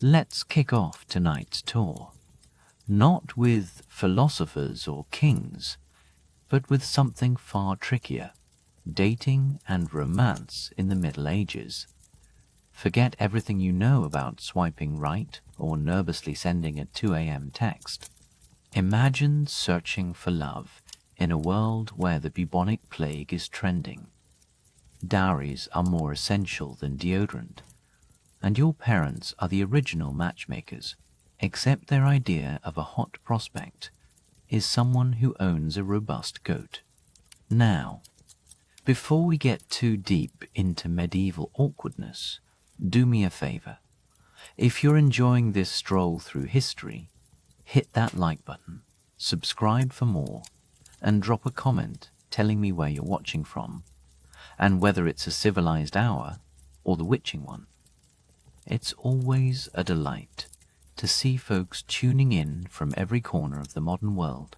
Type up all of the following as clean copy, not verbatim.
Let's kick off tonight's tour, not with philosophers or kings, but with something far trickier: dating and romance in the Middle Ages. Forget everything you know about swiping right or nervously sending a 2 a.m. text. Imagine searching for love in a world where the bubonic plague is trending. Dowries are more essential than deodorant, and your parents are the original matchmakers, except their idea of a hot prospect is someone who owns a robust goat. Now, before we get too deep into medieval awkwardness, do me a favor. If you're enjoying this stroll through history, hit that like button, subscribe for more, and drop a comment telling me where you're watching from, and whether it's a civilized hour or the witching one. It's always a delight to see folks tuning in from every corner of the modern world,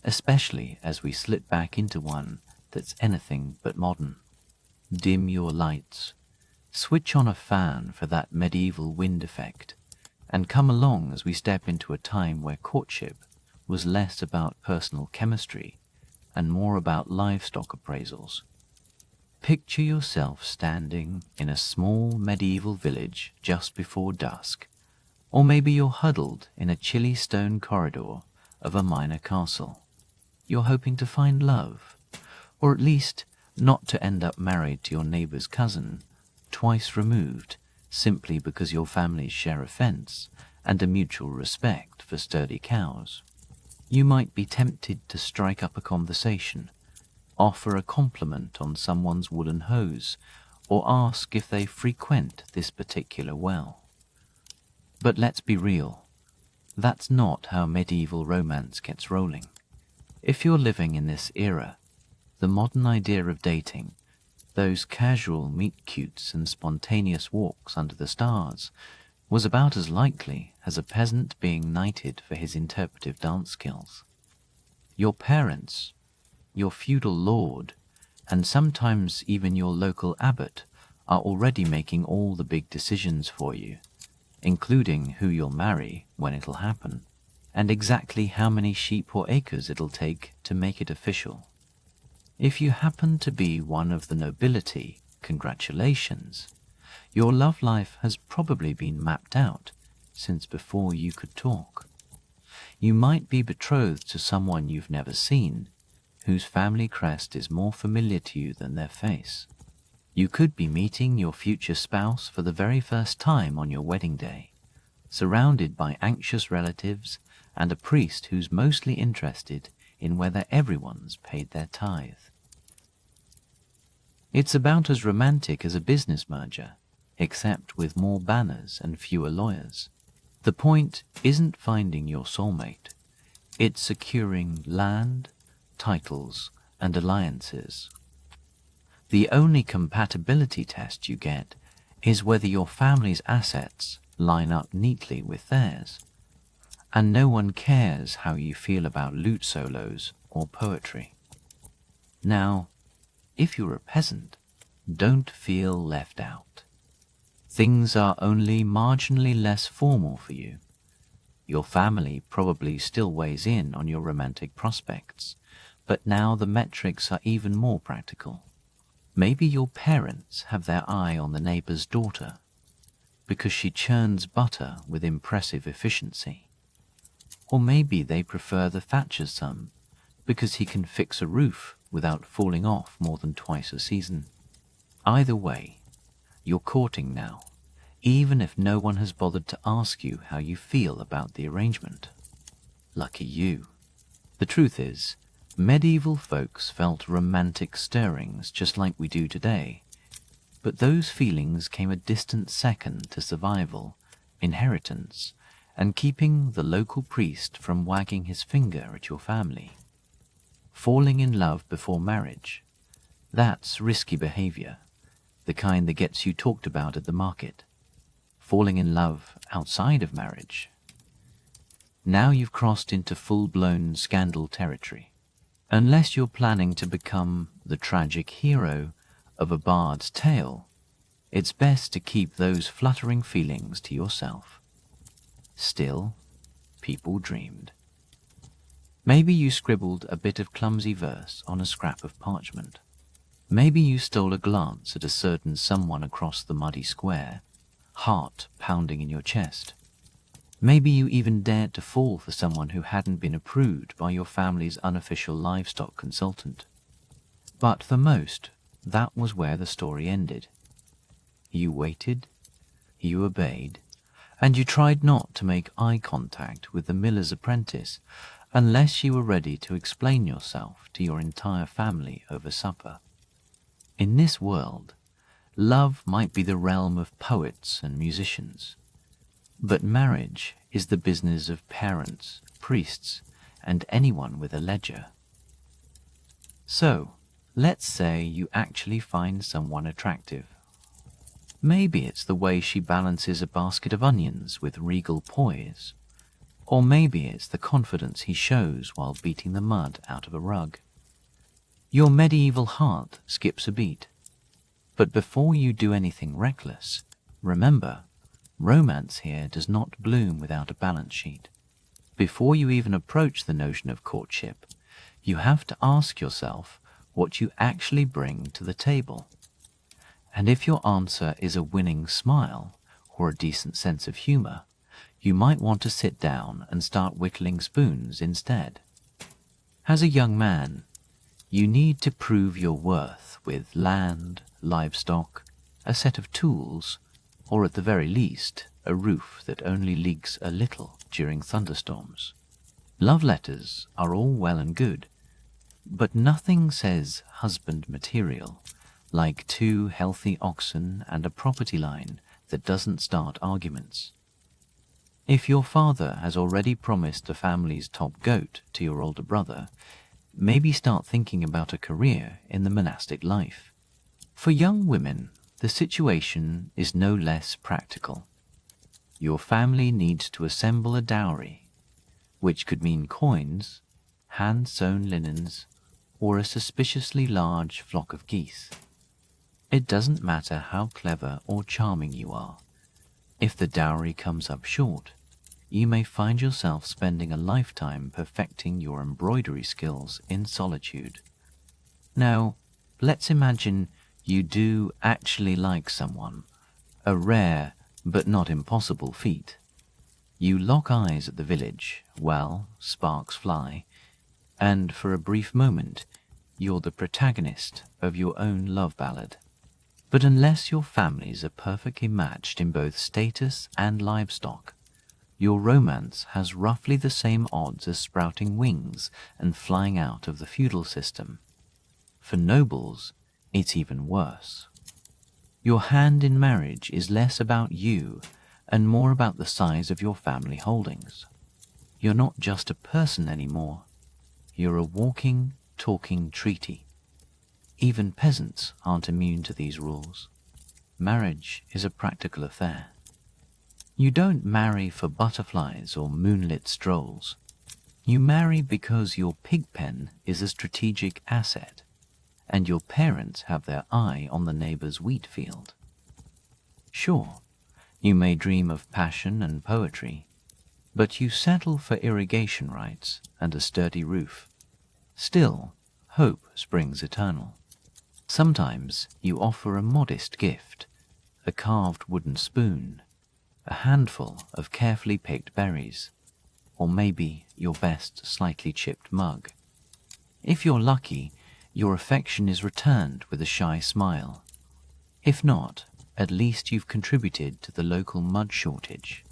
especially as we slip back into one that's anything but modern. Dim your lights, switch on a fan for that medieval wind effect, and come along as we step into a time where courtship was less about personal chemistry and more about livestock appraisals. Picture yourself standing in a small medieval village just before dusk, or maybe you're huddled in a chilly stone corridor of a minor castle. You're hoping to find love, or at least not to end up married to your neighbor's cousin, twice removed, simply because your families share a fence and a mutual respect for sturdy cows. You might be tempted to strike up a conversation, offer a compliment on someone's woolen hose, or ask if they frequent this particular well. But let's be real, that's not how medieval romance gets rolling. If you're living in this era, the modern idea of dating, those casual meet-cutes and spontaneous walks under the stars, was about as likely as a peasant being knighted for his interpretive dance skills. Your parents, your feudal lord, and sometimes even your local abbot are already making all the big decisions for you, including who you'll marry, when it'll happen, and exactly how many sheep or acres it'll take to make it official. If you happen to be one of the nobility, congratulations. Your love life has probably been mapped out since before you could talk. You might be betrothed to someone you've never seen, whose family crest is more familiar to you than their face. You could be meeting your future spouse for the very first time on your wedding day, surrounded by anxious relatives and a priest who's mostly interested in whether everyone's paid their tithe. It's about as romantic as a business merger, except with more banners and fewer lawyers. The point isn't finding your soulmate, it's securing land, titles, and alliances. The only compatibility test you get is whether your family's assets line up neatly with theirs, and no one cares how you feel about lute solos or poetry. Now, if you're a peasant, don't feel left out. Things are only marginally less formal for you. Your family probably still weighs in on your romantic prospects, but now the metrics are even more practical. Maybe your parents have their eye on the neighbor's daughter because she churns butter with impressive efficiency. Or maybe they prefer the Thatcher's son because he can fix a roof without falling off more than twice a season. Either way, you're courting now, even if no one has bothered to ask you how you feel about the arrangement. Lucky you. The truth is, medieval folks felt romantic stirrings just like we do today, but those feelings came a distant second to survival, inheritance, and keeping the local priest from wagging his finger at your family. Falling in love before marriage, that's risky behavior, the kind that gets you talked about at the market. Falling in love outside of marriage, now you've crossed into full-blown scandal territory. Unless you're planning to become the tragic hero of a bard's tale, it's best to keep those fluttering feelings to yourself. Still, people dreamed. Maybe you scribbled a bit of clumsy verse on a scrap of parchment. Maybe you stole a glance at a certain someone across the muddy square, heart pounding in your chest. Maybe you even dared to fall for someone who hadn't been approved by your family's unofficial livestock consultant. But for most, that was where the story ended. You waited, you obeyed, and you tried not to make eye contact with the miller's apprentice unless you were ready to explain yourself to your entire family over supper. In this world, love might be the realm of poets and musicians, but marriage is the business of parents, priests, and anyone with a ledger. So, let's say you actually find someone attractive. Maybe it's the way she balances a basket of onions with regal poise, or maybe it's the confidence he shows while beating the mud out of a rug. Your medieval heart skips a beat. But before you do anything reckless, remember, romance here does not bloom without a balance sheet. Before you even approach the notion of courtship, you have to ask yourself what you actually bring to the table. And if your answer is a winning smile or a decent sense of humor, you might want to sit down and start whittling spoons instead. As a young man, you need to prove your worth with land, livestock, a set of tools, or at the very least, a roof that only leaks a little during thunderstorms. Love letters are all well and good, but nothing says husband material like 2 healthy oxen and a property line that doesn't start arguments. If your father has already promised the family's top goat to your older brother, maybe start thinking about a career in the monastic life. For young women, the situation is no less practical. Your family needs to assemble a dowry, which could mean coins, hand-sewn linens, or a suspiciously large flock of geese. It doesn't matter how clever or charming you are. If the dowry comes up short, you may find yourself spending a lifetime perfecting your embroidery skills in solitude. Now, let's imagine you do actually like someone, a rare but not impossible feat. You lock eyes at the village, well, sparks fly, and for a brief moment, you're the protagonist of your own love ballad. But unless your families are perfectly matched in both status and livestock, your romance has roughly the same odds as sprouting wings and flying out of the feudal system. For nobles, it's even worse. Your hand in marriage is less about you and more about the size of your family holdings. You're not just a person anymore. You're a walking, talking treaty. Even peasants aren't immune to these rules. Marriage is a practical affair. You don't marry for butterflies or moonlit strolls. You marry because your pig pen is a strategic asset, and your parents have their eye on the neighbor's wheat field. Sure, you may dream of passion and poetry, but you settle for irrigation rights and a sturdy roof. Still, hope springs eternal. Sometimes you offer a modest gift, a carved wooden spoon, a handful of carefully picked berries, or maybe your best slightly chipped mug. If you're lucky, your affection is returned with a shy smile. If not, at least you've contributed to the local mud shortage.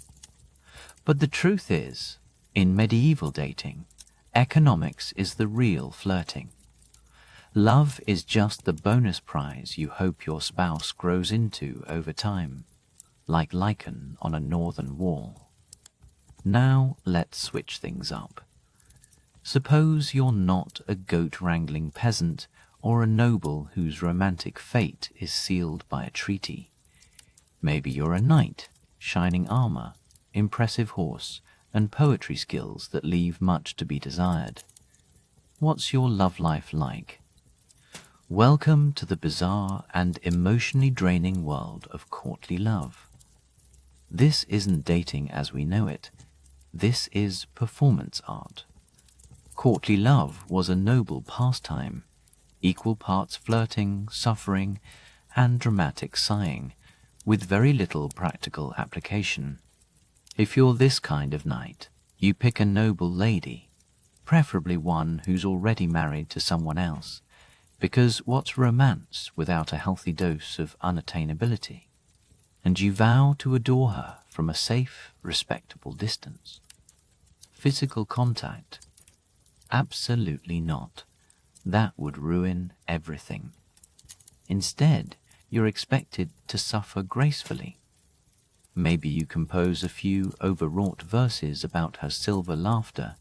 But the truth is, in medieval dating, economics is the real flirting. Love is just the bonus prize you hope your spouse grows into over time, like lichen on a northern wall. Now let's switch things up. Suppose you're not a goat-wrangling peasant or a noble whose romantic fate is sealed by a treaty. Maybe you're a knight, shining armor, impressive horse, and poetry skills that leave much to be desired. What's your love life like? Welcome to the bizarre and emotionally draining world of courtly love. This isn't dating as we know it. This is performance art. Courtly love was a noble pastime, equal parts flirting, suffering, and dramatic sighing, with very little practical application. If you're this kind of knight, you pick a noble lady, preferably one who's already married to someone else, because what's romance without a healthy dose of unattainability? And you vow to adore her from a safe, respectable distance. Physical contact? Absolutely not. That would ruin everything. Instead, you're expected to suffer gracefully. Maybe you compose a few overwrought verses about her silver laughter,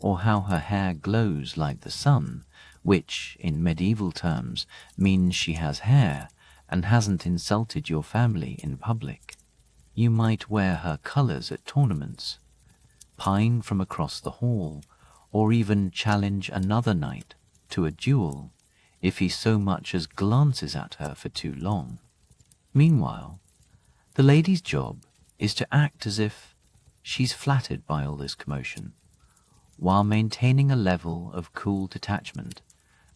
or how her hair glows like the sun, which, in medieval terms, means she has hair and hasn't insulted your family in public. You might wear her colors at tournaments, pine from across the hall, or even challenge another knight to a duel if he so much as glances at her for too long. Meanwhile, the lady's job is to act as if she's flattered by all this commotion, while maintaining a level of cool detachment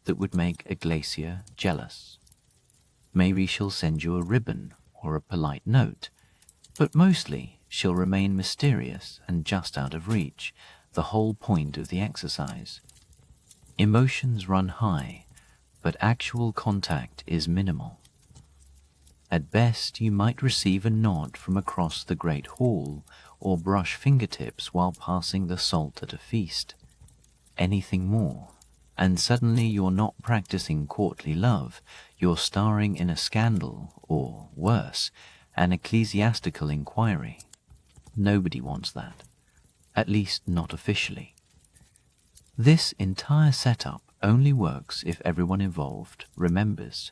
that would make a glacier jealous. Maybe she'll send you a ribbon or a polite note, but mostly she'll remain mysterious and just out of reach, the whole point of the exercise. Emotions run high, but actual contact is minimal. At best, you might receive a nod from across the great hall, or brush fingertips while passing the salt at a feast. Anything more, and suddenly you're not practicing courtly love, you're starring in a scandal, or, worse, an ecclesiastical inquiry. Nobody wants that, at least not officially. This entire setup only works if everyone involved remembers.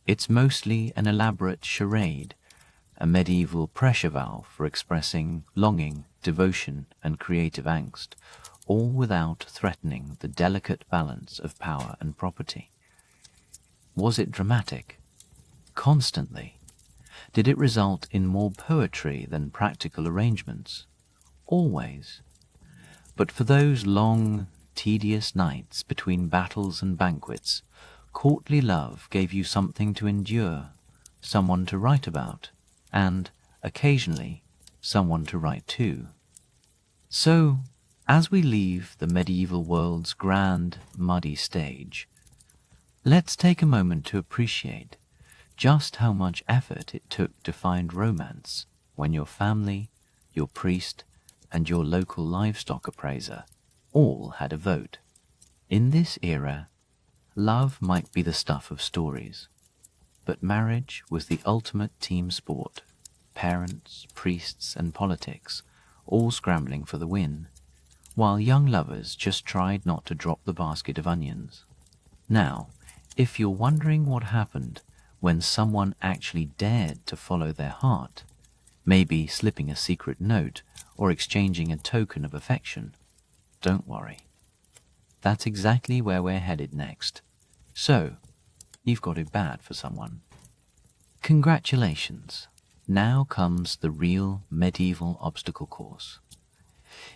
It's mostly an elaborate charade, a medieval pressure valve for expressing longing, devotion, and creative angst, all without threatening the delicate balance of power and property. Was it dramatic? Constantly. Did it result in more poetry than practical arrangements? Always. But for those long, tedious nights between battles and banquets, courtly love gave you something to endure, someone to write about, and, occasionally, someone to write to. So, as we leave the medieval world's grand, muddy stage, let's take a moment to appreciate just how much effort it took to find romance when your family, your priest, and your local livestock appraiser all had a vote. In this era, love might be the stuff of stories, but marriage was the ultimate team sport, parents, priests, and politics all scrambling for the win, while young lovers just tried not to drop the basket of onions. Now, if you're wondering what happened when someone actually dared to follow their heart, maybe slipping a secret note or exchanging a token of affection, don't worry. That's exactly where we're headed next. So, you've got it bad for someone. Congratulations. Now comes the real medieval obstacle course.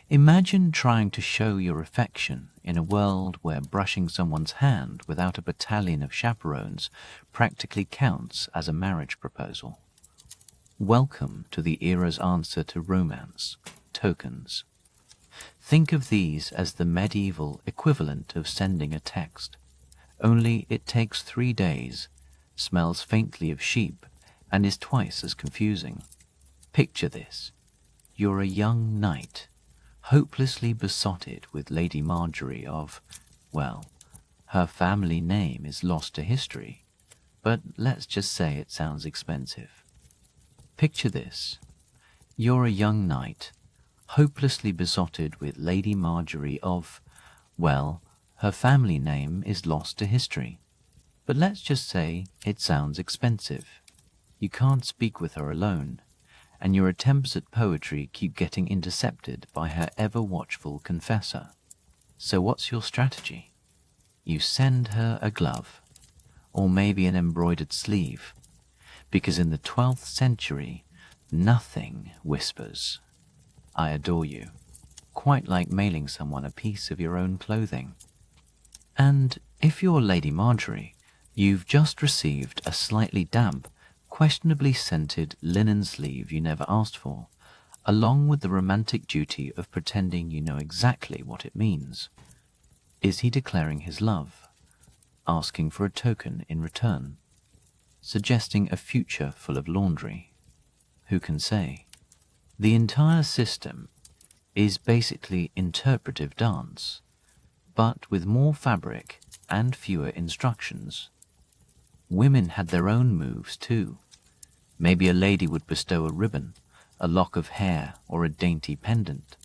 Imagine trying to show your affection in a world where brushing someone's hand without a battalion of chaperones practically counts as a marriage proposal. Welcome to the era's answer to romance, tokens. Think of these as the medieval equivalent of sending a text, only it takes 3 days, smells faintly of sheep, and is twice as confusing. Picture this. You're a young knight, hopelessly besotted with Lady Marjorie of, well, her family name is lost to history, but let's just say it sounds expensive. Picture this. You're a young knight, hopelessly besotted with Lady Marjorie of, well, her family name is lost to history, but let's just say it sounds expensive. You can't speak with her alone, and your attempts at poetry keep getting intercepted by her ever-watchful confessor. So what's your strategy? You send her a glove. or maybe an embroidered sleeve, because in the 12th century, nothing whispers, "I adore you," quite like mailing someone a piece of your own clothing. And if you're Lady Marjorie, you've just received a slightly damp, questionably scented linen sleeve you never asked for, along with the romantic duty of pretending you know exactly what it means. Is he declaring his love, asking for a token in return, suggesting a future full of laundry? Who can say? The entire system is basically interpretive dance, but with more fabric and fewer instructions. Women had their own moves too. Maybe a lady would bestow a ribbon, a lock of hair, or a dainty pendant.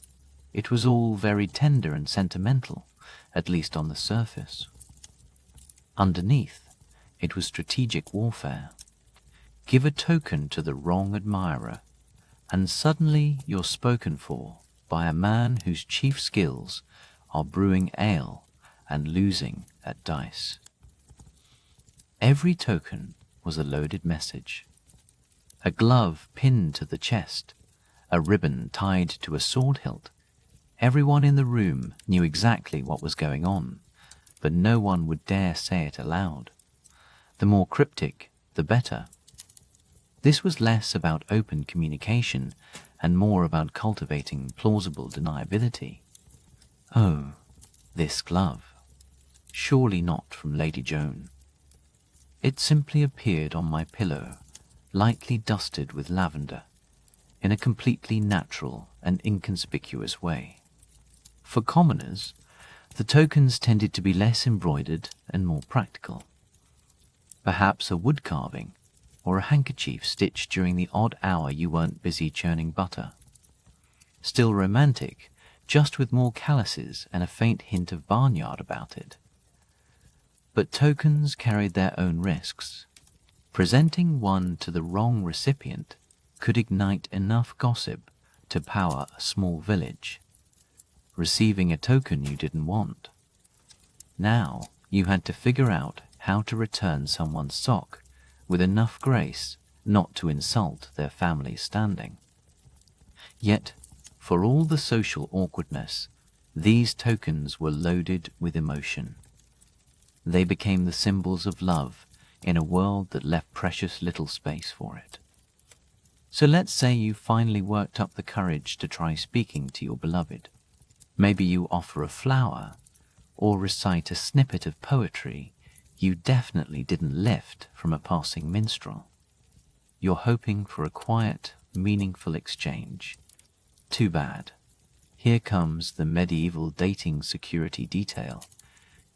It was all very tender and sentimental, at least on the surface. Underneath, it was strategic warfare. Give a token to the wrong admirer, and suddenly you're spoken for by a man whose chief skills are brewing ale and losing at dice. Every token was a loaded message. A glove pinned to the chest, a ribbon tied to a sword hilt. Everyone in the room knew exactly what was going on, but no one would dare say it aloud. The more cryptic, the better. This was less about open communication and more about cultivating plausible deniability. Oh, this glove. Surely not from Lady Joan. It simply appeared on my pillow, lightly dusted with lavender, in a completely natural and inconspicuous way. For commoners, the tokens tended to be less embroidered and more practical. Perhaps a wood carving, or a handkerchief stitched during the odd hour you weren't busy churning butter. Still romantic, just with more calluses and a faint hint of barnyard about it. But tokens carried their own risks. Presenting one to the wrong recipient could ignite enough gossip to power a small village. Receiving a token you didn't want. Now you had to figure out how to return someone's sock with enough grace not to insult their family's standing. Yet, for all the social awkwardness, these tokens were loaded with emotion. They became the symbols of love in a world that left precious little space for it. So let's say you finally worked up the courage to try speaking to your beloved. Maybe you offer a flower or recite a snippet of poetry you definitely didn't lift from a passing minstrel. You're hoping for a quiet, meaningful exchange. Too bad. Here comes the medieval dating security detail.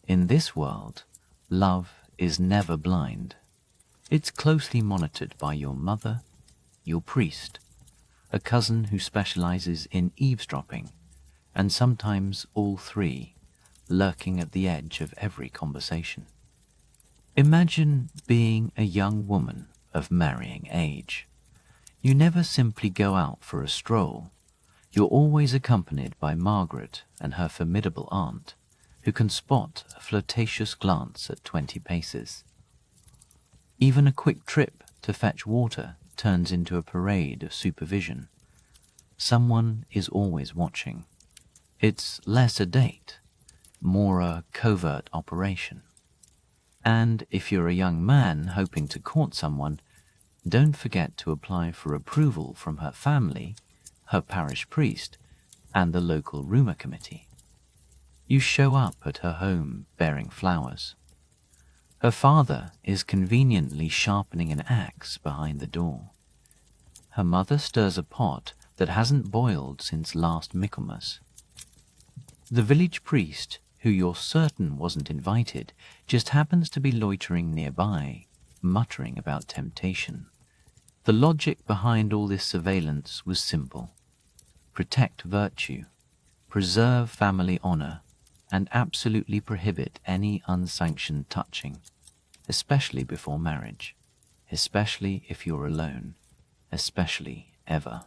In this world, love is never blind. It's closely monitored by your mother, your priest, a cousin who specializes in eavesdropping, and sometimes all three, lurking at the edge of every conversation. Imagine being a young woman of marrying age. You never simply go out for a stroll. You're always accompanied by Margaret and her formidable aunt, who can spot a flirtatious glance at 20 paces. Even a quick trip to fetch water turns into a parade of supervision. Someone is always watching. It's less a date, more a covert operation. And if you're a young man hoping to court someone, don't forget to apply for approval from her family, her parish priest, and the local rumour committee. You show up at her home bearing flowers. Her father is conveniently sharpening an axe behind the door. Her mother stirs a pot that hasn't boiled since last Michaelmas. The village priest, who you're certain wasn't invited, just happens to be loitering nearby, muttering about temptation. The logic behind all this surveillance was simple. Protect virtue, preserve family honor, and absolutely prohibit any unsanctioned touching, especially before marriage, especially if you're alone, especially ever.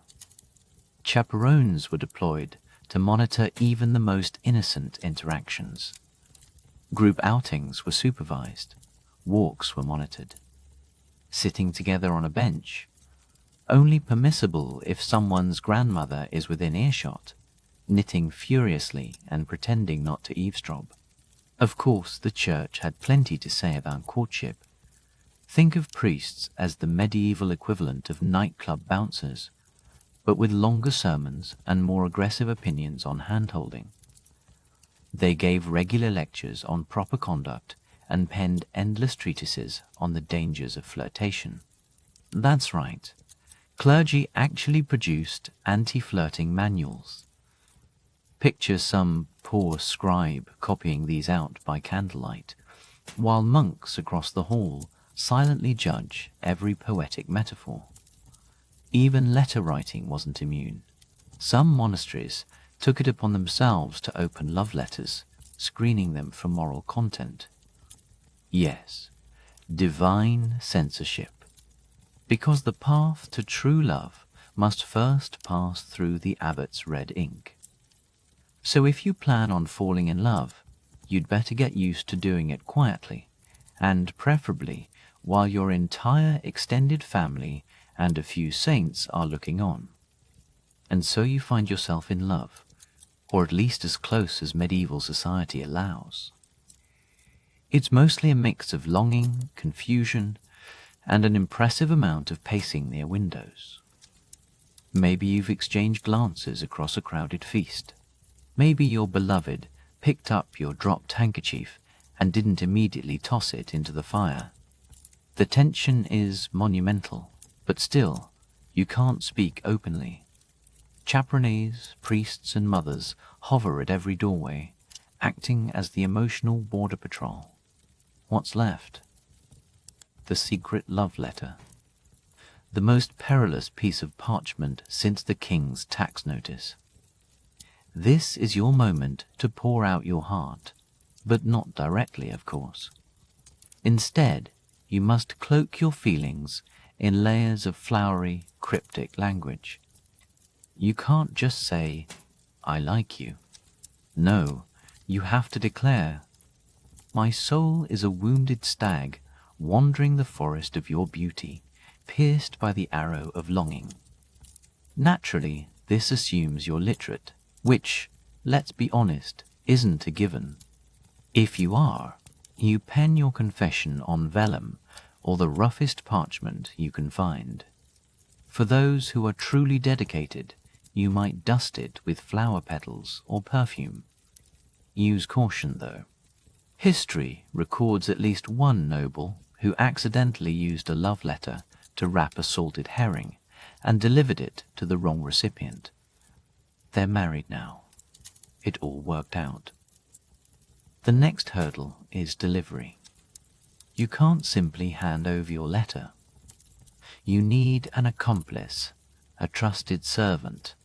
Chaperones were deployed to monitor even the most innocent interactions. Group outings were supervised. Walks were monitored. Sitting together on a bench, only permissible if someone's grandmother is within earshot, knitting furiously and pretending not to eavesdrop. Of course, the church had plenty to say about courtship. Think of priests as the medieval equivalent of nightclub bouncers, but with longer sermons and more aggressive opinions on hand-holding. They gave regular lectures on proper conduct and penned endless treatises on the dangers of flirtation. That's right, clergy actually produced anti-flirting manuals. Picture some poor scribe copying these out by candlelight, while monks across the hall silently judge every poetic metaphor. Even letter writing wasn't immune. Some monasteries took it upon themselves to open love letters, screening them for moral content. Yes, divine censorship. Because the path to true love must first pass through the abbot's red ink. So if you plan on falling in love, you'd better get used to doing it quietly, and preferably while your entire extended family and a few saints are looking on. And so you find yourself in love, or at least as close as medieval society allows. It's mostly a mix of longing, confusion, and an impressive amount of pacing near windows. Maybe you've exchanged glances across a crowded feast. Maybe your beloved picked up your dropped handkerchief and didn't immediately toss it into the fire. The tension is monumental, but still, you can't speak openly. Chaperones, priests, and mothers hover at every doorway, acting as the emotional border patrol. What's left? The secret love letter. The most perilous piece of parchment since the king's tax notice. This is your moment to pour out your heart, but not directly, of course. Instead, you must cloak your feelings in layers of flowery, cryptic language. You can't just say, "I like you." No, you have to declare, "My soul is a wounded stag wandering the forest of your beauty, pierced by the arrow of longing." Naturally, this assumes you're literate, which, let's be honest, isn't a given. If you are, you pen your confession on vellum or the roughest parchment you can find. For those who are truly dedicated, you might dust it with flower petals or perfume. Use caution, though. History records at least one noble who accidentally used a love letter to wrap a salted herring and delivered it to the wrong recipient. They're married now. It all worked out. The next hurdle is delivery. You can't simply hand over your letter. You need an accomplice, a trusted servant,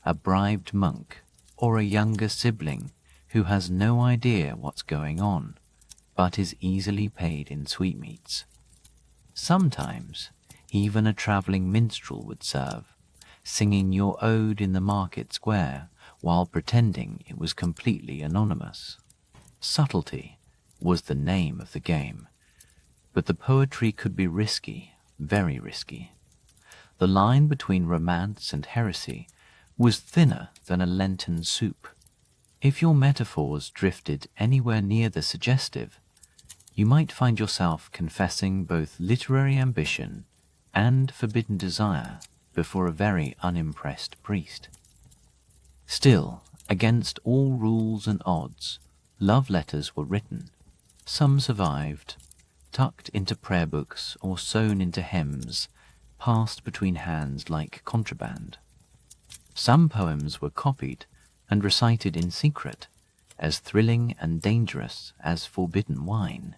a bribed monk, or a younger sibling who has no idea what's going on, but is easily paid in sweetmeats. Sometimes, even a travelling minstrel would serve, singing your ode in the market square while pretending it was completely anonymous. Subtlety was the name of the game, but the poetry could be risky, very risky. The line between romance and heresy was thinner than a Lenten soup. If your metaphors drifted anywhere near the suggestive, you might find yourself confessing both literary ambition and forbidden desire before a very unimpressed priest. Still, against all rules and odds, love letters were written. Some survived, tucked into prayer books or sewn into hymns, passed between hands like contraband. Some poems were copied and recited in secret, as thrilling and dangerous as forbidden wine.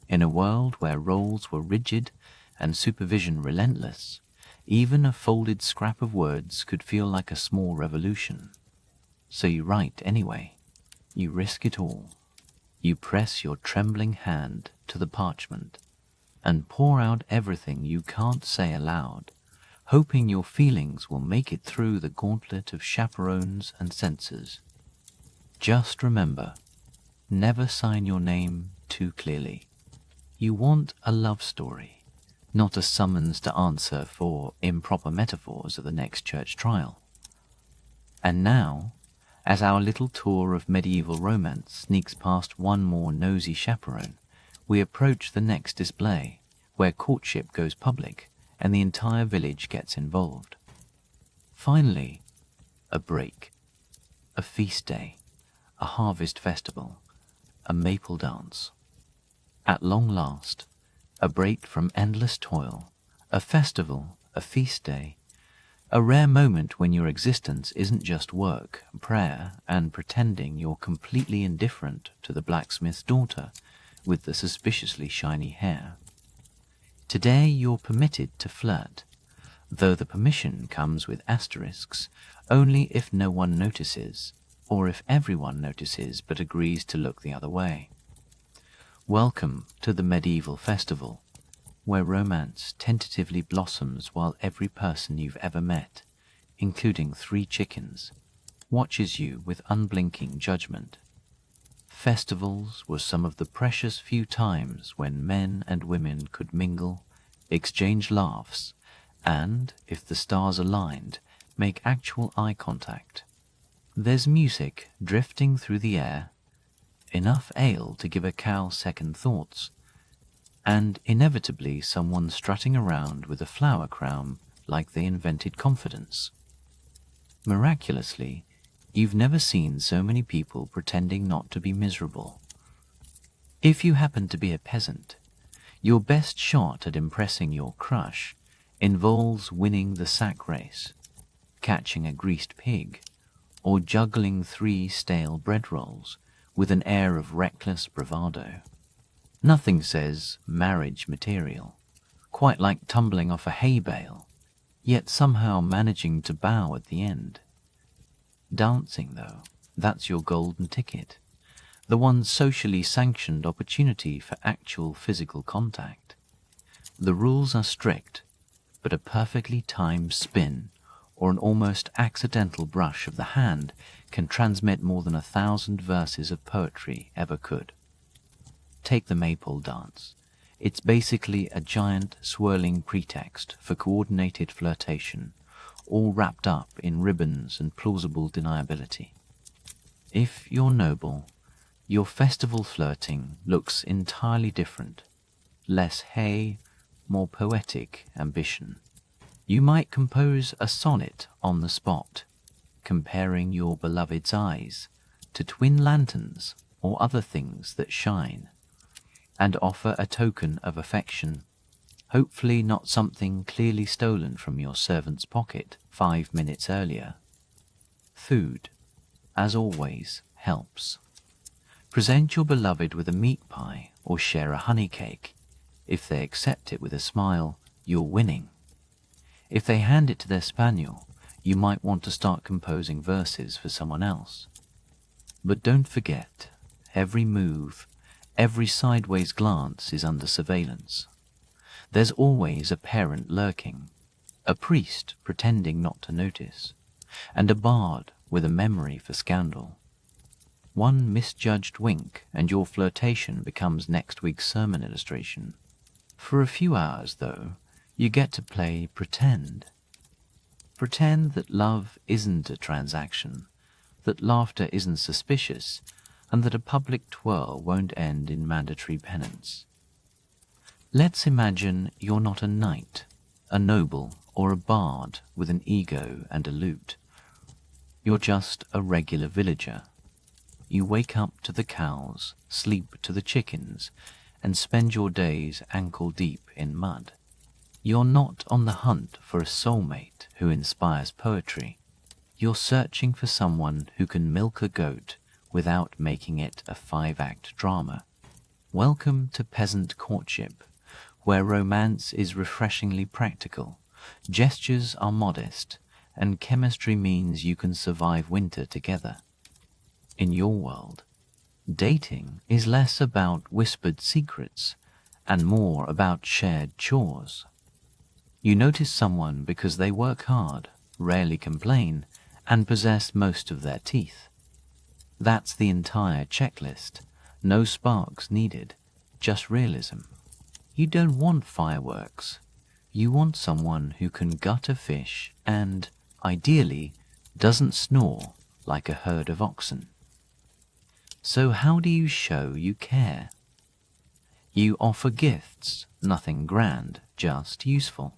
In a world where roles were rigid and supervision relentless, even a folded scrap of words could feel like a small revolution. So you write anyway. You risk it all. You press your trembling hand to the parchment and pour out everything you can't say aloud, hoping your feelings will make it through the gauntlet of chaperones and censors. Just remember, never sign your name too clearly. You want a love story, not a summons to answer for improper metaphors at the next church trial. And now, as our little tour of medieval romance sneaks past one more nosy chaperone, we approach the next display, where courtship goes public and the entire village gets involved. Finally, a break, a feast day, a harvest festival, a maple dance. At long last, a break from endless toil, a festival, a feast day, a rare moment when your existence isn't just work, prayer, and pretending you're completely indifferent to the blacksmith's daughter with the suspiciously shiny hair. Today you're permitted to flirt, though the permission comes with asterisks, only if no one notices, or if everyone notices but agrees to look the other way. Welcome to the medieval festival, where romance tentatively blossoms while every person you've ever met, including 3 chickens, watches you with unblinking judgment. Festivals were some of the precious few times when men and women could mingle, exchange laughs, and, if the stars aligned, make actual eye contact. There's music drifting through the air, enough ale to give a cow second thoughts, and inevitably someone strutting around with a flower crown like they invented confidence. Miraculously, you've never seen so many people pretending not to be miserable. If you happen to be a peasant, your best shot at impressing your crush involves winning the sack race, catching a greased pig, or juggling 3 stale bread rolls with an air of reckless bravado. Nothing says marriage material, quite like tumbling off a hay bale, yet somehow managing to bow at the end. Dancing, though, that's your golden ticket, the one socially sanctioned opportunity for actual physical contact. The rules are strict, but a perfectly timed spin or an almost accidental brush of the hand can transmit more than 1,000 verses of poetry ever could. Take the maypole dance. It's basically a giant swirling pretext for coordinated flirtation, all wrapped up in ribbons and plausible deniability. If you're noble, your festival flirting looks entirely different. Less hay, more poetic ambition. You might compose a sonnet on the spot, comparing your beloved's eyes to twin lanterns or other things that shine, and offer a token of affection, hopefully not something clearly stolen from your servant's pocket 5 minutes earlier. Food, as always, helps. Present your beloved with a meat pie or share a honey cake. If they accept it with a smile, you're winning. If they hand it to their spaniel, you might want to start composing verses for someone else. But don't forget, every move, every sideways glance is under surveillance. There's always a parent lurking, a priest pretending not to notice, and a bard with a memory for scandal. One misjudged wink and your flirtation becomes next week's sermon illustration. For a few hours, though, you get to play pretend. Pretend that love isn't a transaction, that laughter isn't suspicious, and that a public twirl won't end in mandatory penance. Let's imagine you're not a knight, a noble, or a bard with an ego and a lute. You're just a regular villager. You wake up to the cows, sleep to the chickens, and spend your days ankle-deep in mud. You're not on the hunt for a soulmate who inspires poetry. You're searching for someone who can milk a goat without making it a 5-act drama. Welcome to peasant courtship, where romance is refreshingly practical, gestures are modest, and chemistry means you can survive winter together. In your world, dating is less about whispered secrets and more about shared chores. You notice someone because they work hard, rarely complain, and possess most of their teeth. That's the entire checklist. No sparks needed, just realism. You don't want fireworks. You want someone who can gut a fish and, ideally, doesn't snore like a herd of oxen. So how do you show you care? You offer gifts, nothing grand, just useful.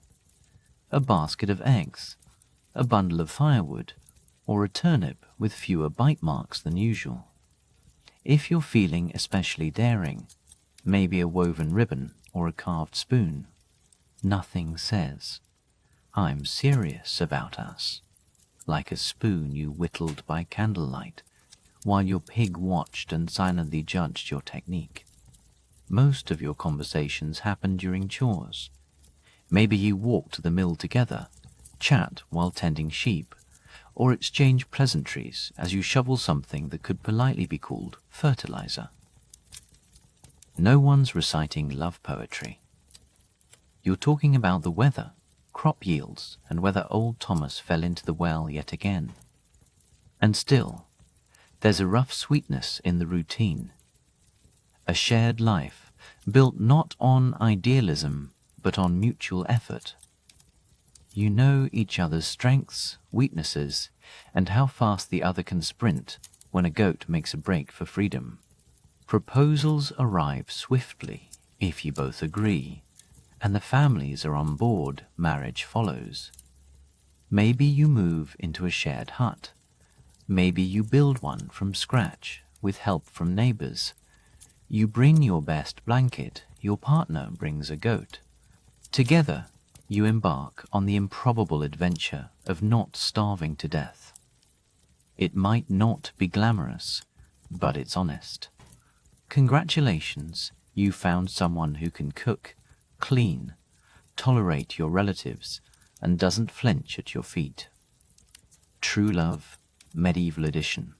A basket of eggs, a bundle of firewood, or a turnip with fewer bite marks than usual. If you're feeling especially daring, maybe a woven ribbon or a carved spoon. Nothing says, "I'm serious about us," like a spoon you whittled by candlelight, while your pig watched and silently judged your technique. Most of your conversations happen during chores. Maybe you walk to the mill together, chat while tending sheep, or exchange pleasantries as you shovel something that could politely be called fertilizer. No one's reciting love poetry. You're talking about the weather, crop yields, and whether old Thomas fell into the well yet again. And still, there's a rough sweetness in the routine. A shared life built not on idealism but on mutual effort. You know each other's strengths, weaknesses, and how fast the other can sprint when a goat makes a break for freedom. Proposals arrive swiftly if you both agree, and the families are on board. Marriage follows. Maybe you move into a shared hut. Maybe you build one from scratch with help from neighbors. You bring your best blanket, your partner brings a goat. Together, you embark on the improbable adventure of not starving to death. It might not be glamorous, but it's honest. Congratulations, you found someone who can cook, clean, tolerate your relatives, and doesn't flinch at your feet. True love, medieval edition.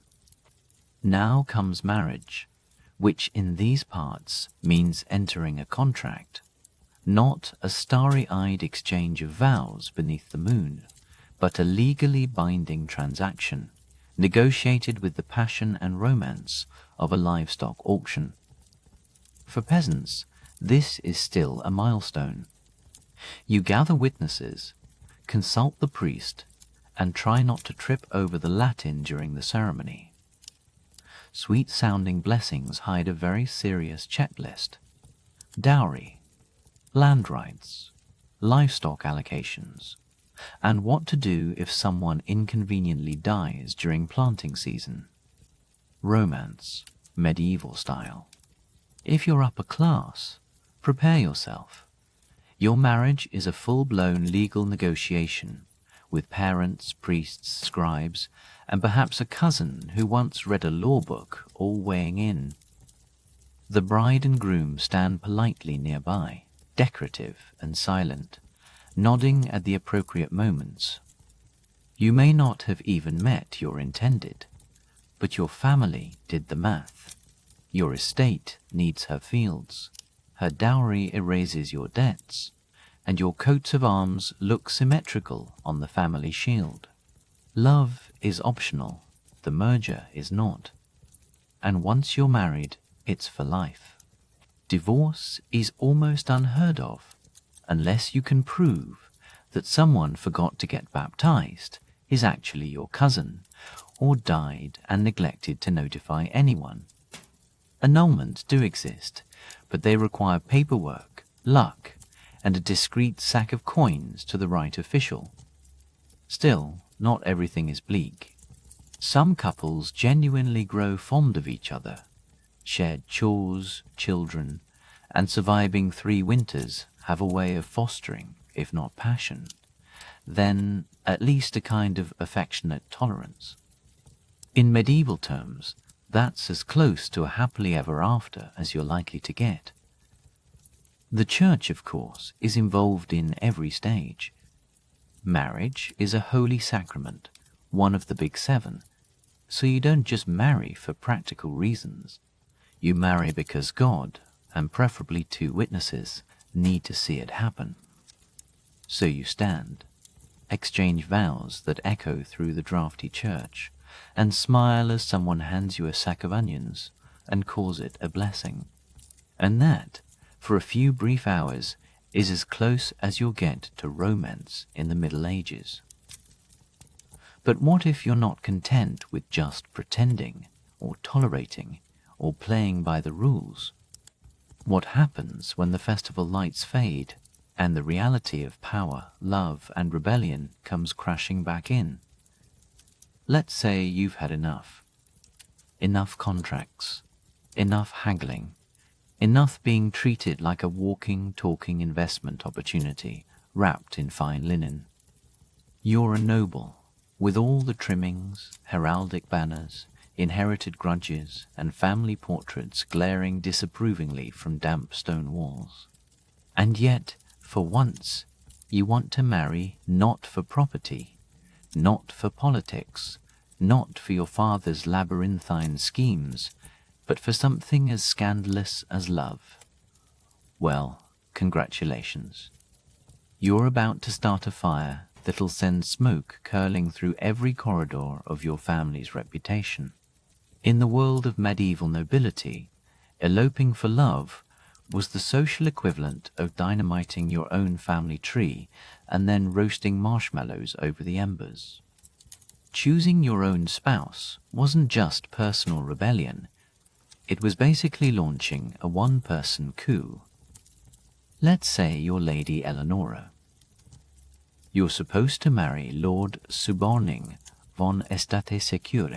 Now comes marriage, which in these parts means entering a contract, not a starry-eyed exchange of vows beneath the moon, but a legally binding transaction, negotiated with the passion and romance of a livestock auction. For peasants, this is still a milestone. You gather witnesses, consult the priest, and try not to trip over the Latin during the ceremony. Sweet-sounding blessings hide a very serious checklist: dowry, land rights, livestock allocations, and what to do if someone inconveniently dies during planting season. Romance, medieval style. If you're upper class, prepare yourself. Your marriage is a full-blown legal negotiation, with parents, priests, scribes, and perhaps a cousin who once read a law book all weighing in. The bride and groom stand politely nearby, decorative and silent, nodding at the appropriate moments. You may not have even met your intended, but your family did the math. Your estate needs her fields, her dowry erases your debts, and your coats of arms look symmetrical on the family shield. Love is optional, the merger is not. And once you're married, it's for life. Divorce is almost unheard of, unless you can prove that someone forgot to get baptized, is actually your cousin, or died and neglected to notify anyone. Annulments do exist, but they require paperwork, luck, and a discreet sack of coins to the right official. Still, not everything is bleak. Some couples genuinely grow fond of each other, shared chores, children, and surviving 3 winters have a way of fostering, if not passion, then at least a kind of affectionate tolerance. In medieval terms, that's as close to a happily ever after as you're likely to get. The church, of course, is involved in every stage. Marriage is a holy sacrament, one of the big 7, so you don't just marry for practical reasons. You marry because God, and preferably 2 witnesses, need to see it happen. So you stand, exchange vows that echo through the drafty church, and smile as someone hands you a sack of onions and calls it a blessing. And that, for a few brief hours is as close as you'll get to romance in the Middle Ages. But what if you're not content with just pretending, or tolerating, or playing by the rules? What happens when the festival lights fade and the reality of power, love, and rebellion comes crashing back in? Let's say you've had enough. Enough contracts, enough haggling, enough being treated like a walking, talking investment opportunity wrapped in fine linen. You're a noble, with all the trimmings, heraldic banners, inherited grudges, and family portraits glaring disapprovingly from damp stone walls. And yet, for once, you want to marry not for property, not for politics, not for your father's labyrinthine schemes, but for something as scandalous as love. Well, congratulations. You're about to start a fire that'll send smoke curling through every corridor of your family's reputation. In the world of medieval nobility, eloping for love was the social equivalent of dynamiting your own family tree and then roasting marshmallows over the embers. Choosing your own spouse wasn't just personal rebellion, it was basically launching a one-person coup. Let's say you're Lady Eleonora. You're supposed to marry Lord Suborning von Estate Secure,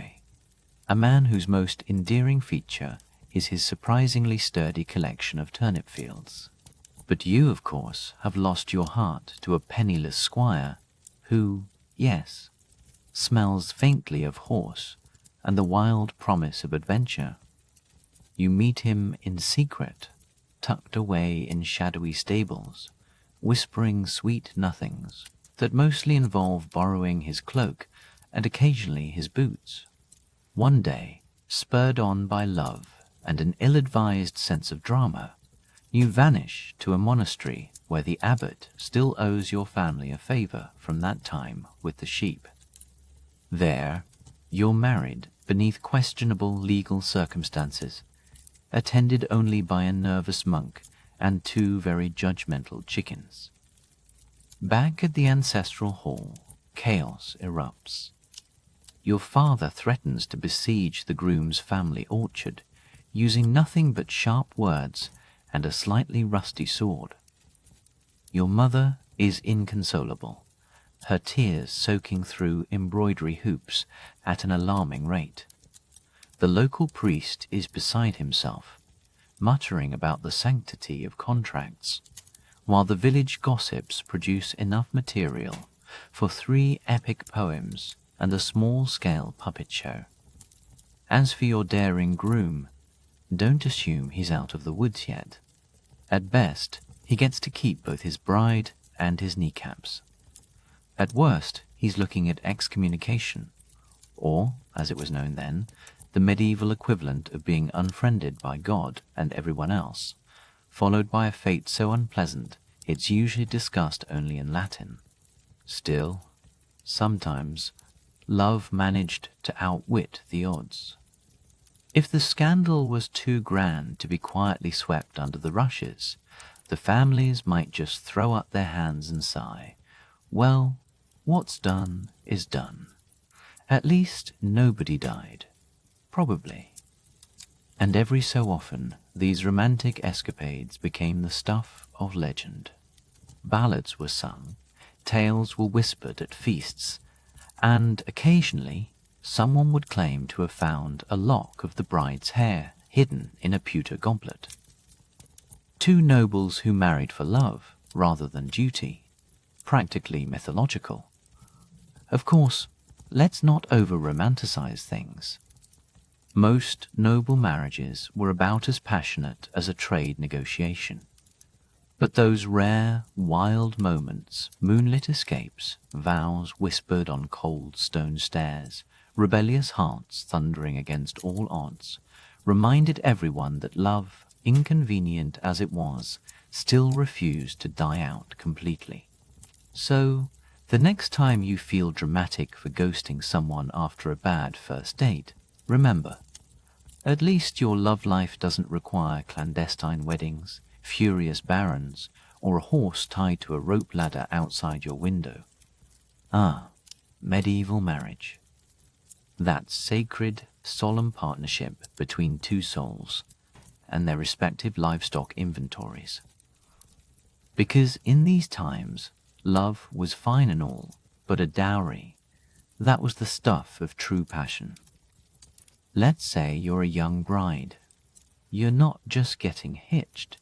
a man whose most endearing feature is his surprisingly sturdy collection of turnip fields. But you, of course, have lost your heart to a penniless squire who, yes, smells faintly of horse and the wild promise of adventure. You meet him in secret, tucked away in shadowy stables, whispering sweet nothings that mostly involve borrowing his cloak and occasionally his boots. One day, spurred on by love and an ill-advised sense of drama, you vanish to a monastery where the abbot still owes your family a favor from that time with the sheep. There, you're married beneath questionable legal circumstances, attended only by a nervous monk and 2 very judgmental chickens. Back at the ancestral hall, chaos erupts. Your father threatens to besiege the groom's family orchard, using nothing but sharp words and a slightly rusty sword. Your mother is inconsolable, her tears soaking through embroidery hoops at an alarming rate. The local priest is beside himself, muttering about the sanctity of contracts, while the village gossips produce enough material for 3 epic poems and a small-scale puppet show. As for your daring groom, don't assume he's out of the woods yet. At best, he gets to keep both his bride and his kneecaps. At worst, he's looking at excommunication, or, as it was known then, the medieval equivalent of being unfriended by God and everyone else, followed by a fate so unpleasant it's usually discussed only in Latin. Still, sometimes, love managed to outwit the odds. If the scandal was too grand to be quietly swept under the rushes, the families might just throw up their hands and sigh, well, what's done is done. At least nobody died. Probably. And every so often, these romantic escapades became the stuff of legend. Ballads were sung, tales were whispered at feasts, and occasionally someone would claim to have found a lock of the bride's hair hidden in a pewter goblet. 2 nobles who married for love rather than duty, practically mythological. Of course, let's not over-romanticize things. Most noble marriages were about as passionate as a trade negotiation. But those rare, wild moments, moonlit escapes, vows whispered on cold stone stairs, rebellious hearts thundering against all odds, reminded everyone that love, inconvenient as it was, still refused to die out completely. So, the next time you feel dramatic for ghosting someone after a bad first date, remember, at least your love life doesn't require clandestine weddings, furious barons, or a horse tied to a rope ladder outside your window. Ah, medieval marriage. That sacred, solemn partnership between two souls and their respective livestock inventories. Because in these times, love was fine and all, but a dowry, that was the stuff of true passion. Let's say you're a young bride. You're not just getting hitched,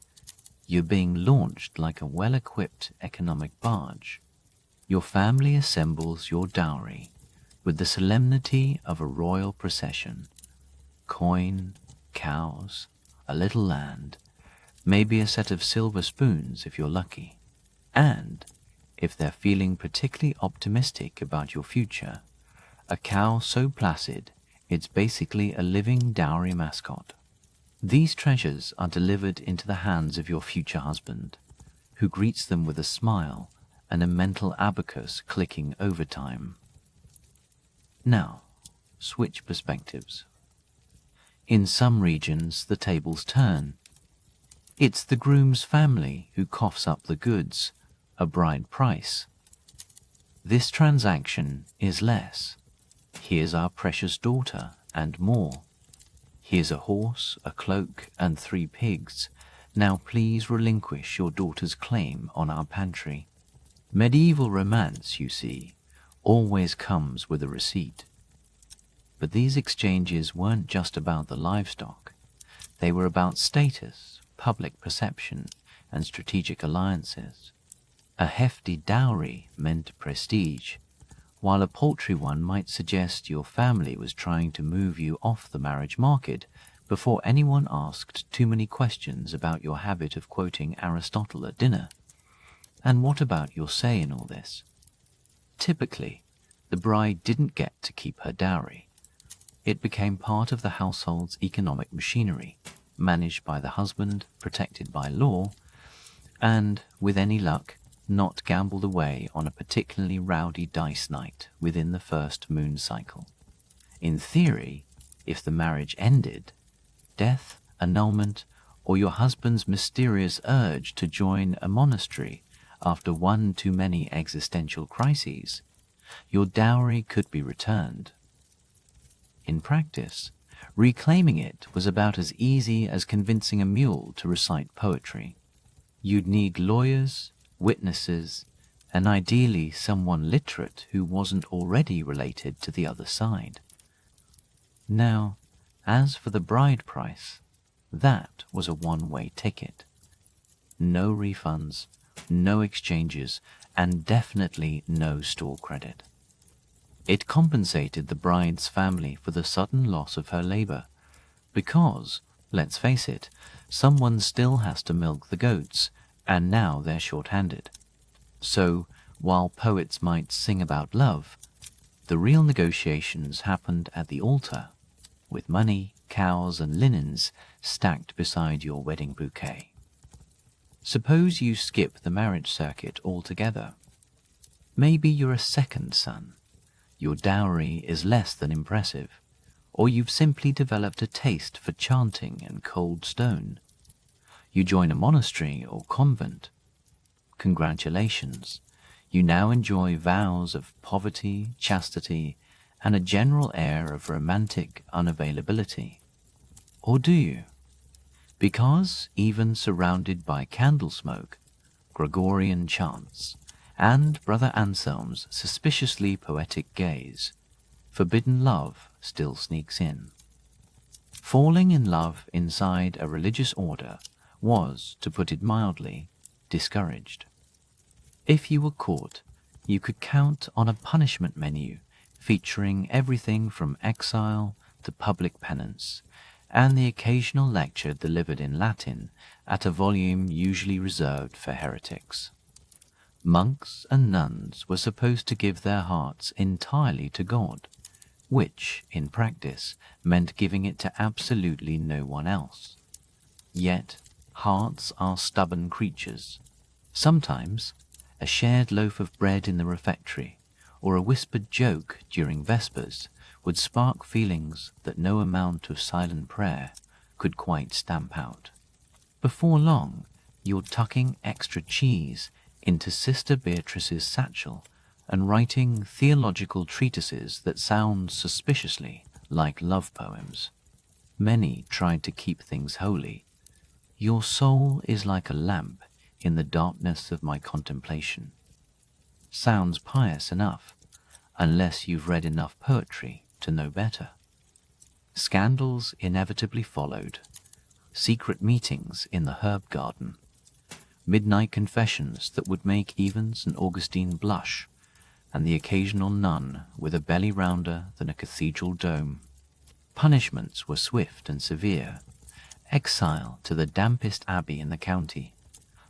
you're being launched like a well-equipped economic barge. Your family assembles your dowry with the solemnity of a royal procession. Coin, cows, a little land, maybe a set of silver spoons if you're lucky. And, if they're feeling particularly optimistic about your future, a cow so placid it's basically a living dowry mascot. These treasures are delivered into the hands of your future husband, who greets them with a smile and a mental abacus clicking overtime. Now, switch perspectives. In some regions, the tables turn. It's the groom's family who coughs up the goods, a bride price. This transaction is less. Here's our precious daughter, and more. Here's a horse, a cloak, and 3 pigs. Now please relinquish your daughter's claim on our pantry. Medieval romance, you see, always comes with a receipt. But these exchanges weren't just about the livestock. They were about status, public perception, and strategic alliances. A hefty dowry meant prestige, while a paltry one might suggest your family was trying to move you off the marriage market before anyone asked too many questions about your habit of quoting Aristotle at dinner. And what about your say in all this? Typically, the bride didn't get to keep her dowry. It became part of the household's economic machinery, managed by the husband, protected by law, and, with any luck, not gambled away on a particularly rowdy dice night within the first moon cycle. In theory, if the marriage ended, death, annulment, or your husband's mysterious urge to join a monastery after one too many existential crises, your dowry could be returned. In practice, reclaiming it was about as easy as convincing a mule to recite poetry. You'd need lawyers, witnesses, and ideally someone literate who wasn't already related to the other side. Now, as for the bride price, that was a one-way ticket. No refunds, no exchanges, and definitely no store credit. It compensated the bride's family for the sudden loss of her labor, because, let's face it, someone still has to milk the goats, and now they're short-handed. So, while poets might sing about love, the real negotiations happened at the altar, with money, cows, and linens stacked beside your wedding bouquet. Suppose you skip the marriage circuit altogether. Maybe you're a second son. Your dowry is less than impressive, or you've simply developed a taste for chanting and cold stone. You join a monastery or convent. Congratulations, you now enjoy vows of poverty, chastity, and a general air of romantic unavailability. Or do you? Because, even surrounded by candle smoke, Gregorian chants, and Brother Anselm's suspiciously poetic gaze, forbidden love still sneaks in. Falling in love inside a religious order was, to put it mildly, discouraged. If you were caught, you could count on a punishment menu featuring everything from exile to public penance, and the occasional lecture delivered in Latin at a volume usually reserved for heretics. Monks and nuns were supposed to give their hearts entirely to God, which, in practice, meant giving it to absolutely no one else. Yet, hearts are stubborn creatures. Sometimes, a shared loaf of bread in the refectory, or a whispered joke during Vespers, would spark feelings that no amount of silent prayer could quite stamp out. Before long, you're tucking extra cheese into Sister Beatrice's satchel and writing theological treatises that sound suspiciously like love poems. Many tried to keep things holy. Your soul is like a lamp in the darkness of my contemplation. Sounds pious enough, unless you've read enough poetry to know better. Scandals inevitably followed. Secret meetings in the herb garden. Midnight confessions that would make even St. Augustine blush, and the occasional nun with a belly rounder than a cathedral dome. Punishments were swift and severe. Exile to the dampest abbey in the county,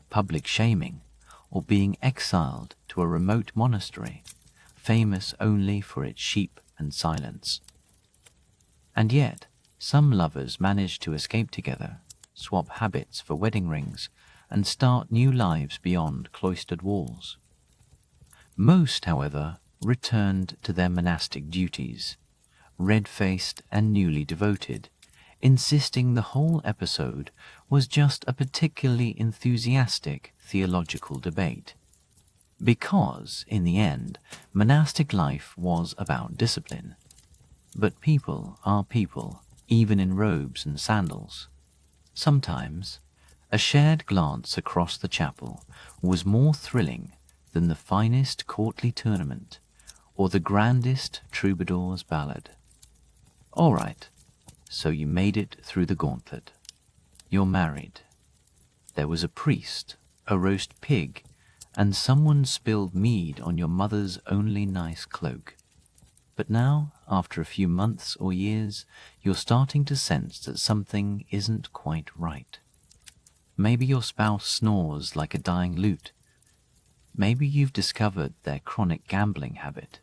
public shaming, or being exiled to a remote monastery, famous only for its sheep and silence. And yet, some lovers managed to escape together, swap habits for wedding rings, and start new lives beyond cloistered walls. Most, however, returned to their monastic duties, red-faced and newly devoted, insisting the whole episode was just a particularly enthusiastic theological debate. Because, in the end, monastic life was about discipline. But people are people, even in robes and sandals. Sometimes, a shared glance across the chapel was more thrilling than the finest courtly tournament or the grandest troubadour's ballad. All right, so you made it through the gauntlet. You're married. There was a priest, a roast pig, and someone spilled mead on your mother's only nice cloak. But now, after a few months or years, you're starting to sense that something isn't quite right. Maybe your spouse snores like a dying lute. Maybe you've discovered their chronic gambling habit.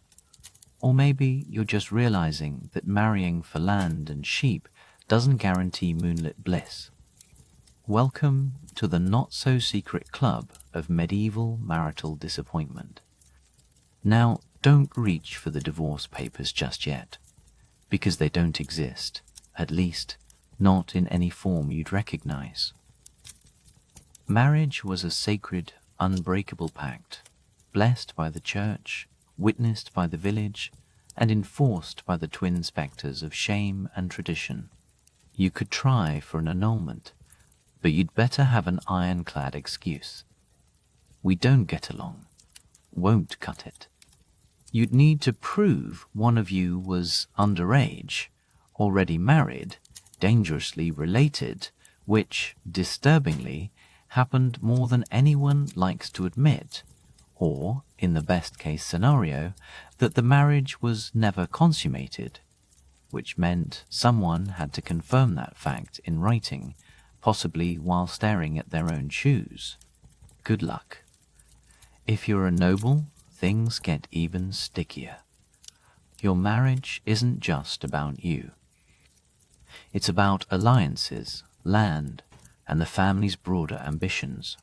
Or maybe you're just realizing that marrying for land and sheep doesn't guarantee moonlit bliss. Welcome to the not-so-secret club of medieval marital disappointment. Now, don't reach for the divorce papers just yet, because they don't exist, at least not in any form you'd recognize. Marriage was a sacred, unbreakable pact, blessed by the church, witnessed by the village, and enforced by the twin spectres of shame and tradition. You could try for an annulment, but you'd better have an ironclad excuse. We don't get along. Won't cut it. You'd need to prove one of you was underage, already married, dangerously related, which, disturbingly, happened more than anyone likes to admit, or, in the best-case scenario, that the marriage was never consummated, which meant someone had to confirm that fact in writing, possibly while staring at their own shoes. Good luck. If you're a noble, things get even stickier. Your marriage isn't just about you. It's about alliances, land, and the family's broader ambitions.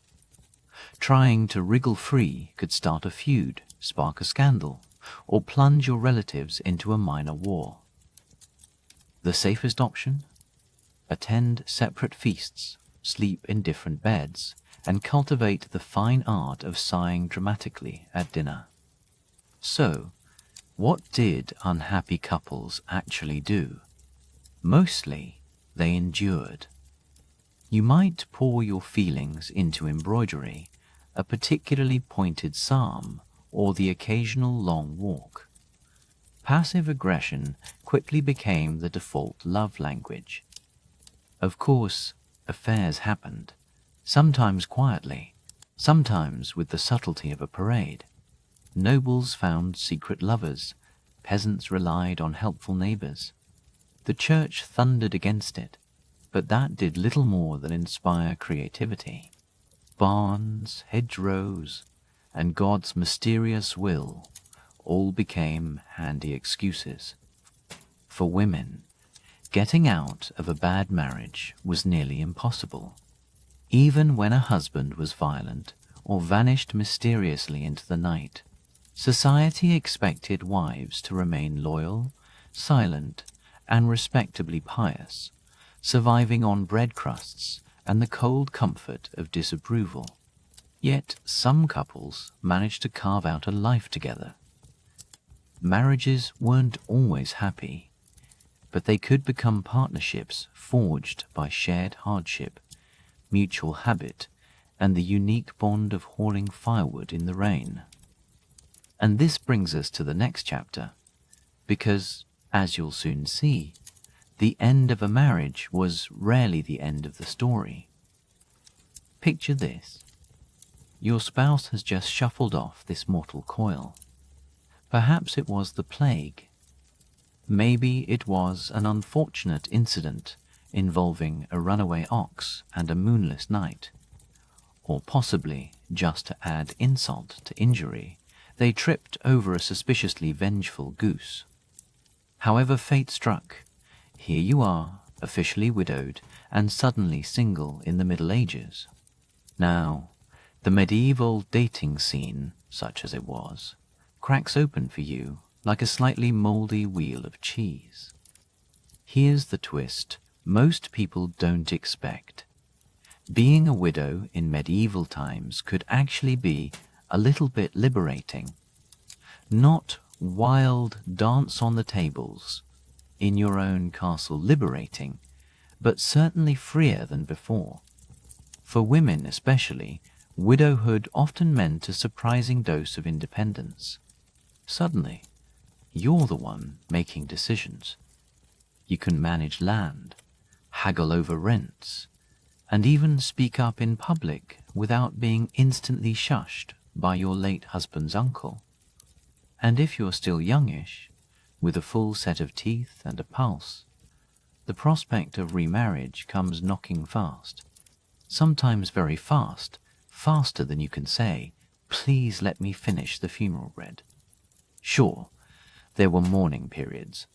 Trying to wriggle free could start a feud, spark a scandal, or plunge your relatives into a minor war. The safest option? Attend separate feasts, sleep in different beds, and cultivate the fine art of sighing dramatically at dinner. So, what did unhappy couples actually do? Mostly, they endured. You might pour your feelings into embroidery, a particularly pointed psalm, or the occasional long walk. Passive aggression quickly became the default love language. Of course, affairs happened, sometimes quietly, sometimes with the subtlety of a parade. Nobles found secret lovers, peasants relied on helpful neighbors. The church thundered against it, but that did little more than inspire creativity. Barns, hedgerows, and God's mysterious will all became handy excuses. For women, getting out of a bad marriage was nearly impossible. Even when a husband was violent or vanished mysteriously into the night, society expected wives to remain loyal, silent, and respectably pious, surviving on bread crusts and the cold comfort of disapproval. Yet some couples managed to carve out a life together. Marriages weren't always happy, but they could become partnerships forged by shared hardship, mutual habit, and the unique bond of hauling firewood in the rain. And this brings us to the next chapter, because, as you'll soon see, the end of a marriage was rarely the end of the story. Picture this. Your spouse has just shuffled off this mortal coil. Perhaps it was the plague. Maybe it was an unfortunate incident involving a runaway ox and a moonless night. Or possibly, just to add insult to injury, they tripped over a suspiciously vengeful goose. However fate struck, here you are, officially widowed and suddenly single in the Middle Ages. Now, the medieval dating scene, such as it was, cracks open for you like a slightly mouldy wheel of cheese. Here's the twist most people don't expect. Being a widow in medieval times could actually be a little bit liberating. Not wild dance on the tables, in your own castle liberating, but certainly freer than before. For women especially, widowhood often meant a surprising dose of independence. Suddenly, you're the one making decisions. You can manage land, haggle over rents, and even speak up in public without being instantly shushed by your late husband's uncle. And if you're still youngish, with a full set of teeth and a pulse, the prospect of remarriage comes knocking fast. Sometimes very fast, faster than you can say, "Please let me finish the funeral bread." Sure, there were mourning periods,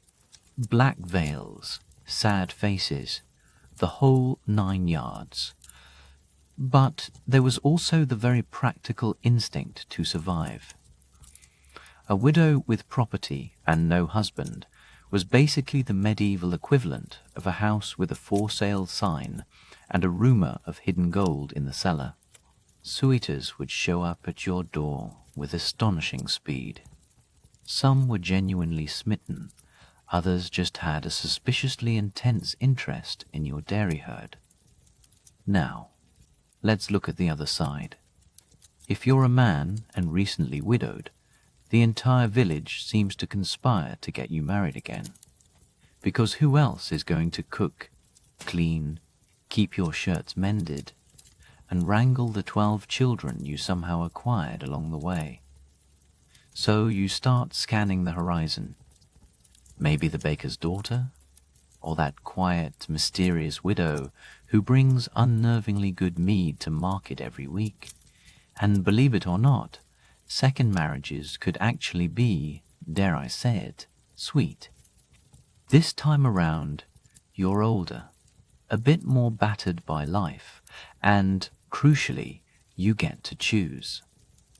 black veils, sad faces, the whole 9 yards. But there was also the very practical instinct to survive. A widow with property and no husband was basically the medieval equivalent of a house with a for sale sign and a rumor of hidden gold in the cellar. Suitors would show up at your door with astonishing speed. Some were genuinely smitten, others just had a suspiciously intense interest in your dairy herd. Now, let's look at the other side. If you're a man and recently widowed, the entire village seems to conspire to get you married again. Because who else is going to cook, clean, keep your shirts mended, and wrangle the 12 children you somehow acquired along the way? So you start scanning the horizon. Maybe the baker's daughter, or that quiet, mysterious widow who brings unnervingly good mead to market every week. And believe it or not, second marriages could actually be, dare I say it, sweet. This time around, you're older, a bit more battered by life, and, crucially, you get to choose.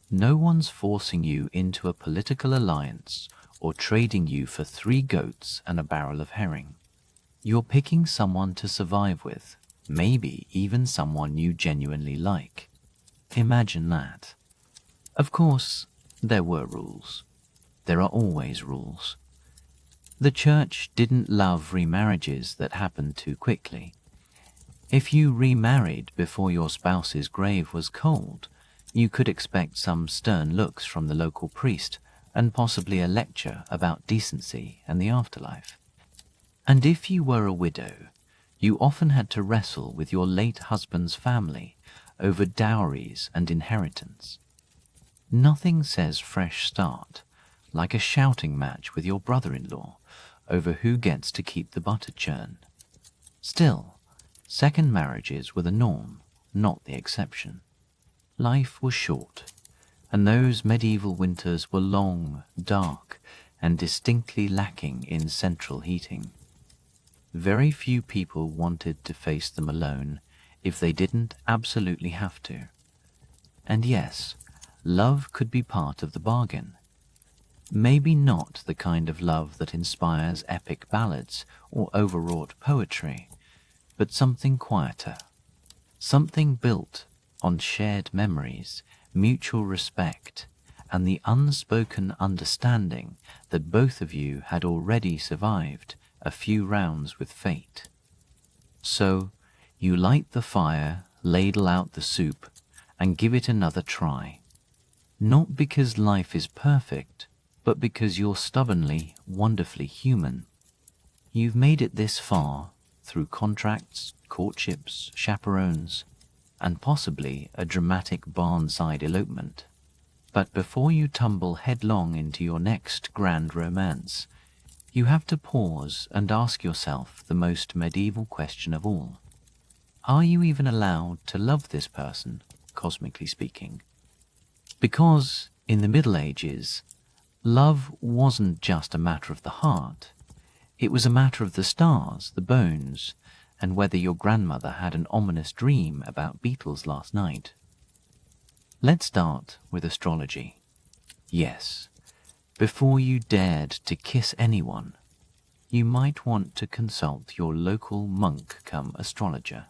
No one's forcing you into a political alliance or trading you for 3 goats and a barrel of herring. You're picking someone to survive with, maybe even someone you genuinely like. Imagine that. Of course, there were rules. There are always rules. The church didn't love remarriages that happened too quickly. If you remarried before your spouse's grave was cold, you could expect some stern looks from the local priest and possibly a lecture about decency and the afterlife. And if you were a widow, you often had to wrestle with your late husband's family over dowries and inheritance. Nothing says fresh start like a shouting match with your brother-in-law over who gets to keep the butter churn. Still, second marriages were the norm, not the exception. Life was short, and those medieval winters were long, dark, and distinctly lacking in central heating. Very few people wanted to face them alone if they didn't absolutely have to. And yes, love could be part of the bargain. Maybe not the kind of love that inspires epic ballads or overwrought poetry, but something quieter, something built on shared memories, mutual respect, and the unspoken understanding that both of you had already survived a few rounds with fate. So, you light the fire, ladle out the soup, and give it another try. Not because life is perfect, but because you're stubbornly, wonderfully human. You've made it this far through contracts, courtships, chaperones, and possibly a dramatic barnside elopement. But before you tumble headlong into your next grand romance, you have to pause and ask yourself the most medieval question of all. Are you even allowed to love this person, cosmically speaking? Because, in the Middle Ages, love wasn't just a matter of the heart. It was a matter of the stars, the bones, and whether your grandmother had an ominous dream about beetles last night. Let's start with astrology. Yes, before you dared to kiss anyone, you might want to consult your local monk-cum-astrologer.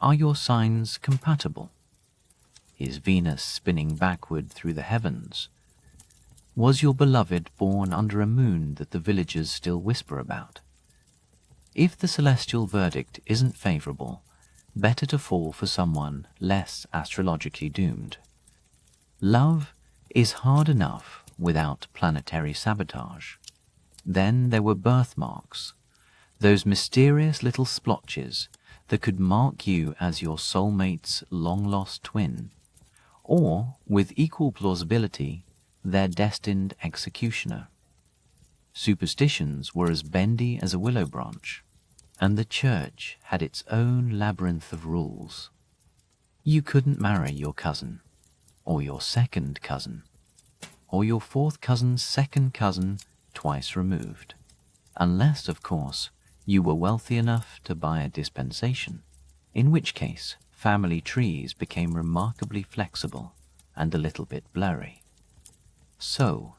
Are your signs compatible? Is Venus spinning backward through the heavens? Was your beloved born under a moon that the villagers still whisper about? If the celestial verdict isn't favorable, better to fall for someone less astrologically doomed. Love is hard enough without planetary sabotage. Then there were birthmarks, those mysterious little splotches that could mark you as your soulmate's long-lost twin, or, with equal plausibility, their destined executioner. Superstitions were as bendy as a willow branch, and the church had its own labyrinth of rules. You couldn't marry your cousin, or your second cousin, or your fourth cousin's second cousin twice removed, unless, of course, you were wealthy enough to buy a dispensation, in which case family trees became remarkably flexible and a little bit blurry. So,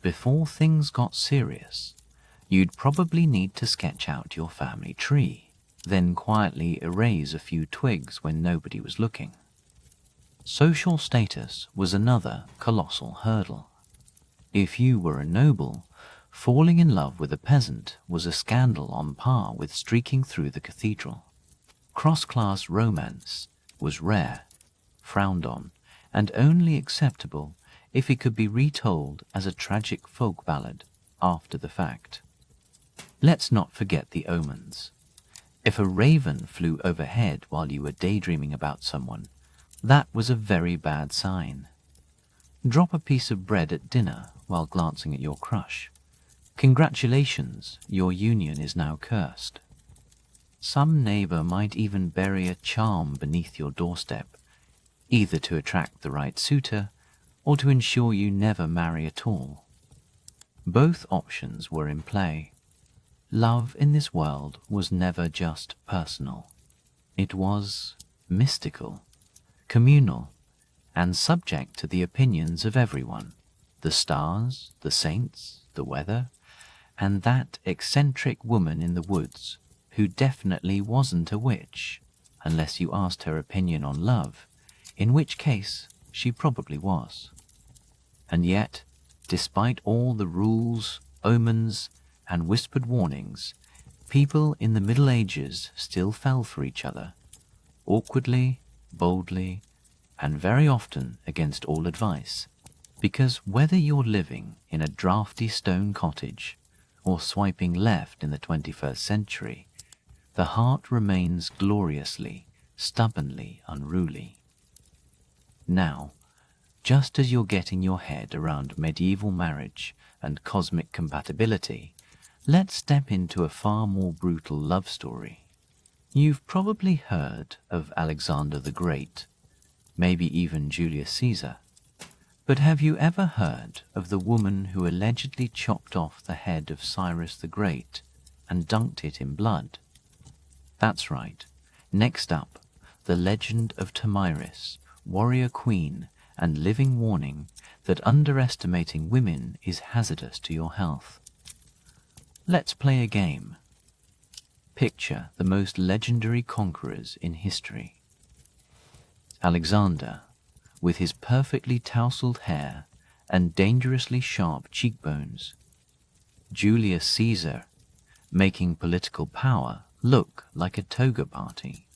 before things got serious, you'd probably need to sketch out your family tree, then quietly erase a few twigs when nobody was looking. Social status was another colossal hurdle. If you were a noble, falling in love with a peasant was a scandal on par with streaking through the cathedral. Cross-class romance was rare, frowned on, and only acceptable if it could be retold as a tragic folk ballad after the fact. Let's not forget the omens. If a raven flew overhead while you were daydreaming about someone, that was a very bad sign. Drop a piece of bread at dinner while glancing at your crush. Congratulations, your union is now cursed. Some neighbor might even bury a charm beneath your doorstep, either to attract the right suitor or to ensure you never marry at all. Both options were in play. Love in this world was never just personal. It was mystical, communal, and subject to the opinions of everyone, the stars, the saints, the weather, and that eccentric woman in the woods who definitely wasn't a witch, unless you asked her opinion on love, in which case she probably was. And yet, despite all the rules, omens, and whispered warnings, people in the Middle Ages still fell for each other, awkwardly, boldly, and very often against all advice, because whether you're living in a drafty stone cottage or swiping left in the 21st century, the heart remains gloriously, stubbornly unruly. Now, just as you're getting your head around medieval marriage and cosmic compatibility, let's step into a far more brutal love story. You've probably heard of Alexander the Great, maybe even Julius Caesar. But have you ever heard of the woman who allegedly chopped off the head of Cyrus the Great and dunked it in blood? That's right. Next up, the legend of Tamiris, warrior queen and living warning that underestimating women is hazardous to your health. Let's play a game. Picture the most legendary conquerors in history. Alexander, with his perfectly tousled hair and dangerously sharp cheekbones. Julius Caesar, making political power look like a toga party.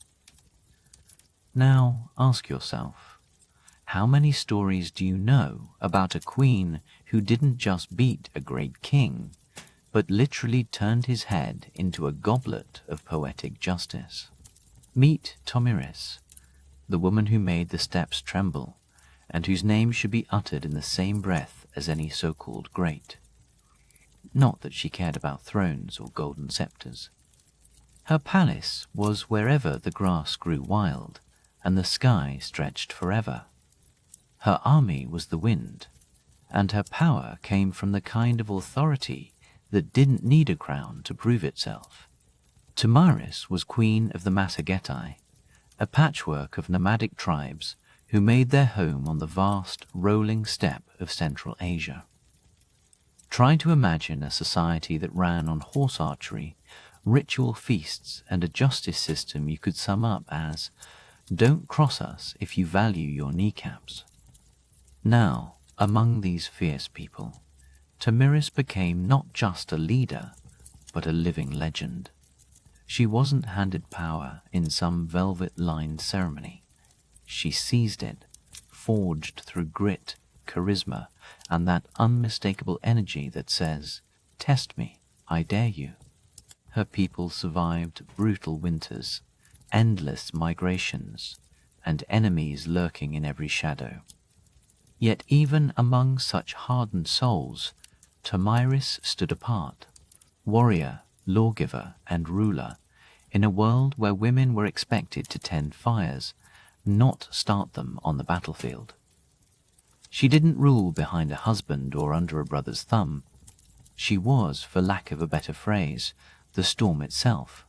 Now ask yourself, how many stories do you know about a queen who didn't just beat a great king, but literally turned his head into a goblet of poetic justice? Meet Tomiris, the woman who made the steps tremble, and whose name should be uttered in the same breath as any so-called great. Not that she cared about thrones or golden scepters. Her palace was wherever the grass grew wild and the sky stretched forever. Her army was the wind, and her power came from the kind of authority that didn't need a crown to prove itself. Tomiris was queen of the Massagetæ, a patchwork of nomadic tribes who made their home on the vast, rolling steppe of Central Asia. Try to imagine a society that ran on horse archery, ritual feasts, and a justice system you could sum up as, "Don't cross us if you value your kneecaps." Now, among these fierce people, Tomiris became not just a leader, but a living legend. She wasn't handed power in some velvet-lined ceremony. She seized it, forged through grit, charisma, and that unmistakable energy that says, "Test me, I dare you." Her people survived brutal winters, endless migrations, and enemies lurking in every shadow. Yet even among such hardened souls, Tomiris stood apart, warrior, lawgiver, and ruler, in a world where women were expected to tend fires, not start them on the battlefield. She didn't rule behind a husband or under a brother's thumb. She was, for lack of a better phrase, the storm itself.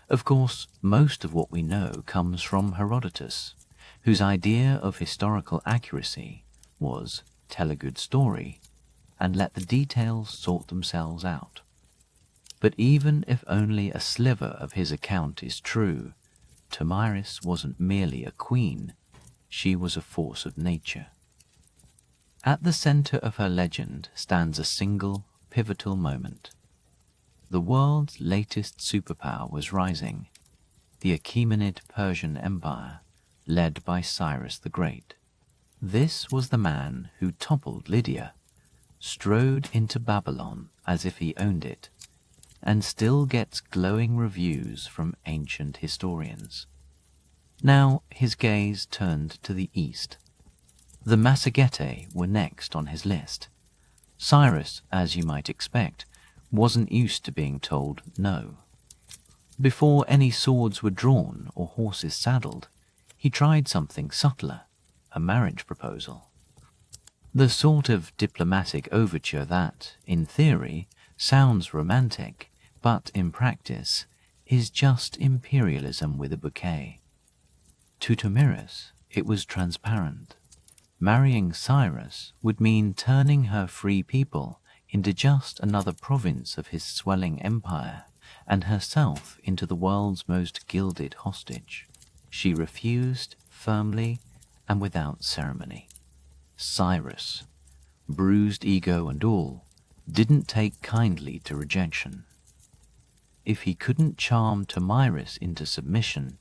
Of course, most of what we know comes from Herodotus, whose idea of historical accuracy was tell a good story and let the details sort themselves out. But even if only a sliver of his account is true, Tomiris wasn't merely a queen, she was a force of nature. At the center of her legend stands a single, pivotal moment. The world's latest superpower was rising, the Achaemenid Persian Empire, led by Cyrus the Great. This was the man who toppled Lydia, strode into Babylon as if he owned it, and still gets glowing reviews from ancient historians. Now his gaze turned to the east. The Massagetæ were next on his list. Cyrus, as you might expect, wasn't used to being told no. Before any swords were drawn or horses saddled, he tried something subtler, a marriage proposal. The sort of diplomatic overture that, in theory, sounds romantic, but in practice is just imperialism with a bouquet. To Tomiris, it was transparent. Marrying Cyrus would mean turning her free people into just another province of his swelling empire, and herself into the world's most gilded hostage. She refused firmly and without ceremony. Cyrus, bruised ego and all, didn't take kindly to rejection. If he couldn't charm Tomiris into submission,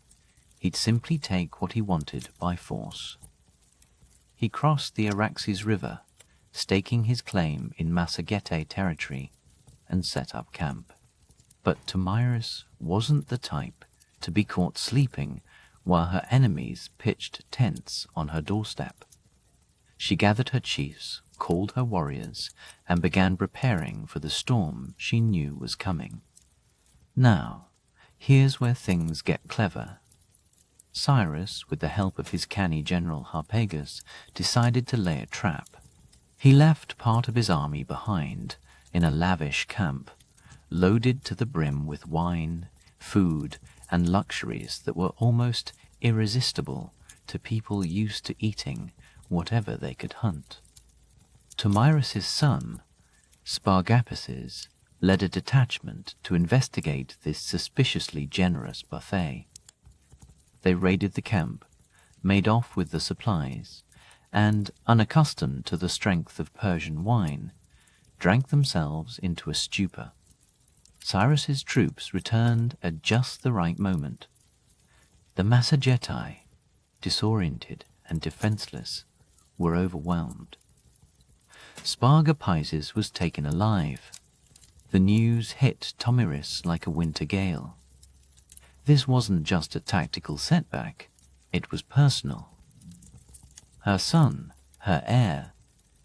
he'd simply take what he wanted by force. He crossed the Araxes River, staking his claim in Massagetæ territory, and set up camp. But Tomiris wasn't the type to be caught sleeping while her enemies pitched tents on her doorstep. She gathered her chiefs, called her warriors, and began preparing for the storm she knew was coming. Now, here's where things get clever. Cyrus, with the help of his canny general Harpagus, decided to lay a trap. He left part of his army behind in a lavish camp, loaded to the brim with wine, food, and luxuries that were almost irresistible to people used to eating whatever they could hunt. Tomiris' son, Spargapeses, led a detachment to investigate this suspiciously generous buffet. They raided the camp, made off with the supplies, and, unaccustomed to the strength of Persian wine, drank themselves into a stupor. Cyrus's troops returned at just the right moment. The Massagetæ, disoriented and defenseless, were overwhelmed. Spargapises was taken alive. The news hit Tomyris like a winter gale. This wasn't just a tactical setback, it was personal. Her son, her heir,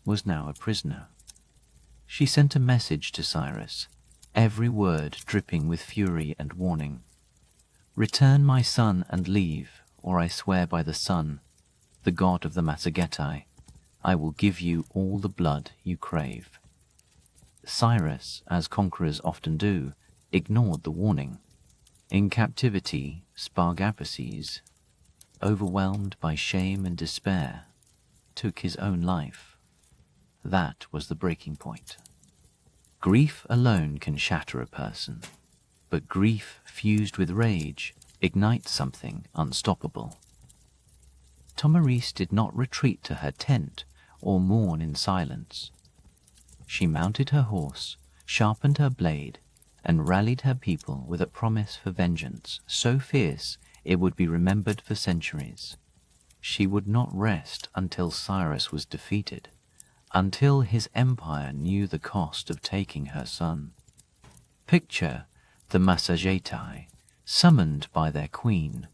was now a prisoner. She sent a message to Cyrus, every word dripping with fury and warning. "Return my son and leave, or I swear by the sun, the god of the Massagetæ, I will give you all the blood you crave." Cyrus, as conquerors often do, ignored the warning. In captivity, Spargapises, overwhelmed by shame and despair, took his own life. That was the breaking point. Grief alone can shatter a person, but grief fused with rage ignites something unstoppable. Tomyris did not retreat to her tent or mourn in silence. She mounted her horse, sharpened her blade, and rallied her people with a promise for vengeance so fierce it would be remembered for centuries. She would not rest until Cyrus was defeated, until his empire knew the cost of taking her son. Picture the Massagetæ, summoned by their queen.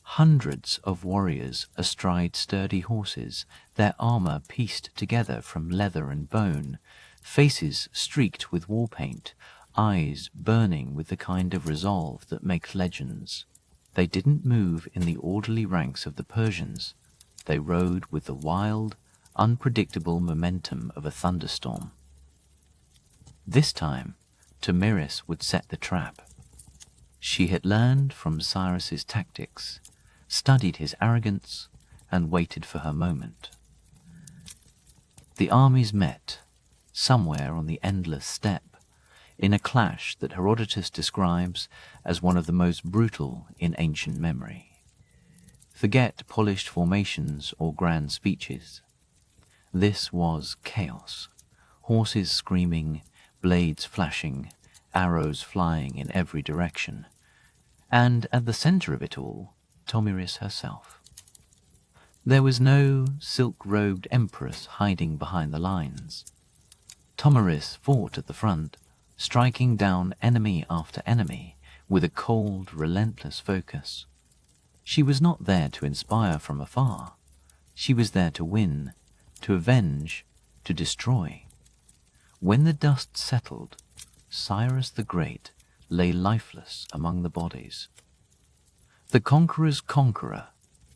Hundreds of warriors astride sturdy horses, their armor pieced together from leather and bone, faces streaked with war paint, eyes burning with the kind of resolve that makes legends. They didn't move in the orderly ranks of the Persians. They rode with the wild, unpredictable momentum of a thunderstorm. This time, Tomyris would set the trap. She had learned from Cyrus's tactics, studied his arrogance, and waited for her moment. The armies met, somewhere on the endless steppe, in a clash that Herodotus describes as one of the most brutal in ancient memory. Forget polished formations or grand speeches. This was chaos. Horses screaming, blades flashing, arrows flying in every direction. And at the center of it all, Tomyris herself. There was no silk-robed empress hiding behind the lines. Tomyris fought at the front, striking down enemy after enemy with a cold, relentless focus. She was not there to inspire from afar. She was there to win, to avenge, to destroy. When the dust settled, Cyrus the Great lay lifeless among the bodies. The conqueror's conqueror,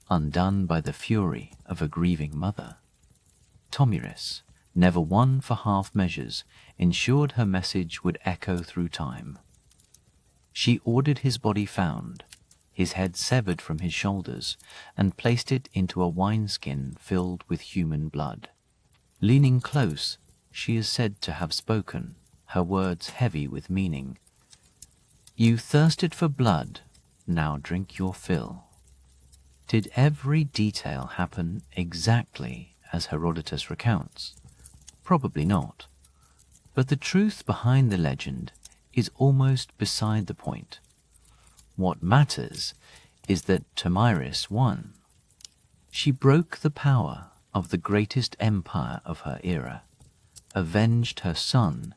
undone by the fury of a grieving mother. Tomyris, never one for half measures, ensured her message would echo through time. She ordered his body found, his head severed from his shoulders, and placed it into a wineskin filled with human blood. Leaning close, she is said to have spoken, her words heavy with meaning. "You thirsted for blood, now drink your fill." Did every detail happen exactly as Herodotus recounts? Probably not. But the truth behind the legend is almost beside the point. What matters is that Tomyris won. She broke the power of the greatest empire of her era, avenged her son,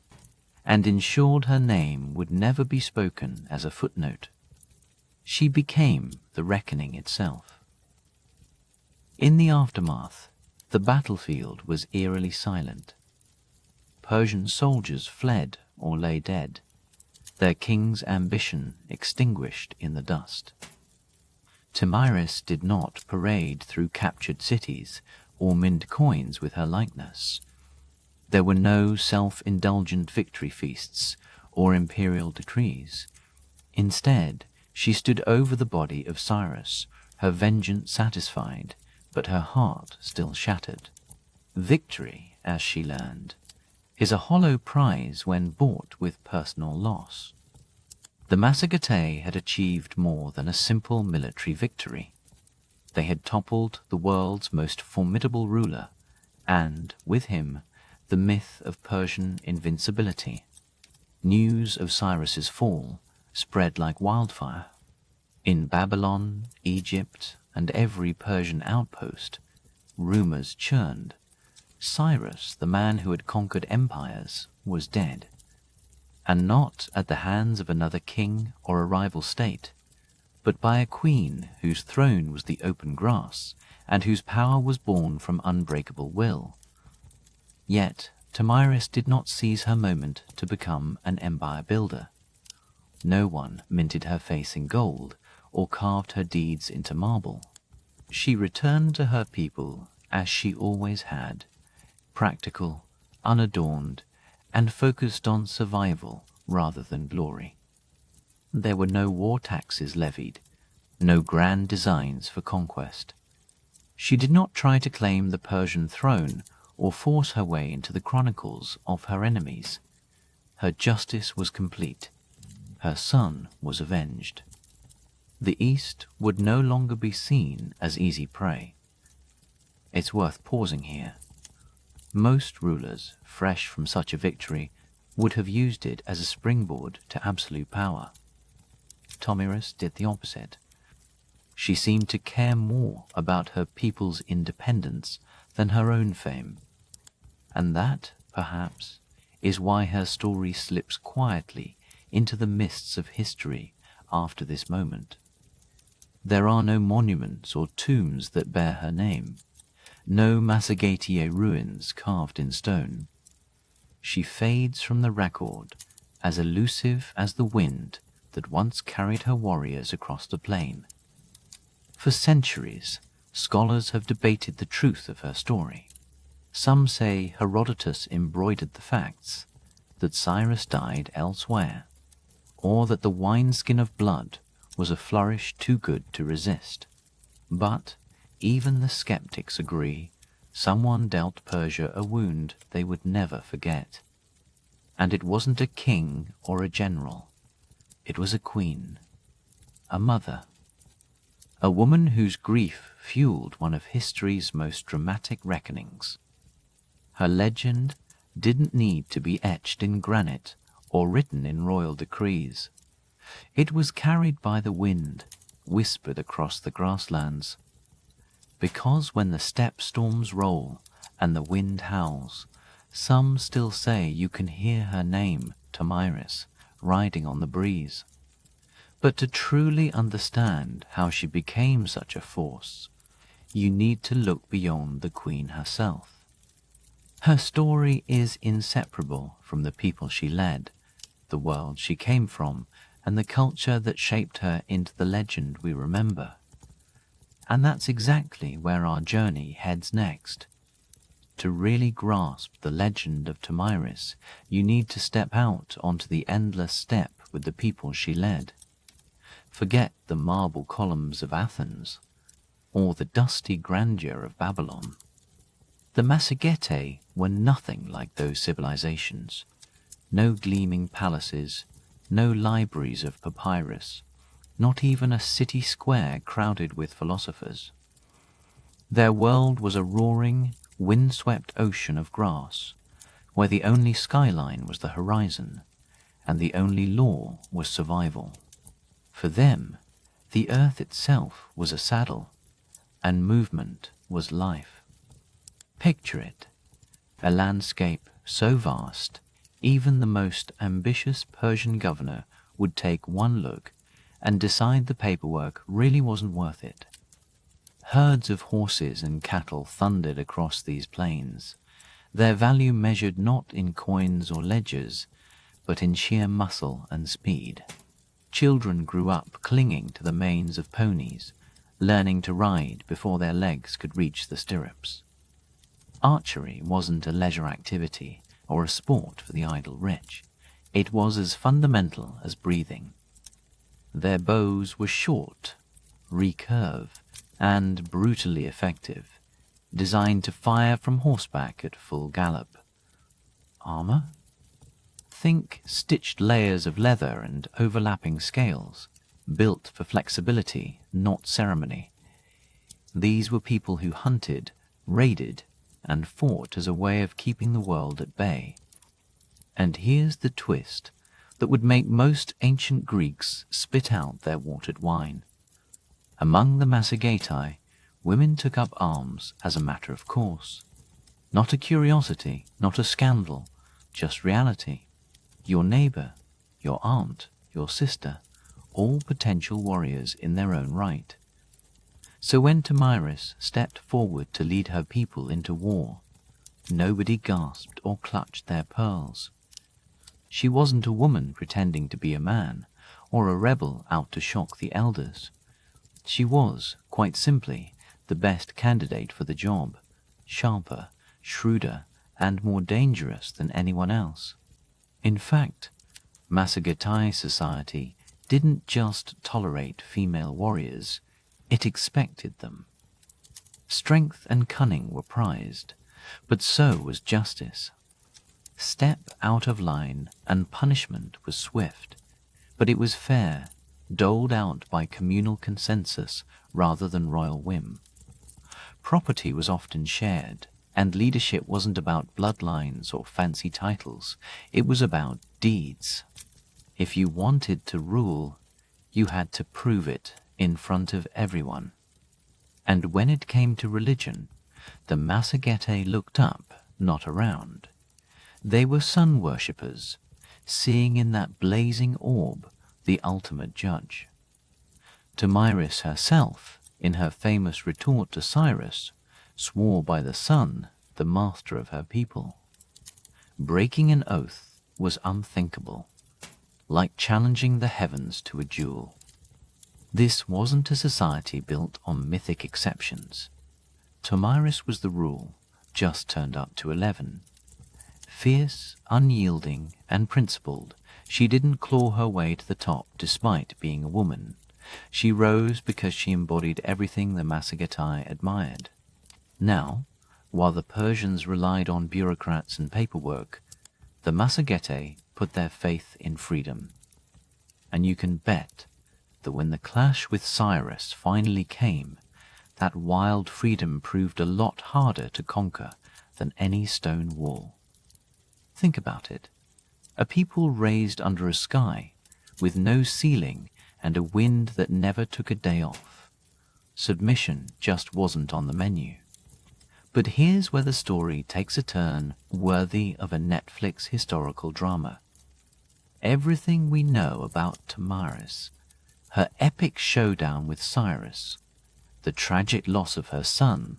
and ensured her name would never be spoken as a footnote. She became the reckoning itself. In the aftermath, the battlefield was eerily silent. Persian soldiers fled or lay dead, their king's ambition extinguished in the dust. Tomyris did not parade through captured cities or mint coins with her likeness. There were no self-indulgent victory feasts or imperial decrees. Instead, she stood over the body of Cyrus, her vengeance satisfied, but her heart still shattered. Victory, as she learned, is a hollow prize when bought with personal loss. The Massagetæ had achieved more than a simple military victory. They had toppled the world's most formidable ruler, and, with him, the myth of Persian invincibility. News of Cyrus's fall spread like wildfire. In Babylon, Egypt, and every Persian outpost, rumors churned. Cyrus, the man who had conquered empires, was dead, and not at the hands of another king or a rival state, but by a queen whose throne was the open grass, and whose power was born from unbreakable will. Yet Tomyris did not seize her moment to become an empire builder. No one minted her face in gold or carved her deeds into marble. She returned to her people as she always had, practical, unadorned, and focused on survival rather than glory. There were no war taxes levied, no grand designs for conquest. She did not try to claim the Persian throne or force her way into the chronicles of her enemies. Her justice was complete. Her son was avenged. The East would no longer be seen as easy prey. It's worth pausing here. Most rulers, fresh from such a victory, would have used it as a springboard to absolute power. Tomyris did the opposite. She seemed to care more about her people's independence than her own fame. And that, perhaps, is why her story slips quietly into the mists of history after this moment. There are no monuments or tombs that bear her name, no Massagetier ruins carved in stone. She fades from the record as elusive as the wind that once carried her warriors across the plain. For centuries, scholars have debated the truth of her story. Some say Herodotus embroidered the facts, that Cyrus died elsewhere, or that the wineskin of blood was a flourish too good to resist. But even the skeptics agree someone dealt Persia a wound they would never forget. And it wasn't a king or a general. It was a queen, a mother, a woman whose grief fueled one of history's most dramatic reckonings. Her legend didn't need to be etched in granite or written in royal decrees. It was carried by the wind, whispered across the grasslands. Because when the steppe storms roll and the wind howls, some still say you can hear her name, Tomyris, riding on the breeze. But to truly understand how she became such a force, you need to look beyond the queen herself. Her story is inseparable from the people she led, the world she came from, and the culture that shaped her into the legend we remember. And that's exactly where our journey heads next. To really grasp the legend of Tomyris, you need to step out onto the endless steppe with the people she led. Forget the marble columns of Athens, or the dusty grandeur of Babylon. The Massagetae were nothing like those civilizations. No gleaming palaces, no libraries of papyrus, not even a city square crowded with philosophers. Their world was a roaring, wind-swept ocean of grass, where the only skyline was the horizon, and the only law was survival. For them, the earth itself was a saddle, and movement was life. Picture it, a landscape so vast, even the most ambitious Persian governor would take one look and decide the paperwork really wasn't worth it. Herds of horses and cattle thundered across these plains, their value measured not in coins or ledgers, but in sheer muscle and speed. Children grew up clinging to the manes of ponies, learning to ride before their legs could reach the stirrups. Archery wasn't a leisure activity or a sport for the idle rich. It was as fundamental as breathing. Their bows were short, recurve, and brutally effective, designed to fire from horseback at full gallop. Armor? Think stitched layers of leather and overlapping scales, built for flexibility, not ceremony. These were people who hunted, raided, and fought as a way of keeping the world at bay. And here's the twist that would make most ancient Greeks spit out their watered wine. Among the Massagetae, women took up arms as a matter of course. Not a curiosity, not a scandal, just reality. Your neighbor, your aunt, your sister, all potential warriors in their own right. So when Tomyris stepped forward to lead her people into war, nobody gasped or clutched their pearls. She wasn't a woman pretending to be a man, or a rebel out to shock the elders. She was, quite simply, the best candidate for the job, sharper, shrewder, and more dangerous than anyone else. In fact, Massagetae society didn't just tolerate female warriors, it expected them. Strength and cunning were prized, but so was justice. Step out of line and punishment was swift, but it was fair, doled out by communal consensus rather than royal whim. Property was often shared, and leadership wasn't about bloodlines or fancy titles, it was about deeds. If you wanted to rule, you had to prove it in front of everyone. And when it came to religion, the Massagetae looked up, not around. They were sun worshippers, seeing in that blazing orb the ultimate judge. Tomyris herself, in her famous retort to Cyrus, swore by the sun, the master of her people. Breaking an oath was unthinkable, like challenging the heavens to a duel. This wasn't a society built on mythic exceptions. Tomyris was the rule, just turned up to 11. Fierce, unyielding, and principled, she didn't claw her way to the top despite being a woman. She rose because she embodied everything the Massagetae admired. Now, while the Persians relied on bureaucrats and paperwork, the Massagetae put their faith in freedom. And you can bet that when the clash with Cyrus finally came, that wild freedom proved a lot harder to conquer than any stone wall. Think about it. A people raised under a sky, with no ceiling and a wind that never took a day off. Submission just wasn't on the menu. But here's where the story takes a turn worthy of a Netflix historical drama. Everything we know about Tomyris, her epic showdown with Cyrus, the tragic loss of her son,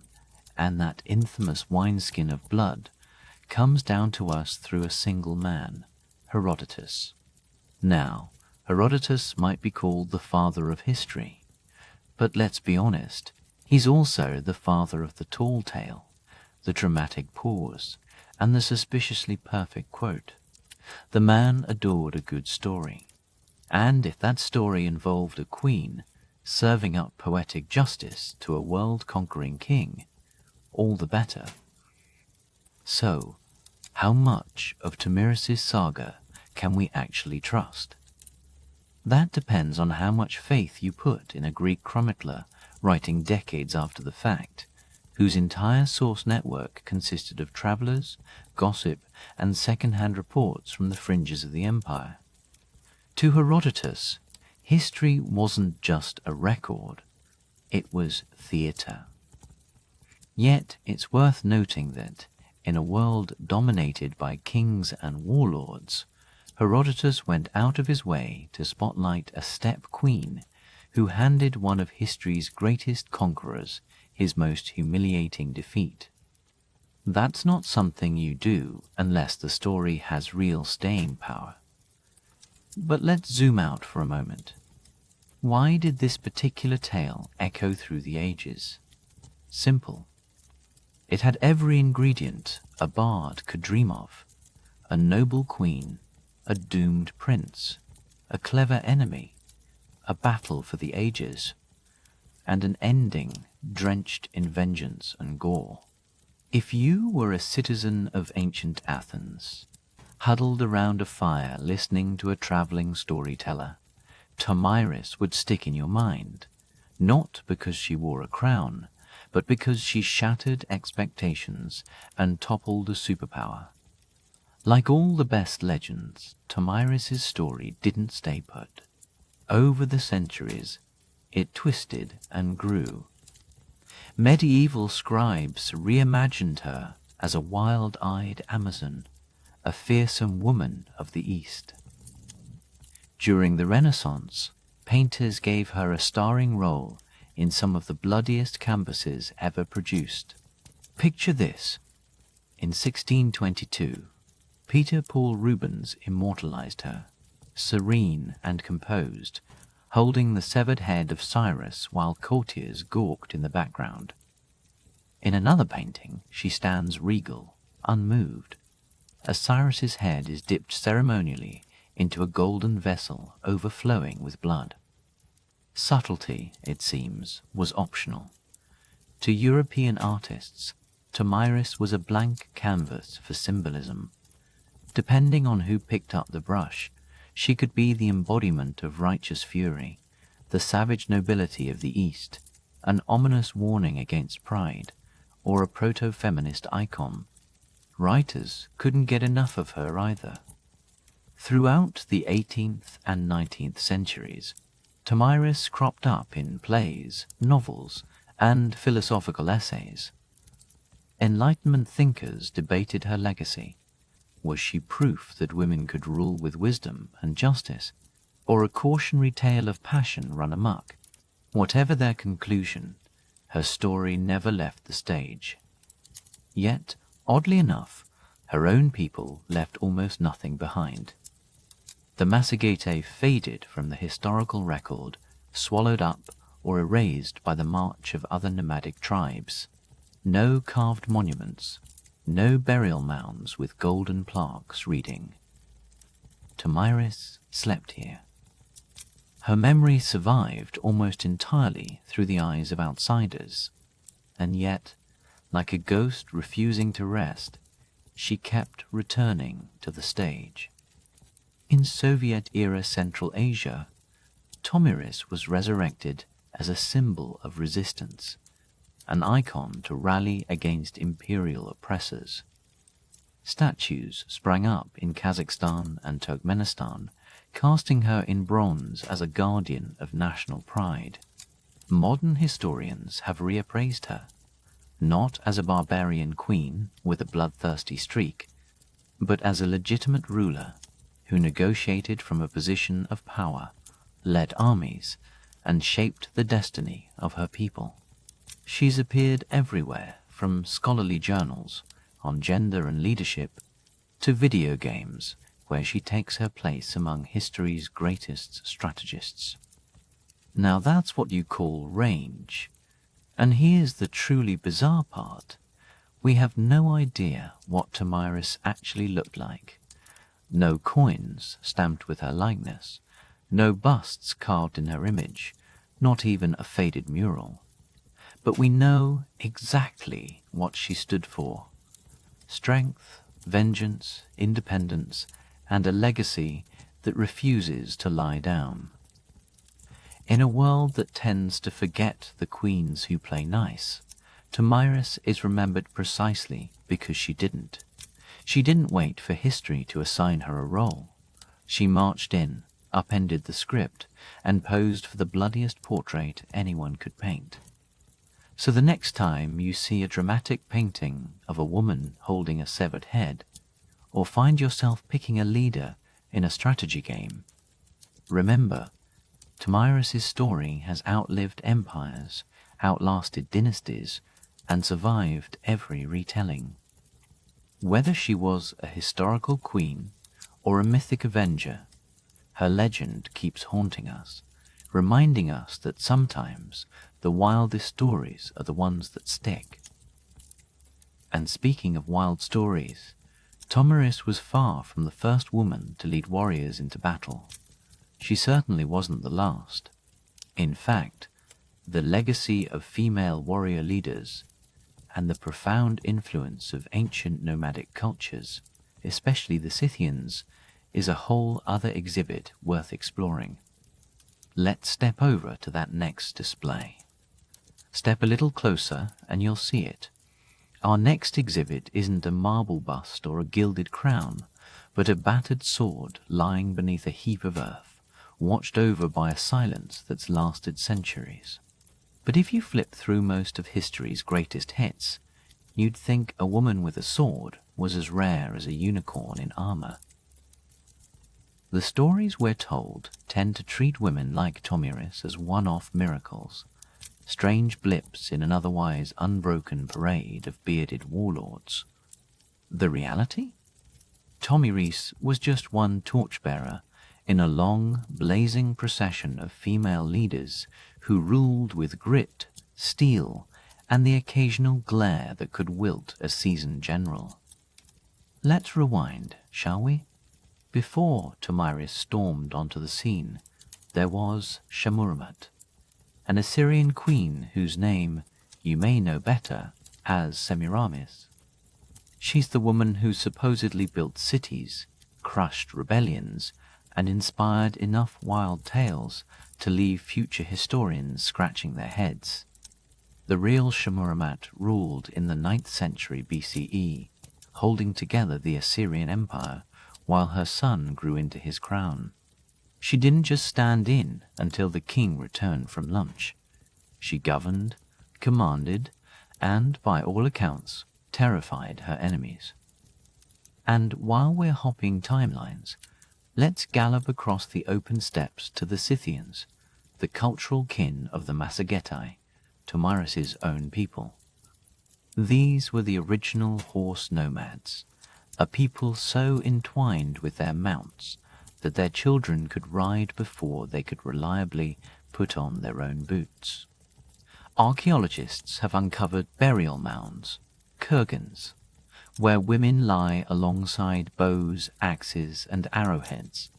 and that infamous wineskin of blood, comes down to us through a single man, Herodotus. Now, Herodotus might be called the father of history, but let's be honest, he's also the father of the tall tale, the dramatic pause, and the suspiciously perfect quote. The man adored a good story, and if that story involved a queen serving up poetic justice to a world-conquering king, all the better. So, how much of Tomyris' saga can we actually trust? That depends on how much faith you put in a Greek chronicler writing decades after the fact, whose entire source network consisted of travelers, gossip, and second-hand reports from the fringes of the empire. To Herodotus, history wasn't just a record, it was theatre. Yet it's worth noting that, in a world dominated by kings and warlords, Herodotus went out of his way to spotlight a steppe queen who handed one of history's greatest conquerors his most humiliating defeat. That's not something you do unless the story has real staying power. But let's zoom out for a moment. Why did this particular tale echo through the ages? Simple. It had every ingredient a bard could dream of: a noble queen, a doomed prince, a clever enemy, a battle for the ages, and an ending drenched in vengeance and gore. If you were a citizen of ancient Athens, huddled around a fire listening to a traveling storyteller, Tomyris would stick in your mind, not because she wore a crown, but because she shattered expectations and toppled a superpower. Like all the best legends, Tomyris' story didn't stay put. Over the centuries, it twisted and grew. Medieval scribes reimagined her as a wild-eyed Amazon, a fearsome woman of the East. During the Renaissance, painters gave her a starring role in some of the bloodiest canvases ever produced. Picture this. In 1622, Peter Paul Rubens immortalized her, serene and composed, holding the severed head of Cyrus while courtiers gawked in the background. In another painting, she stands regal, unmoved, as Cyrus's head is dipped ceremonially into a golden vessel overflowing with blood. Subtlety, it seems, was optional. To European artists, Tomyris was a blank canvas for symbolism. Depending on who picked up the brush, she could be the embodiment of righteous fury, the savage nobility of the East, an ominous warning against pride, or a proto-feminist icon. Writers couldn't get enough of her either. Throughout the 18th and 19th centuries, Tomyris cropped up in plays, novels, and philosophical essays. Enlightenment thinkers debated her legacy. Was she proof that women could rule with wisdom and justice, or a cautionary tale of passion run amok? Whatever their conclusion, her story never left the stage. Yet, oddly enough, her own people left almost nothing behind. The Massagetae faded from the historical record, swallowed up or erased by the march of other nomadic tribes. No carved monuments, no burial mounds with golden plaques reading, "Tomyris slept here." Her memory survived almost entirely through the eyes of outsiders, and yet, like a ghost refusing to rest, she kept returning to the stage. In Soviet-era Central Asia, Tomyris was resurrected as a symbol of resistance, an icon to rally against imperial oppressors. Statues sprang up in Kazakhstan and Turkmenistan, casting her in bronze as a guardian of national pride. Modern historians have reappraised her, not as a barbarian queen with a bloodthirsty streak, but as a legitimate ruler who negotiated from a position of power, led armies, and shaped the destiny of her people. She's appeared everywhere, from scholarly journals on gender and leadership to video games where she takes her place among history's greatest strategists. Now that's what you call range. And here's the truly bizarre part. We have no idea what Tomyris actually looked like. No coins stamped with her likeness, no busts carved in her image, not even a faded mural. But we know exactly what she stood for: strength, vengeance, independence, and a legacy that refuses to lie down. In a world that tends to forget the queens who play nice, Tomyris is remembered precisely because she didn't. She didn't wait for history to assign her a role. She marched in, upended the script, and posed for the bloodiest portrait anyone could paint. So the next time you see a dramatic painting of a woman holding a severed head, or find yourself picking a leader in a strategy game, remember, Tomyris' story has outlived empires, outlasted dynasties, and survived every retelling. Whether she was a historical queen or a mythic avenger, her legend keeps haunting us, reminding us that sometimes the wildest stories are the ones that stick. And speaking of wild stories, Tomyris was far from the first woman to lead warriors into battle. She certainly wasn't the last. In fact, the legacy of female warrior leaders and the profound influence of ancient nomadic cultures, especially the Scythians, is a whole other exhibit worth exploring. Let's step over to that next display. Step a little closer and you'll see it. Our next exhibit isn't a marble bust or a gilded crown, but a battered sword lying beneath a heap of earth, watched over by a silence that's lasted centuries. But if you flip through most of history's greatest hits, you'd think a woman with a sword was as rare as a unicorn in armor. The stories we're told tend to treat women like Tomiris as one-off miracles, strange blips in an otherwise unbroken parade of bearded warlords. The reality? Tomiris was just one torchbearer in a long, blazing procession of female leaders who ruled with grit, steel, and the occasional glare that could wilt a seasoned general. Let's rewind, shall we? Before Tomiris stormed onto the scene, there was Shemuramat, an Assyrian queen whose name you may know better as Semiramis. She's the woman who supposedly built cities, crushed rebellions, and inspired enough wild tales to leave future historians scratching their heads. The real Shemuramat ruled in the 9th century BCE, holding together the Assyrian Empire while her son grew into his crown. She didn't just stand in until the king returned from lunch. She governed, commanded, and, by all accounts, terrified her enemies. And while we're hopping timelines, let's gallop across the open steppes to the Scythians, the cultural kin of the Massagetai, Tomiris's own people. These were the original horse nomads, a people so entwined with their mounts that their children could ride before they could reliably put on their own boots. Archaeologists have uncovered burial mounds, kurgans, where women lie alongside bows, axes, and arrowheads,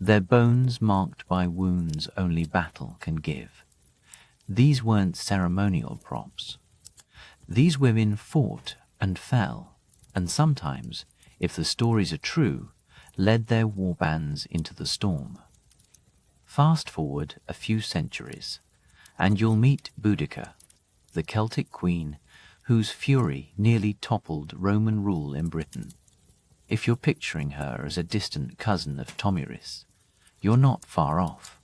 their bones marked by wounds only battle can give. These weren't ceremonial props. These women fought and fell, and sometimes, if the stories are true, led their warbands into the storm. Fast forward a few centuries, and you'll meet Boudica, the Celtic queen whose fury nearly toppled Roman rule in Britain. If you're picturing her as a distant cousin of Tomiris, you're not far off.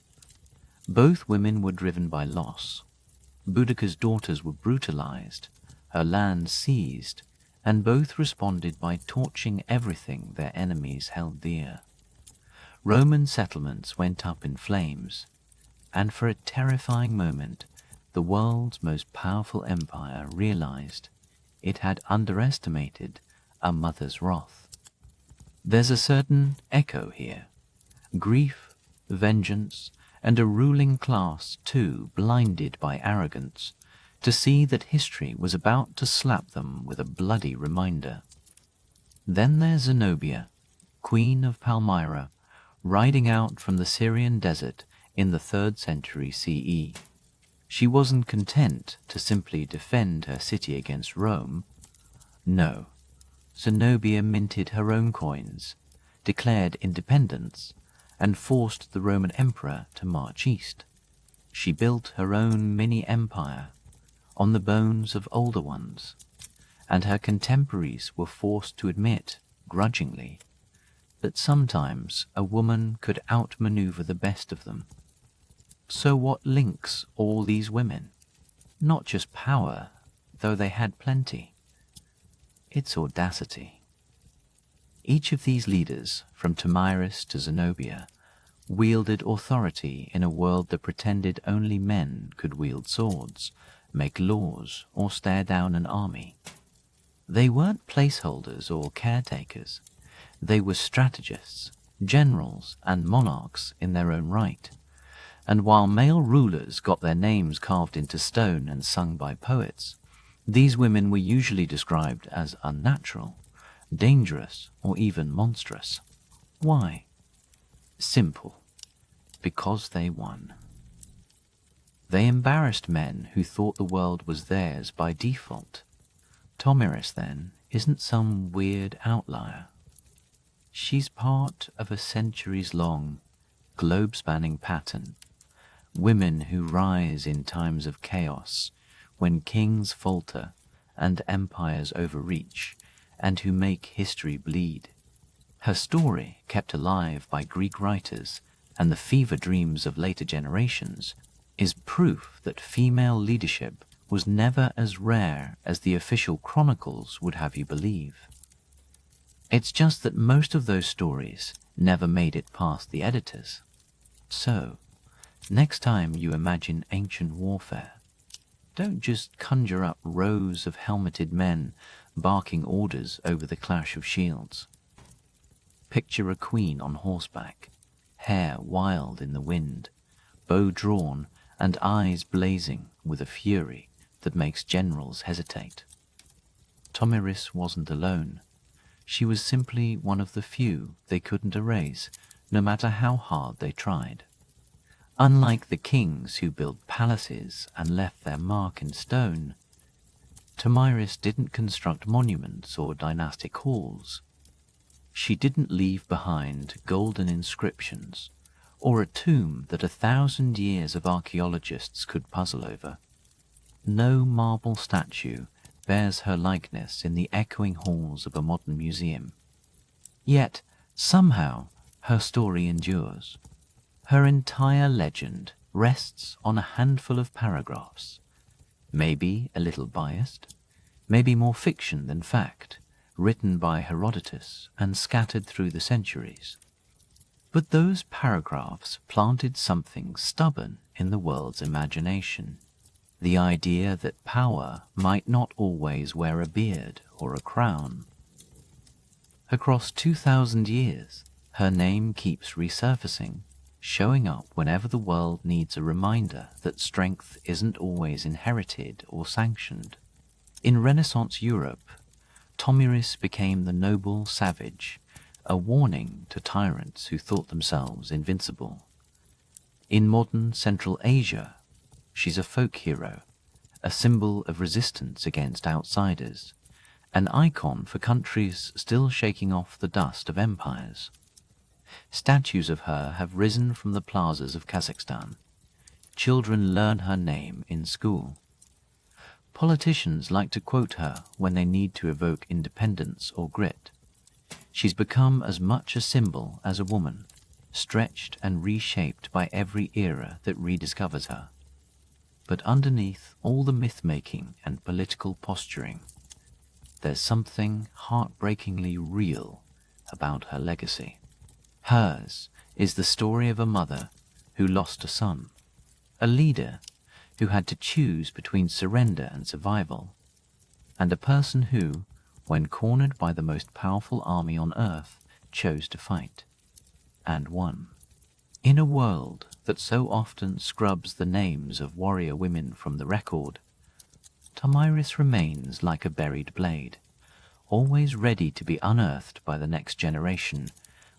Both women were driven by loss. Boudica's daughters were brutalized, her land seized, and both responded by torching everything their enemies held dear. Roman settlements went up in flames, and for a terrifying moment, the world's most powerful empire realized it had underestimated a mother's wrath. There's a certain echo here. Grief, vengeance, and a ruling class, too, blinded by arrogance, to see that history was about to slap them with a bloody reminder. Then there's Zenobia, queen of Palmyra, riding out from the Syrian desert in the 3rd century CE. She wasn't content to simply defend her city against Rome. No, Zenobia minted her own coins, declared independence, and forced the Roman emperor to march east. She built her own mini-empire on the bones of older ones, and her contemporaries were forced to admit, grudgingly, that sometimes a woman could outmaneuver the best of them. So what links all these women? Not just power, though they had plenty. It's audacity. Each of these leaders, from Tomiris to Zenobia, wielded authority in a world that pretended only men could wield swords, make laws, or stare down an army. They weren't placeholders or caretakers. They were strategists, generals, and monarchs in their own right. And while male rulers got their names carved into stone and sung by poets, these women were usually described as unnatural, dangerous, or even monstrous. Why? Simple. Because they won. They embarrassed men who thought the world was theirs by default. Tomiris, then, isn't some weird outlier. She's part of a centuries-long, globe-spanning pattern. Women who rise in times of chaos, when kings falter and empires overreach, and who make history bleed. Her story, kept alive by Greek writers and the fever dreams of later generations, is proof that female leadership was never as rare as the official chronicles would have you believe. It's just that most of those stories never made it past the editors. So, next time you imagine ancient warfare, don't just conjure up rows of helmeted men barking orders over the clash of shields. Picture a queen on horseback, hair wild in the wind, bow drawn and eyes blazing with a fury that makes generals hesitate. Tomyris wasn't alone. She was simply one of the few they couldn't erase, no matter how hard they tried. Unlike the kings who built palaces and left their mark in stone, Tomyris didn't construct monuments or dynastic halls. She didn't leave behind golden inscriptions or a tomb that 1,000 years of archaeologists could puzzle over. No marble statue bears her likeness in the echoing halls of a modern museum. Yet, somehow, her story endures. Her entire legend rests on a handful of paragraphs, maybe a little biased, maybe more fiction than fact, written by Herodotus and scattered through the centuries. But those paragraphs planted something stubborn in the world's imagination. The idea that power might not always wear a beard or a crown. Across 2,000 years, her name keeps resurfacing, showing up whenever the world needs a reminder that strength isn't always inherited or sanctioned. In Renaissance Europe, Tomyris became the noble savage, a warning to tyrants who thought themselves invincible. In modern Central Asia, she's a folk hero, a symbol of resistance against outsiders, an icon for countries still shaking off the dust of empires. Statues of her have risen from the plazas of Kazakhstan. Children learn her name in school. Politicians like to quote her when they need to evoke independence or grit. She's become as much a symbol as a woman, stretched and reshaped by every era that rediscovers her. But underneath all the myth-making and political posturing, there's something heartbreakingly real about her legacy. Hers is the story of a mother who lost a son, a leader who had to choose between surrender and survival, and a person who, when cornered by the most powerful army on earth, chose to fight, and won. In a world that so often scrubs the names of warrior women from the record, Tomyris remains like a buried blade, always ready to be unearthed by the next generation,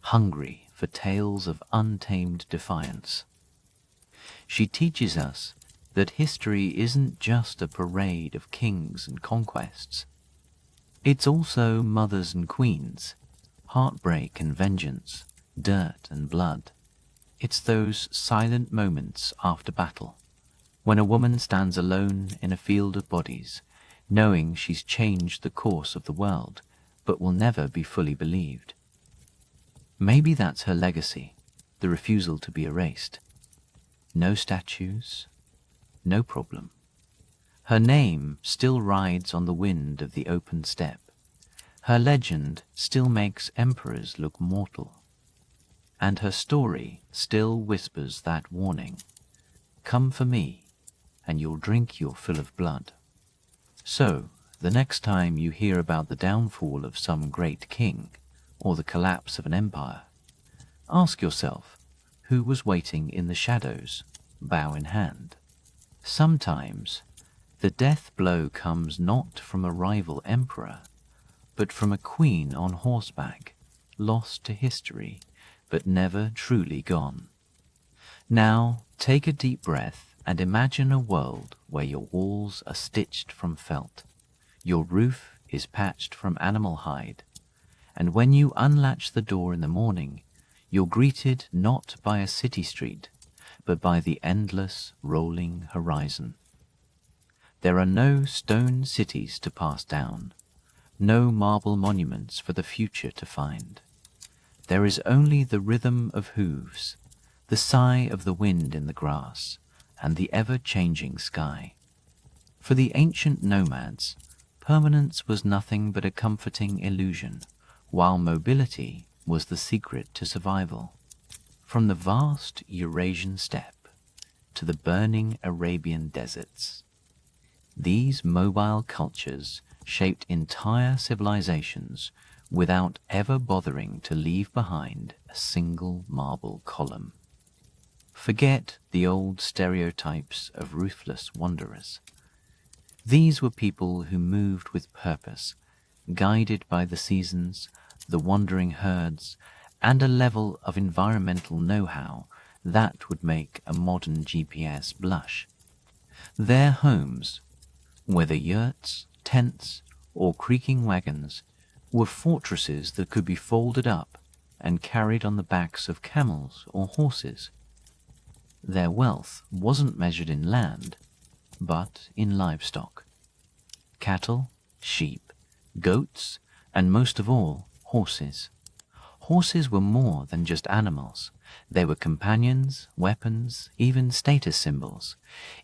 hungry for tales of untamed defiance. She teaches us that history isn't just a parade of kings and conquests. It's also mothers and queens, heartbreak and vengeance, dirt and blood. It's those silent moments after battle, when a woman stands alone in a field of bodies, knowing she's changed the course of the world, but will never be fully believed. Maybe that's her legacy, the refusal to be erased. No statues, no problem. Her name still rides on the wind of the open steppe. Her legend still makes emperors look mortal. And her story still whispers that warning, "Come for me, and you'll drink your fill of blood." So, the next time you hear about the downfall of some great king, or the collapse of an empire, ask yourself, who was waiting in the shadows, bow in hand? Sometimes, the death blow comes not from a rival emperor, but from a queen on horseback, lost to history, but never truly gone. Now, take a deep breath and imagine a world where your walls are stitched from felt, your roof is patched from animal hide, and when you unlatch the door in the morning, you're greeted not by a city street, but by the endless, rolling horizon. There are no stone cities to pass down, no marble monuments for the future to find. There is only the rhythm of hooves, the sigh of the wind in the grass, and the ever-changing sky. For the ancient nomads, permanence was nothing but a comforting illusion, while mobility was the secret to survival. From the vast Eurasian steppe to the burning Arabian deserts, these mobile cultures shaped entire civilizations without ever bothering to leave behind a single marble column. Forget the old stereotypes of ruthless wanderers. These were people who moved with purpose, guided by the seasons, the wandering herds, and a level of environmental know-how that would make a modern GPS blush. Their homes, whether yurts, tents, or creaking wagons, were fortresses that could be folded up and carried on the backs of camels or horses. Their wealth wasn't measured in land, but in livestock. Cattle, sheep, goats, and most of all, horses. Horses were more than just animals. They were companions, weapons, even status symbols.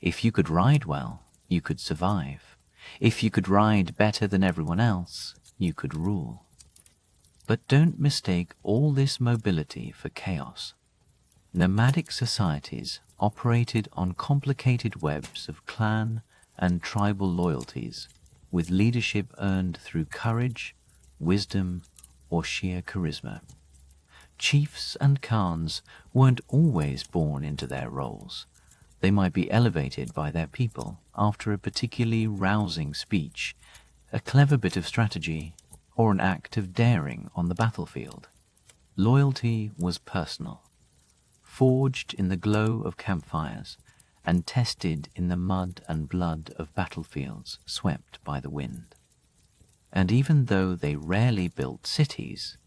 If you could ride well, you could survive. If you could ride better than everyone else, you could rule. But don't mistake all this mobility for chaos. Nomadic societies operated on complicated webs of clan and tribal loyalties, with leadership earned through courage, wisdom, or sheer charisma. Chiefs and khans weren't always born into their roles. They might be elevated by their people after a particularly rousing speech, a clever bit of strategy, or an act of daring on the battlefield. Loyalty was personal, forged in the glow of campfires and tested in the mud and blood of battlefields swept by the wind. And even though they rarely built cities,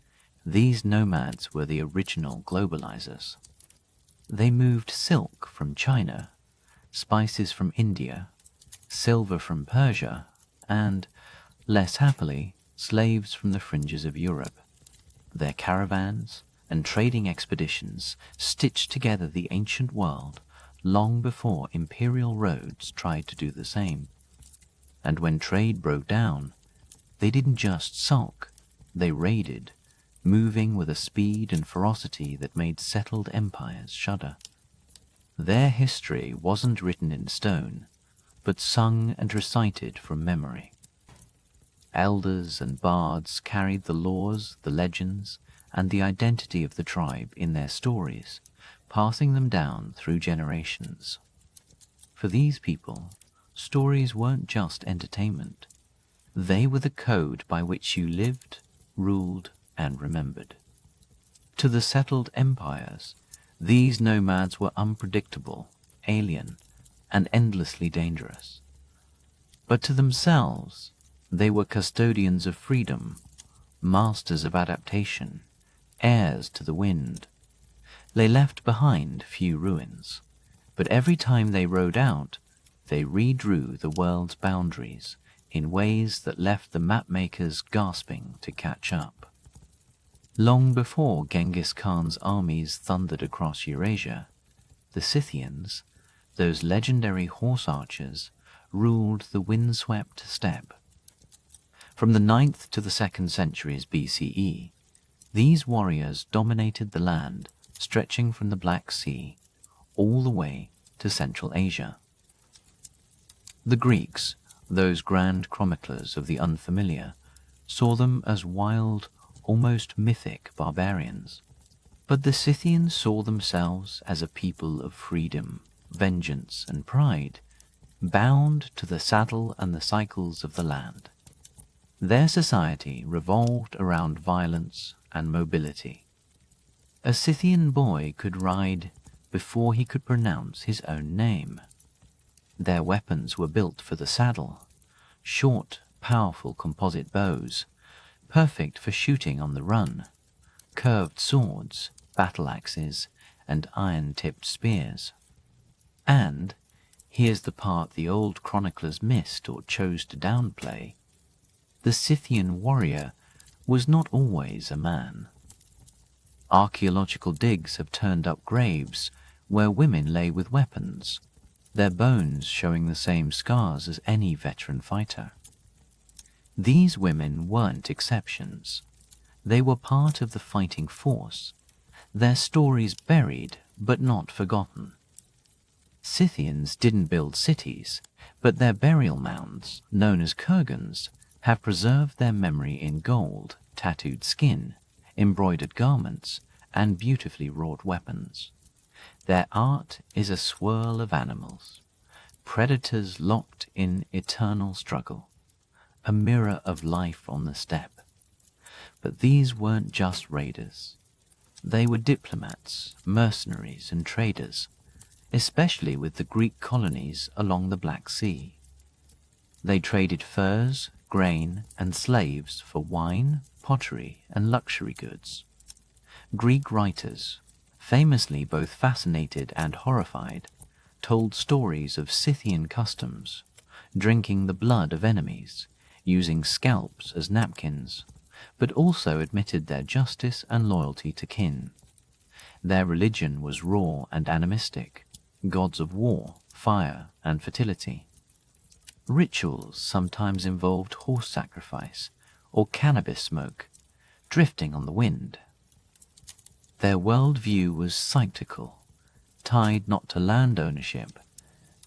these nomads were the original globalizers. They moved silk from China, spices from India, silver from Persia, and, less happily, slaves from the fringes of Europe. Their caravans and trading expeditions stitched together the ancient world long before imperial roads tried to do the same. And when trade broke down, they didn't just sulk, they raided, moving with a speed and ferocity that made settled empires shudder. Their history wasn't written in stone, but sung and recited from memory. Elders and bards carried the laws, the legends, and the identity of the tribe in their stories, passing them down through generations. For these people, stories weren't just entertainment. They were the code by which you lived, ruled, and remembered. To the settled empires, these nomads were unpredictable, alien, and endlessly dangerous. But to themselves, they were custodians of freedom, masters of adaptation, heirs to the wind. They left behind few ruins, but every time they rode out, they redrew the world's boundaries in ways that left the mapmakers gasping to catch up. Long before Genghis Khan's armies thundered across Eurasia, the Scythians, those legendary horse archers, ruled the windswept steppe. From the 9th to the 2nd centuries BCE, these warriors dominated the land stretching from the Black Sea all the way to Central Asia. The Greeks, those grand chroniclers of the unfamiliar, saw them as wild, almost mythic barbarians. But the Scythians saw themselves as a people of freedom, vengeance, and pride, bound to the saddle and the cycles of the land. Their society revolved around violence and mobility. A Scythian boy could ride before he could pronounce his own name. Their weapons were built for the saddle, short, powerful composite bows, perfect for shooting on the run, curved swords, battle axes, and iron-tipped spears. And, Here's the part the old chroniclers missed or chose to downplay. The Scythian warrior was not always a man. Archaeological digs have turned up graves where women lay with weapons, their bones showing the same scars as any veteran fighter. These women weren't exceptions. They were part of the fighting force, their stories buried but not forgotten. Scythians didn't build cities, but their burial mounds, known as kurgans, have preserved their memory in gold, tattooed skin, embroidered garments, and beautifully wrought weapons. Their art is a swirl of animals, predators locked in eternal struggle, a mirror of life on the steppe. But these weren't just raiders. They were diplomats, mercenaries, and traders, especially with the Greek colonies along the Black Sea. They traded furs, grain, and slaves for wine, pottery, and luxury goods. Greek writers, famously both fascinated and horrified, told stories of Scythian customs, drinking the blood of enemies, using scalps as napkins, but also admitted their justice and loyalty to kin. Their religion was raw and animistic, gods of war, fire, and fertility. Rituals sometimes involved horse sacrifice or cannabis smoke, drifting on the wind. Their worldview was cyclical, tied not to land ownership,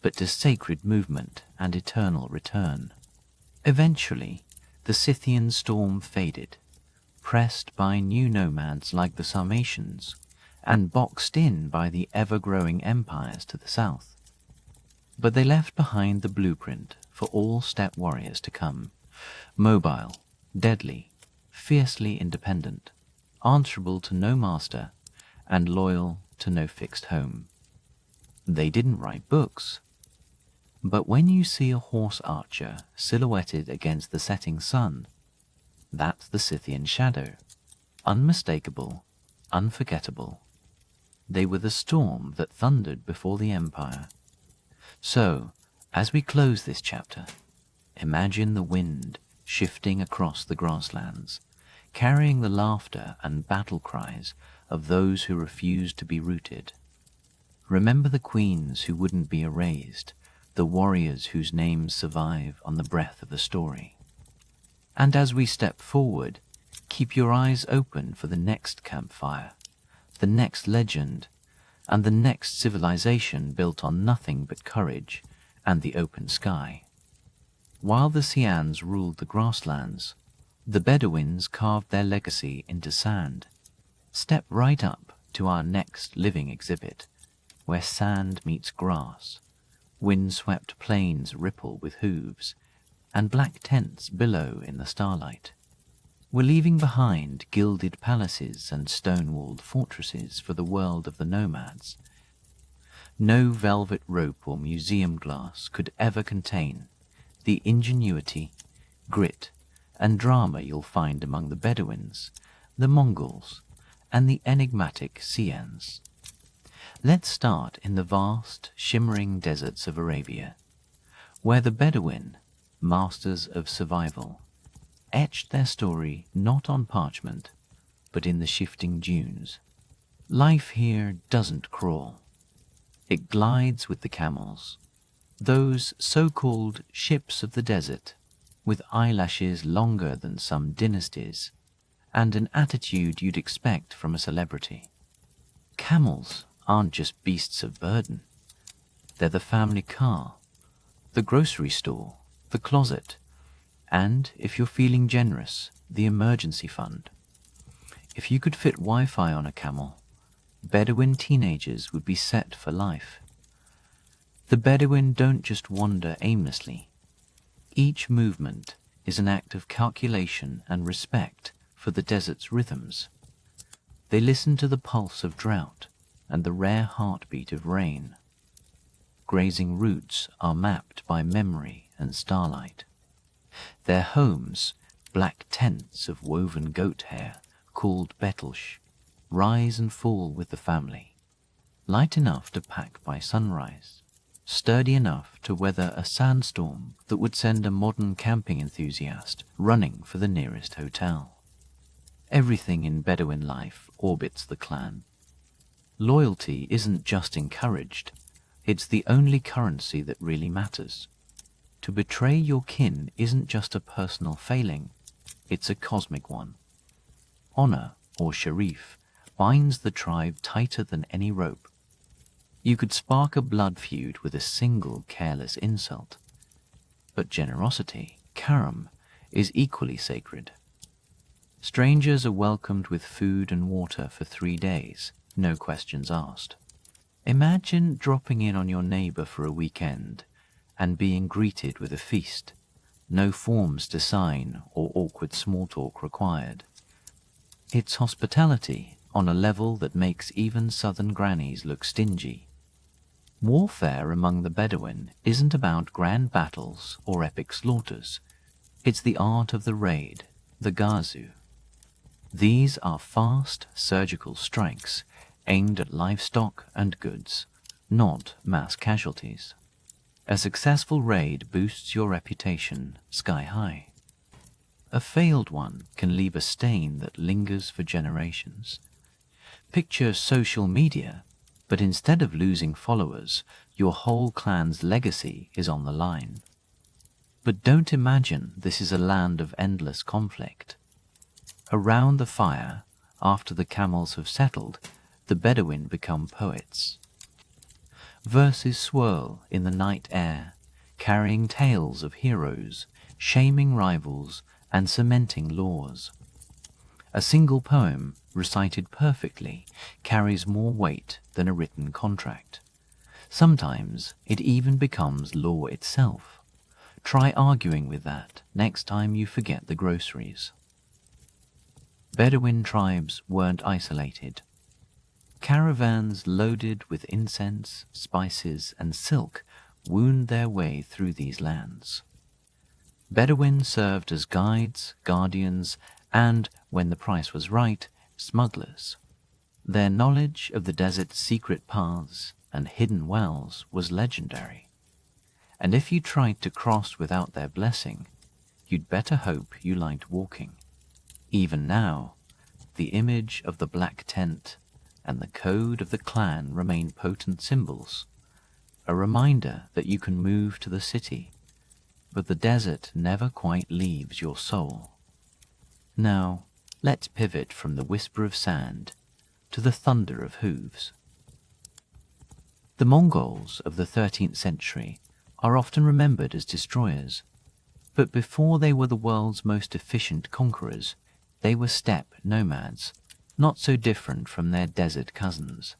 but to sacred movement and eternal return. Eventually, the Scythian storm faded, pressed by new nomads like the Sarmatians, and boxed in by the ever-growing empires to the south. But they left behind the blueprint for all steppe warriors to come, mobile, deadly, fiercely independent, answerable to no master, and loyal to no fixed home. They didn't write books. But when you see a horse archer silhouetted against the setting sun, that's the Scythian shadow, unmistakable, unforgettable. They were the storm that thundered before the empire. So, as we close this chapter, imagine the wind shifting across the grasslands, carrying the laughter and battle cries of those who refused to be rooted. Remember the queens who wouldn't be erased, the warriors whose names survive on the breath of the story. And as we step forward, keep your eyes open for the next campfire, the next legend, and the next civilization built on nothing but courage and the open sky. While the Sians ruled the grasslands, the Bedouins carved their legacy into sand. Step right up to our next living exhibit, where sand meets grass, wind-swept plains ripple with hooves, and black tents billow in the starlight. We're leaving behind gilded palaces and stone-walled fortresses for the world of the nomads. No velvet rope or museum glass could ever contain the ingenuity, grit, and drama you'll find among the Bedouins, the Mongols, and the enigmatic Sians. Let's start in the vast, shimmering deserts of Arabia, where the Bedouin, masters of survival, etched their story not on parchment, but in the shifting dunes. Life here doesn't crawl. It glides with the camels, those so-called ships of the desert, with eyelashes longer than some dynasties, and an attitude you'd expect from a celebrity. Camels aren't just beasts of burden. They're the family car, the grocery store, the closet, and, if you're feeling generous, the emergency fund. If you could fit Wi-Fi on a camel, Bedouin teenagers would be set for life. The Bedouin don't just wander aimlessly. Each movement is an act of calculation and respect for the desert's rhythms. They listen to the pulse of drought and the rare heartbeat of rain. Grazing routes are mapped by memory and starlight. Their homes, black tents of woven goat hair, called betelsh, rise and fall with the family, light enough to pack by sunrise. sturdy enough to weather a sandstorm that would send a modern camping enthusiast running for the nearest hotel. Everything in Bedouin life orbits the clan. Loyalty isn't just encouraged, it's the only currency that really matters. To betray your kin isn't just a personal failing, it's a cosmic one. Honor, or sharif, binds the tribe tighter than any rope. You could spark a blood feud with a single careless insult. But generosity, karam, is equally sacred. Strangers are welcomed with food and water for 3 days, no questions asked. Imagine dropping in on your neighbor for a weekend and being greeted with a feast, no forms to sign or awkward small talk required. It's hospitality on a level that makes even southern grannies look stingy. Warfare among the Bedouin isn't about grand battles or epic slaughters. It's the art of the raid, the gazu. These are fast, surgical strikes aimed at livestock and goods, not mass casualties. A successful raid boosts your reputation sky high. A failed one can leave a stain that lingers for generations. Picture social media, but instead of losing followers, your whole clan's legacy is on the line. But don't imagine this is a land of endless conflict. Around the fire, after the camels have settled, the Bedouin become poets. Verses swirl in the night air, carrying tales of heroes, shaming rivals, and cementing laws. A single poem, recited perfectly, carries more weight than a written contract. Sometimes it even becomes law itself. Try arguing with that next time you forget the groceries. Bedouin tribes weren't isolated. Caravans loaded with incense, spices, and silk wound their way through these lands. Bedouin served as guides, guardians, and, when the price was right, smugglers. Their knowledge of the desert's secret paths and hidden wells was legendary. And if you tried to cross without their blessing, you'd better hope you liked walking. Even now, the image of the black tent and the code of the clan remain potent symbols, a reminder that you can move to the city, but the desert never quite leaves your soul. Now, let's pivot from the whisper of sand to the thunder of hooves. The Mongols of the 13th century are often remembered as destroyers, but before they were the world's most efficient conquerors, they were steppe nomads, not so different from their desert cousins.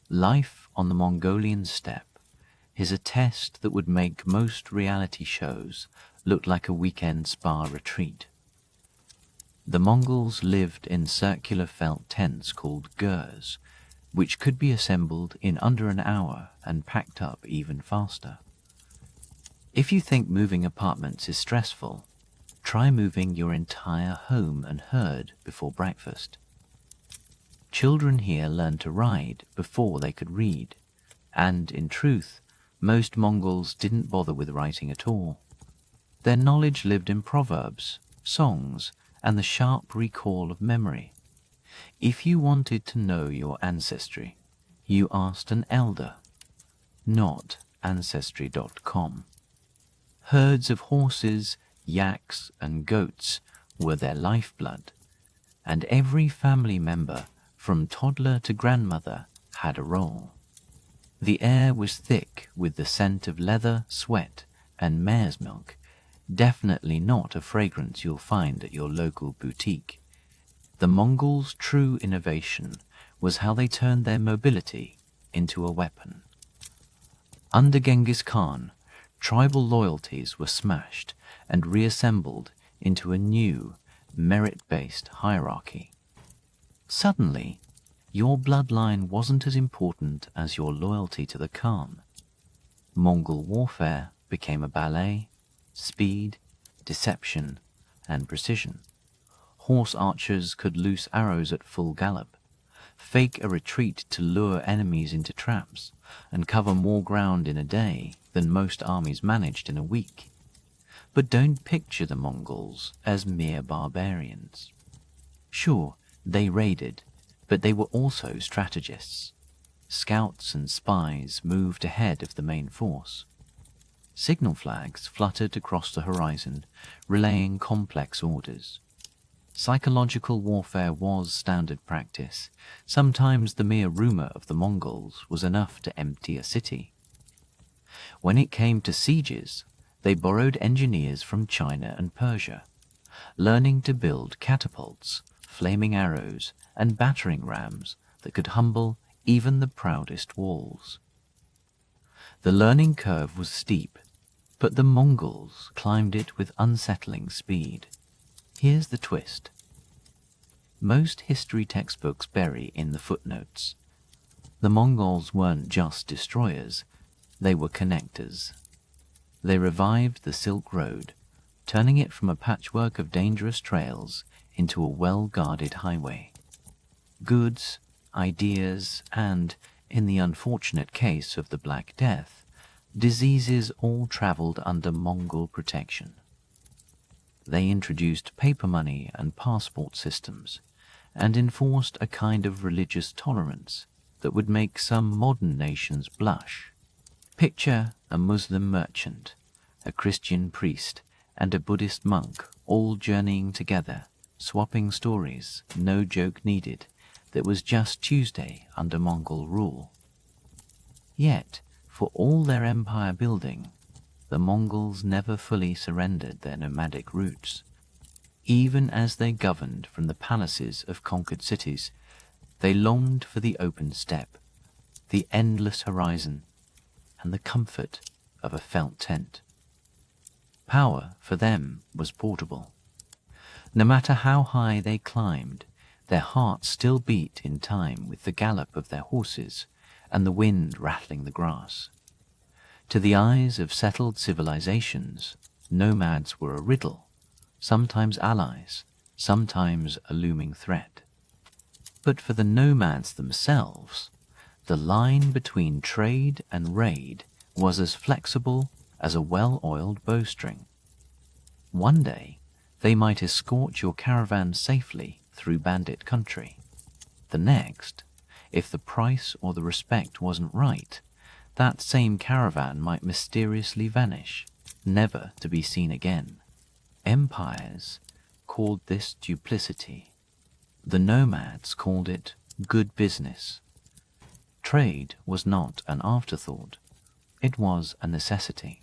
Life on the Mongolian steppe is a test that would make most reality shows look like a weekend spa retreat. The Mongols lived in circular felt tents called gurs, which could be assembled in under an hour and packed up even faster. If you think moving apartments is stressful, try moving your entire home and herd before breakfast. Children here learned to ride before they could read, and, in truth, most Mongols didn't bother with writing at all. Their knowledge lived in proverbs, songs, and the sharp recall of memory. If you wanted to know your ancestry, you asked an elder, not Ancestry.com. Herds of horses, yaks, and goats were their lifeblood, and every family member, from toddler to grandmother, had a role. The air was thick with the scent of leather, sweat, and mare's milk, definitely not a fragrance you'll find at your local boutique. The Mongols' true innovation was how they turned their mobility into a weapon. Under Genghis Khan, tribal loyalties were smashed and reassembled into a new, merit-based hierarchy. Suddenly, your bloodline wasn't as important as your loyalty to the Khan. Mongol warfare became a ballet: speed, deception, and precision. Horse archers could loose arrows at full gallop. fake a retreat to lure enemies into traps, and cover more ground in a day than most armies managed in a week. But don't picture the Mongols as mere barbarians. Sure, they raided, but they were also strategists. Scouts and spies moved ahead of the main force. Signal flags fluttered across the horizon, relaying complex orders. Psychological warfare was standard practice. Sometimes the mere rumor of the Mongols was enough to empty a city. When it came to sieges, they borrowed engineers from China and Persia, learning to build catapults, flaming arrows, and battering rams that could humble even the proudest walls. The learning curve was steep, but the Mongols climbed it with unsettling speed. Here's the twist. Most history textbooks bury in the footnotes. The Mongols weren't just destroyers, they were connectors. They revived the Silk Road, turning it from a patchwork of dangerous trails into a well-guarded highway. Goods, ideas, and, in the unfortunate case of the Black Death, diseases all traveled under Mongol protection. They introduced paper money and passport systems, and enforced a kind of religious tolerance that would make some modern nations blush. Picture a Muslim merchant, a Christian priest, and a Buddhist monk all journeying together, swapping stories, no joke needed, that was just Tuesday under Mongol rule. Yet, for all their empire building, the Mongols never fully surrendered their nomadic roots. Even as they governed from the palaces of conquered cities, they longed for the open steppe, the endless horizon, and the comfort of a felt tent. Power, for them, was portable. No matter how high they climbed, their hearts still beat in time with the gallop of their horses and the wind rattling the grass. To the eyes of settled civilizations, nomads were a riddle, sometimes allies, sometimes a looming threat. But for the nomads themselves, the line between trade and raid was as flexible as a well-oiled bowstring. One day, they might escort your caravan safely through bandit country. The next, if the price or the respect wasn't right, that same caravan might mysteriously vanish, never to be seen again. Empires called this duplicity. The nomads called it good business. Trade was not an afterthought. It was a necessity.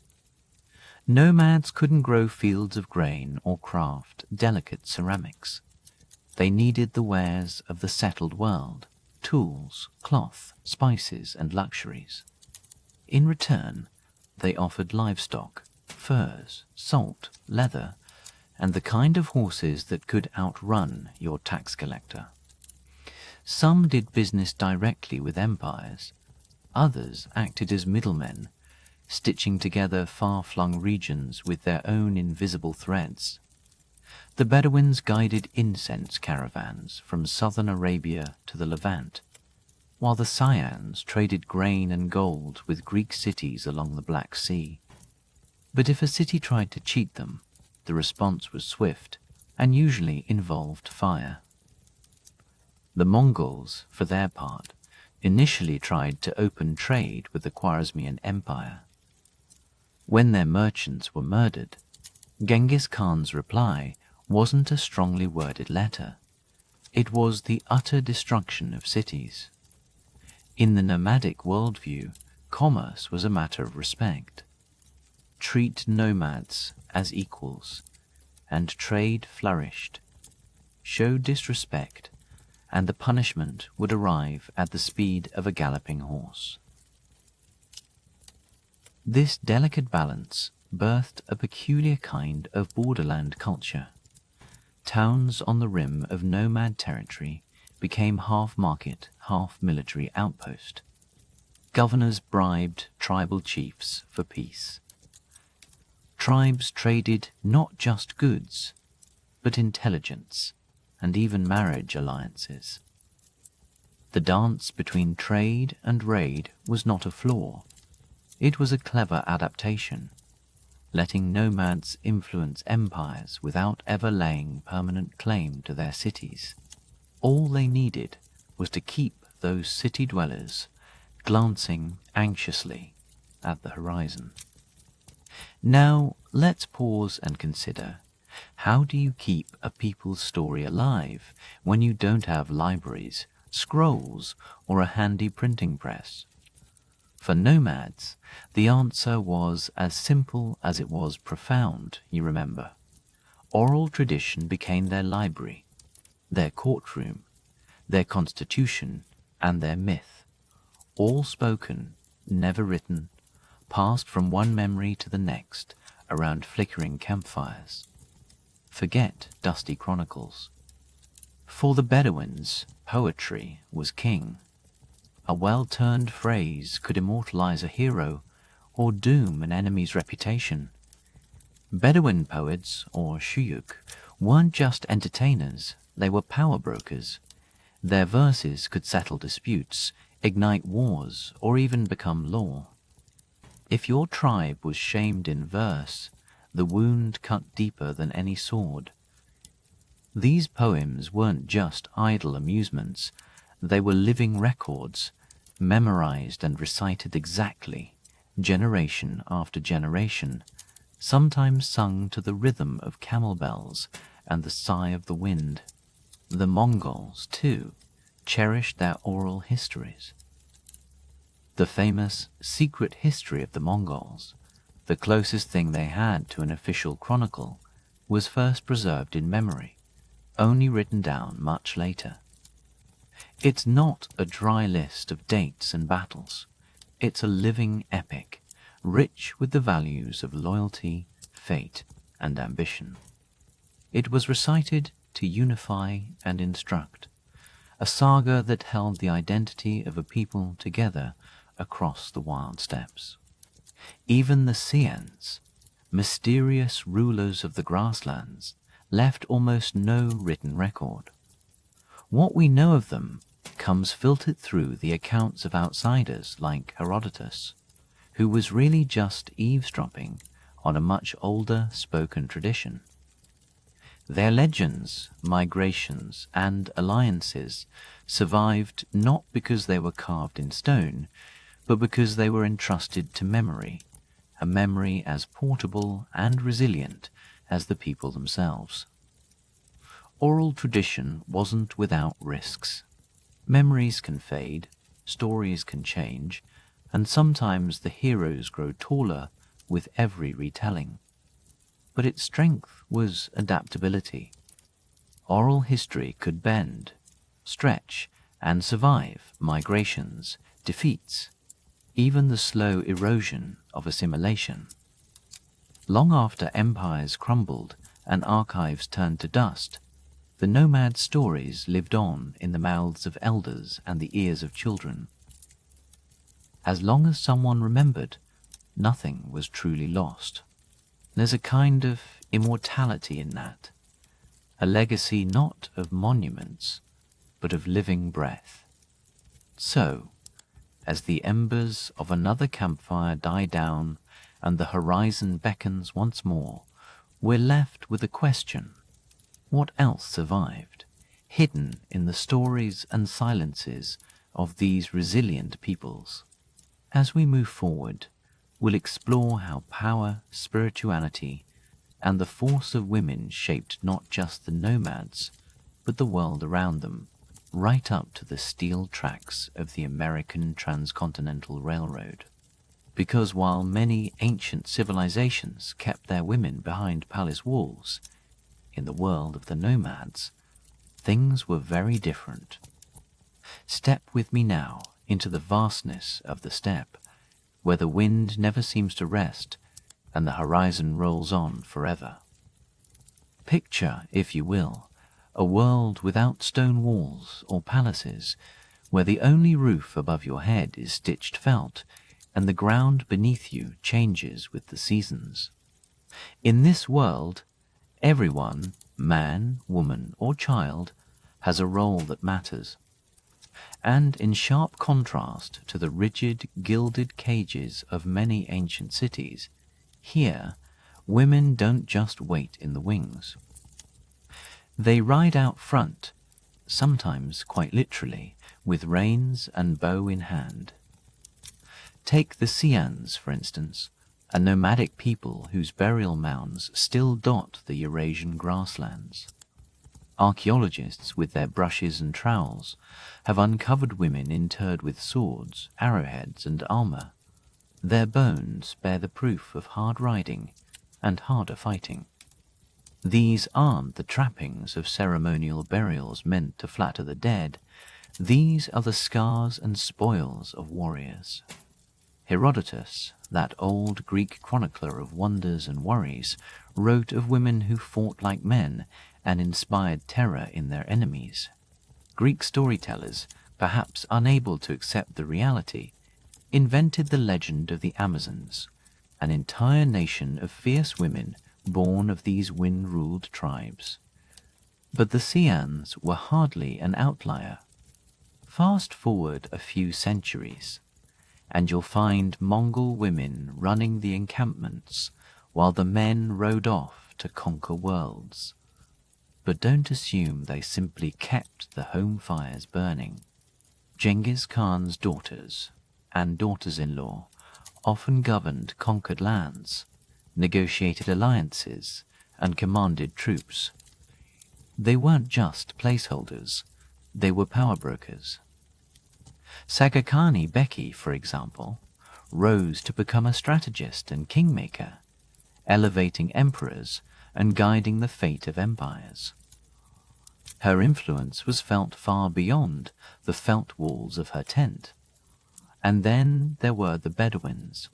Nomads couldn't grow fields of grain or craft delicate ceramics. They needed the wares of the settled world, tools, cloth, spices, and luxuries. In return, they offered livestock, furs, salt, leather, and the kind of horses that could outrun your tax collector. Some did business directly with empires. Others acted as middlemen, stitching together far-flung regions with their own invisible threads. The Bedouins guided incense caravans from southern Arabia to the Levant, while the Sayans traded grain and gold with Greek cities along the Black Sea. But if a city tried to cheat them, the response was swift and usually involved fire. The Mongols, for their part, initially tried to open trade with the Khwarezmian Empire. When their merchants were murdered, Genghis Khan's reply wasn't a strongly worded letter. It was the utter destruction of cities. In the nomadic worldview, commerce was a matter of respect. Treat nomads as equals, and trade flourished. Show disrespect, and the punishment would arrive at the speed of a galloping horse. This delicate balance birthed a peculiar kind of borderland culture. Towns on the rim of nomad territory became half market, half military outpost. Governors bribed tribal chiefs for peace. Tribes traded not just goods, but intelligence, and even marriage alliances. The dance between trade and raid was not a flaw. It was a clever adaptation, letting nomads influence empires without ever laying permanent claim to their cities. All they needed was to keep those city dwellers glancing anxiously at the horizon. Now let's pause and consider, how do you keep a people's story alive when you don't have libraries, scrolls, or a handy printing press? For nomads, the answer was as simple as it was profound, you remember. Oral tradition became their library, their courtroom, their constitution, and their myth, all spoken, never written, passed from one memory to the next around flickering campfires. Forget dusty chronicles. For the Bedouins, poetry was king. A well-turned phrase could immortalize a hero or doom an enemy's reputation. Bedouin poets, or shuyuk, weren't just entertainers, they were power brokers. Their verses could settle disputes, ignite wars, or even become law. If your tribe was shamed in verse, the wound cut deeper than any sword. These poems weren't just idle amusements, they were living records, memorized and recited exactly, generation after generation, sometimes sung to the rhythm of camel bells and the sigh of the wind. The Mongols, too, cherished their oral histories. The famous Secret History of the Mongols, the closest thing they had to an official chronicle, was first preserved in memory, only written down much later. It's not a dry list of dates and battles. It's a living epic, rich with the values of loyalty, fate, and ambition. It was recited to unify and instruct, a saga that held the identity of a people together across the wild steppes. Even the Sians, mysterious rulers of the grasslands, left almost no written record. What we know of them comes filtered through the accounts of outsiders like Herodotus, who was really just eavesdropping on a much older spoken tradition. Their legends, migrations, and alliances survived not because they were carved in stone, but because they were entrusted to memory, a memory as portable and resilient as the people themselves. Oral tradition wasn't without risks. Memories can fade, stories can change, and sometimes the heroes grow taller with every retelling. But its strength was adaptability. Oral history could bend, stretch, and survive migrations, defeats, even the slow erosion of assimilation. Long after empires crumbled and archives turned to dust, the nomad stories lived on in the mouths of elders and the ears of children. As long as someone remembered, nothing was truly lost. There's a kind of immortality in that, a legacy not of monuments, but of living breath. So, as the embers of another campfire die down and the horizon beckons once more, we're left with a question. What else survived, hidden in the stories and silences of these resilient peoples? As we move forward, we'll explore how power, spirituality, and the force of women shaped not just the nomads, but the world around them, right up to the steel tracks of the American Transcontinental Railroad. Because while many ancient civilizations kept their women behind palace walls, in the world of the nomads, things were very different. Step with me now into the vastness of the steppe, where the wind never seems to rest and the horizon rolls on forever. Picture, if you will, a world without stone walls or palaces, where the only roof above your head is stitched felt and the ground beneath you changes with the seasons. In this world, everyone, man, woman, or child, has a role that matters. and in sharp contrast to the rigid, gilded cages of many ancient cities, here women don't just wait in the wings. They ride out front, sometimes quite literally, with reins and bow in hand. Take the Sians, for instance, a nomadic people whose burial mounds still dot the Eurasian grasslands. Archaeologists, with their brushes and trowels, have uncovered women interred with swords, arrowheads, and armor. Their bones bear the proof of hard riding and harder fighting. These aren't the trappings of ceremonial burials meant to flatter the dead. These are the scars and spoils of warriors. Herodotus, that old Greek chronicler of wonders and worries, wrote of women who fought like men and inspired terror in their enemies. Greek storytellers, perhaps unable to accept the reality, invented the legend of the Amazons, an entire nation of fierce women born of these wind-ruled tribes. But the Sians were hardly an outlier. Fast forward a few centuries, and you'll find Mongol women running the encampments while the men rode off to conquer worlds. But don't assume they simply kept the home fires burning. Genghis Khan's daughters and daughters-in-law often governed conquered lands, negotiated alliances, and commanded troops. They weren't just placeholders, they were power brokers. Sagakani Beki, for example, rose to become a strategist and kingmaker, elevating emperors and guiding the fate of empires. Her influence was felt far beyond the felt walls of her tent. And then there were the Bedouins,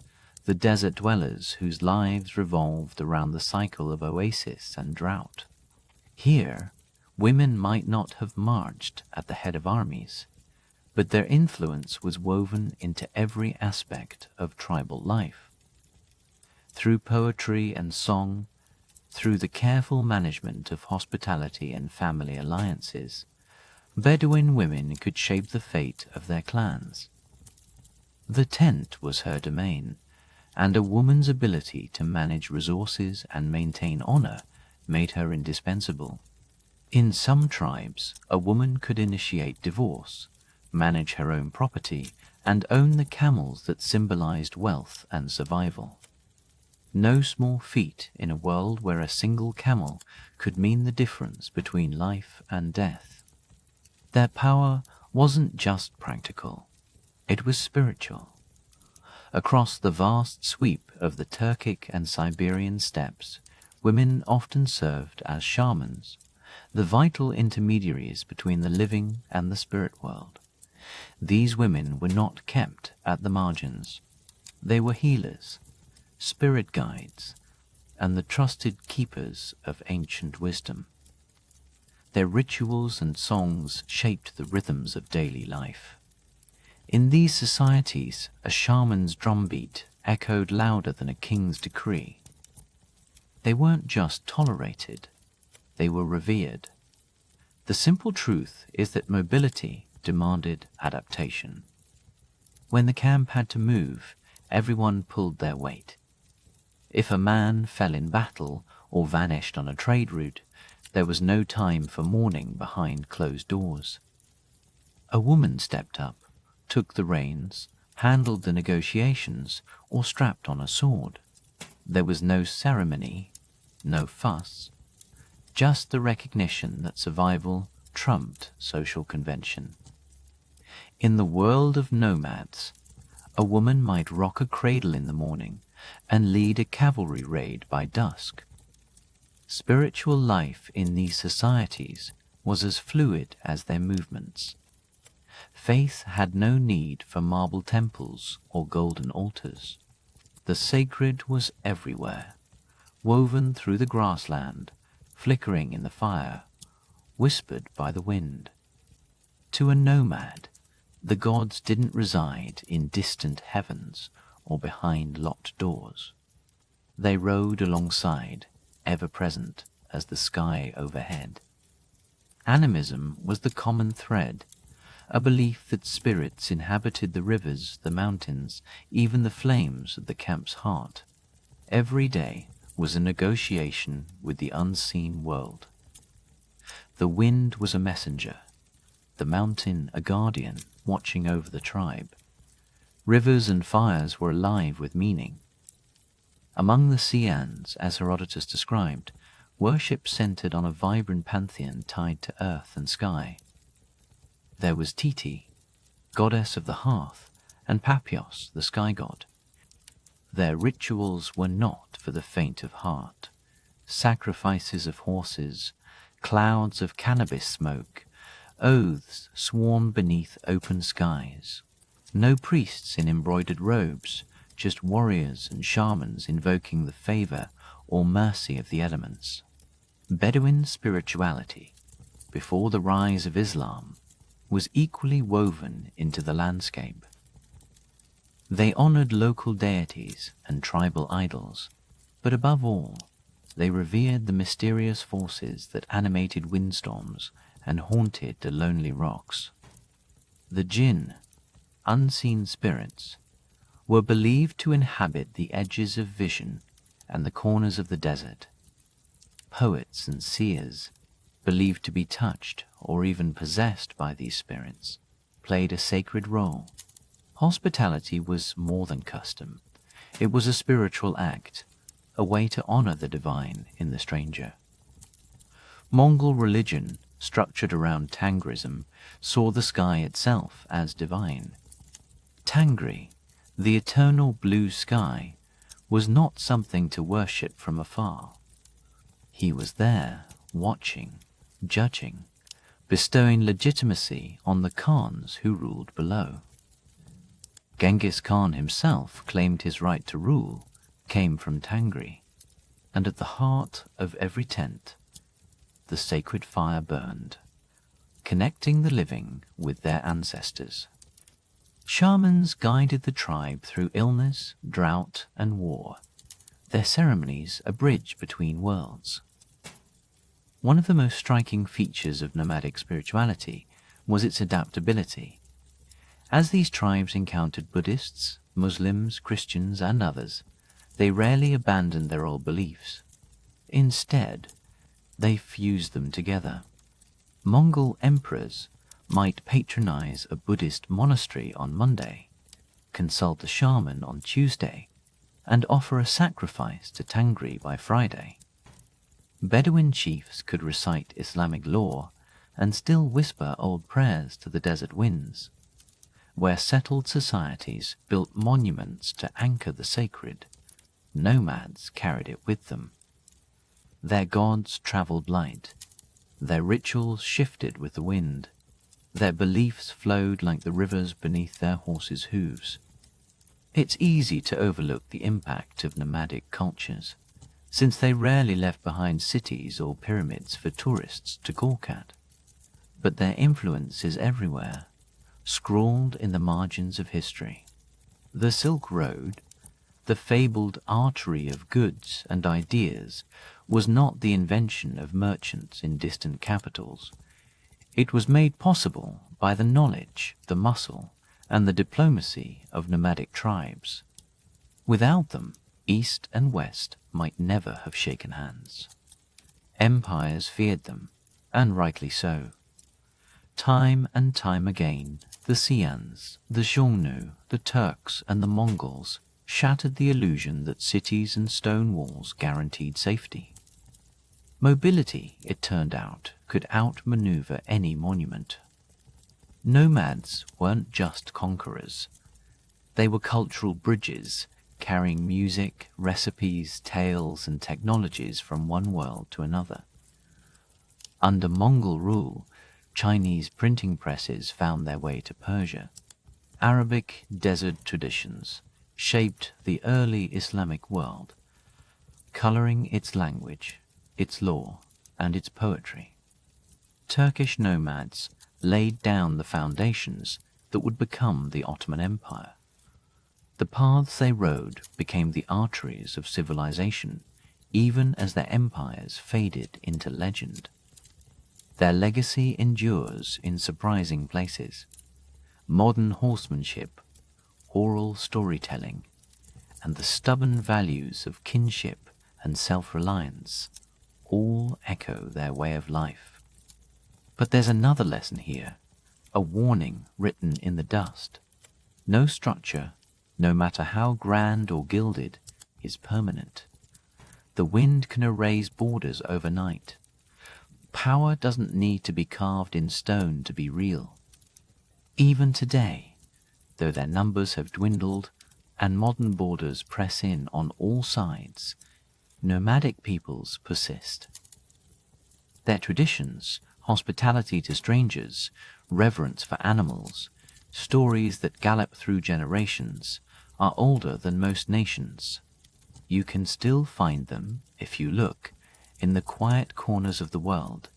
the desert dwellers whose lives revolved around the cycle of oasis and drought. Here, women might not have marched at the head of armies, but their influence was woven into every aspect of tribal life. Through poetry and song, through the careful management of hospitality and family alliances, Bedouin women could shape the fate of their clans. The tent was her domain, and a woman's ability to manage resources and maintain honor made her indispensable. In some tribes, a woman could initiate divorce, manage her own property, and own the camels that symbolized wealth and survival. No small feat in a world where a single camel could mean the difference between life and death. Their power wasn't just practical, it was spiritual. Across the vast sweep of the Turkic and Siberian steppes, women often served as shamans, the vital intermediaries between the living and the spirit world. These women were not kept at the margins. They were healers, spirit guides, and the trusted keepers of ancient wisdom. Their rituals and songs shaped the rhythms of daily life. In these societies, a shaman's drumbeat echoed louder than a king's decree. They weren't just tolerated, they were revered. The simple truth is that mobility demanded adaptation. When the camp had to move, everyone pulled their weight. If a man fell in battle or vanished on a trade route, there was no time for mourning behind closed doors. A woman stepped up, took the reins, handled the negotiations, or strapped on a sword. There was no ceremony, no fuss, just the recognition that survival trumped social convention. In the world of nomads, a woman might rock a cradle in the morning and lead a cavalry raid by dusk. Spiritual life in these societies was as fluid as their movements. Faith had no need for marble temples or golden altars. The sacred was everywhere, woven through the grassland, flickering in the fire, whispered by the wind. To a nomad, the gods didn't reside in distant heavens or behind locked doors. They rode alongside, ever present as the sky overhead. Animism was the common thread, a belief that spirits inhabited the rivers, the mountains, even the flames at the camp's heart. Every day was a negotiation with the unseen world. The wind was a messenger, the mountain a guardian watching over the tribe. Rivers and fires were alive with meaning. Among the Xians, as Herodotus described, worship centered on a vibrant pantheon tied to earth and sky. There was Titi, goddess of the hearth, and Papios, the sky god. Their rituals were not for the faint of heart. Sacrifices of horses, clouds of cannabis smoke, oaths sworn beneath open skies. No priests in embroidered robes, just warriors and shamans invoking the favor or mercy of the elements. Bedouin spirituality, before the rise of Islam, was equally woven into the landscape. They honored local deities and tribal idols, but above all, they revered the mysterious forces that animated windstorms and haunted the lonely rocks. The jinn, unseen spirits, were believed to inhabit the edges of vision and the corners of the desert. Poets and seers, believed to be touched or even possessed by these spirits, played a sacred role. Hospitality was more than custom. It was a spiritual act, a way to honor the divine in the stranger. Mongol religion, structured around Tangrism, saw the sky itself as divine. Tangri, the eternal blue sky, was not something to worship from afar. He was there, watching, judging, bestowing legitimacy on the Khans who ruled below. Genghis Khan himself claimed his right to rule came from Tangri, and at the heart of every tent, the sacred fire burned, connecting the living with their ancestors. Shamans guided the tribe through illness, drought, and war, their ceremonies a bridge between worlds. One of the most striking features of nomadic spirituality was its adaptability. As these tribes encountered Buddhists, Muslims, Christians, and others, they rarely abandoned their old beliefs. Instead, they fused them together. Mongol emperors might patronize a Buddhist monastery on Monday, consult a shaman on Tuesday, and offer a sacrifice to Tangri by Friday. Bedouin chiefs could recite Islamic law and still whisper old prayers to the desert winds. Where settled societies built monuments to anchor the sacred, nomads carried it with them. Their gods traveled light, their rituals shifted with the wind, their beliefs flowed like the rivers beneath their horses' hooves. It's easy to overlook the impact of nomadic cultures, since they rarely left behind cities or pyramids for tourists to gawk at. But their influence is everywhere, scrawled in the margins of history. The Silk Road, the fabled artery of goods and ideas, was not the invention of merchants in distant capitals. It was made possible by the knowledge, the muscle, and the diplomacy of nomadic tribes. Without them, East and West might never have shaken hands. Empires feared them, and rightly so. Time and time again, the Xians, the Xiongnu, the Turks, and the Mongols shattered the illusion that cities and stone walls guaranteed safety. Mobility, it turned out, could outmaneuver any monument. Nomads weren't just conquerors. They were cultural bridges, carrying music, recipes, tales, and technologies from one world to another. Under Mongol rule, Chinese printing presses found their way to Persia. Arabic desert traditions shaped the early Islamic world, coloring its language, its law, and its poetry. Turkish nomads laid down the foundations that would become the Ottoman Empire. The paths they rode became the arteries of civilization, even as their empires faded into legend. Their legacy endures in surprising places. Modern horsemanship, oral storytelling, and the stubborn values of kinship and self-reliance all echo their way of life. But there's another lesson here, a warning written in the dust. No structure, no matter how grand or gilded, is permanent. The wind can erase borders overnight. Power doesn't need to be carved in stone to be real. Even today, though their numbers have dwindled and modern borders press in on all sides, nomadic peoples persist. Their traditions, hospitality to strangers, reverence for animals, stories that gallop through generations, are older than most nations. You can still find them, if you look, in the quiet corners of the world,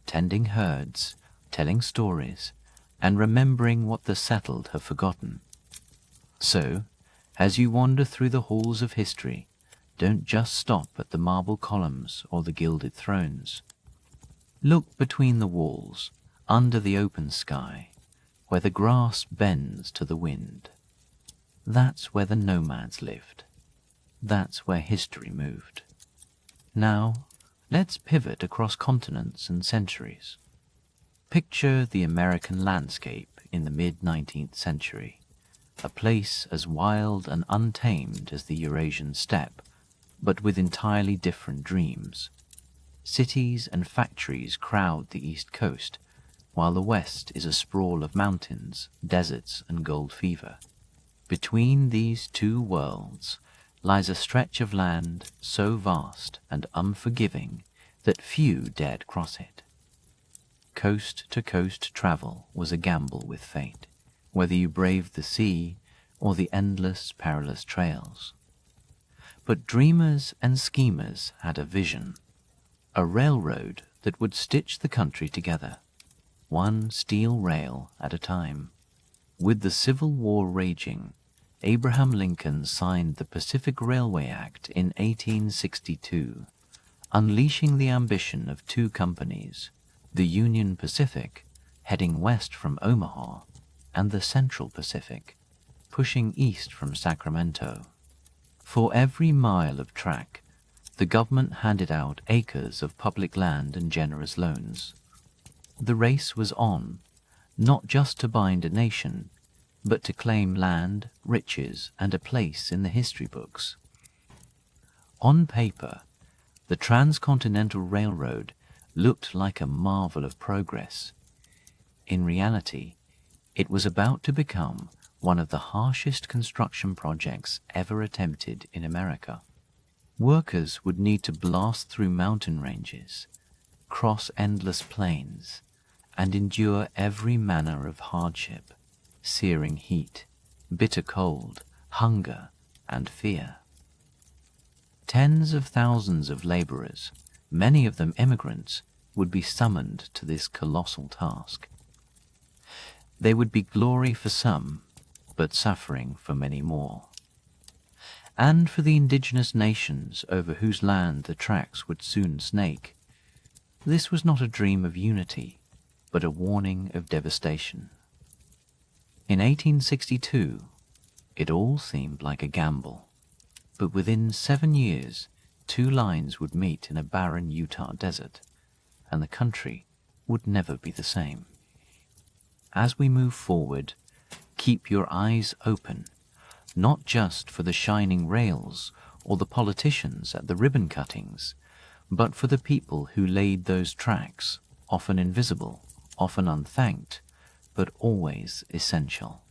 tending herds, telling stories, and remembering what the settled have forgotten. So, as you wander through the halls of history, don't just stop at the marble columns or the gilded thrones. Look between the walls, under the open sky, where the grass bends to the wind. That's where the nomads lived. That's where history moved. Now, let's pivot across continents and centuries. Picture the American landscape in the mid-19th century, a place as wild and untamed as the Eurasian steppe, but with entirely different dreams. Cities and factories crowd the East Coast, while the West is a sprawl of mountains, deserts, and gold fever. Between these two worlds lies a stretch of land so vast and unforgiving that few dared cross it. Coast-to-coast travel was a gamble with fate, whether you braved the sea or the endless, perilous trails. But dreamers and schemers had a vision, a railroad that would stitch the country together, one steel rail at a time. With the Civil War raging, Abraham Lincoln signed the Pacific Railway Act in 1862, unleashing the ambition of two companies, the Union Pacific, heading west from Omaha, and the Central Pacific, pushing east from Sacramento. For every mile of track, the government handed out acres of public land and generous loans. The race was on, not just to bind a nation, but to claim land, riches, and a place in the history books. On paper, the Transcontinental Railroad looked like a marvel of progress. In reality, it was about to become one of the harshest construction projects ever attempted in America. Workers would need to blast through mountain ranges, cross endless plains, and endure every manner of hardship, searing heat, bitter cold, hunger, and fear. Tens of thousands of laborers, many of them immigrants, would be summoned to this colossal task. They would be glory for some, but suffering for many more. And for the indigenous nations over whose land the tracks would soon snake, this was not a dream of unity, but a warning of devastation. In 1862, it all seemed like a gamble, but within 7 years, two lines would meet in a barren Utah desert, and the country would never be the same. As we move forward, keep your eyes open, not just for the shining rails or the politicians at the ribbon cuttings, but for the people who laid those tracks, often invisible, often unthanked, but always essential.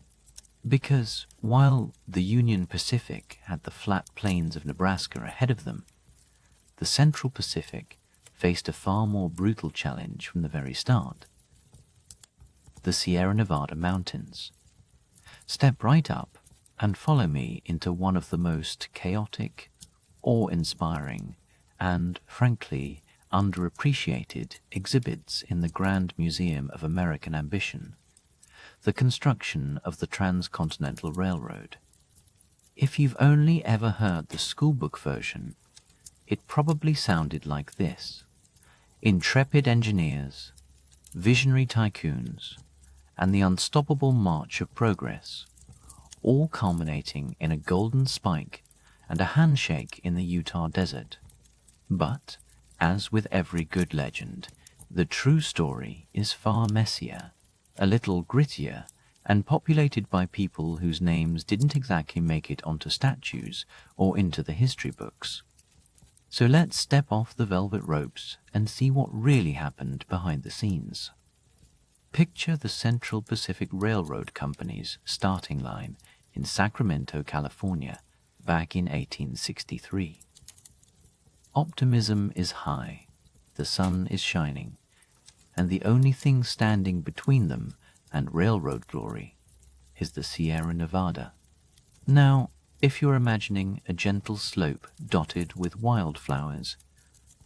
Because while the Union Pacific had the flat plains of Nebraska ahead of them, the Central Pacific faced a far more brutal challenge from the very start. The Sierra Nevada mountains. Step right up and follow me into one of the most chaotic, awe-inspiring, and, frankly, underappreciated exhibits in the Grand Museum of American Ambition, the construction of the Transcontinental Railroad. If you've only ever heard the schoolbook version, it probably sounded like this: intrepid engineers, visionary tycoons, and the unstoppable march of progress, all culminating in a golden spike and a handshake in the Utah desert. But, as with every good legend, the true story is far messier, a little grittier, and populated by people whose names didn't exactly make it onto statues or into the history books. So let's step off the velvet ropes and see what really happened behind the scenes. Picture the Central Pacific Railroad Company's starting line in Sacramento, California, back in 1863. Optimism is high, the sun is shining, and the only thing standing between them and railroad glory is the Sierra Nevada. Now, if you're imagining a gentle slope dotted with wildflowers,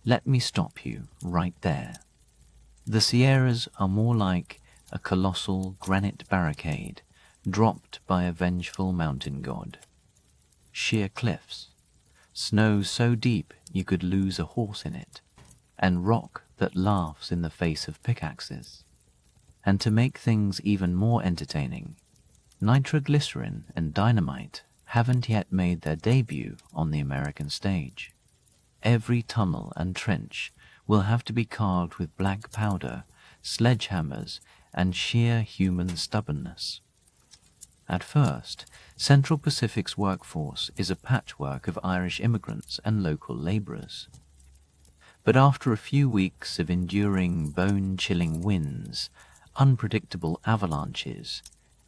let me stop you right there. The Sierras are more like a colossal granite barricade dropped by a vengeful mountain god. Sheer cliffs, snow so deep you could lose a horse in it, and rock that laughs in the face of pickaxes. And to make things even more entertaining, nitroglycerin and dynamite haven't yet made their debut on the American stage. Every tunnel and trench will have to be carved with black powder, sledgehammers, and sheer human stubbornness. At first, Central Pacific's workforce is a patchwork of Irish immigrants and local laborers. But after a few weeks of enduring bone-chilling winds, unpredictable avalanches,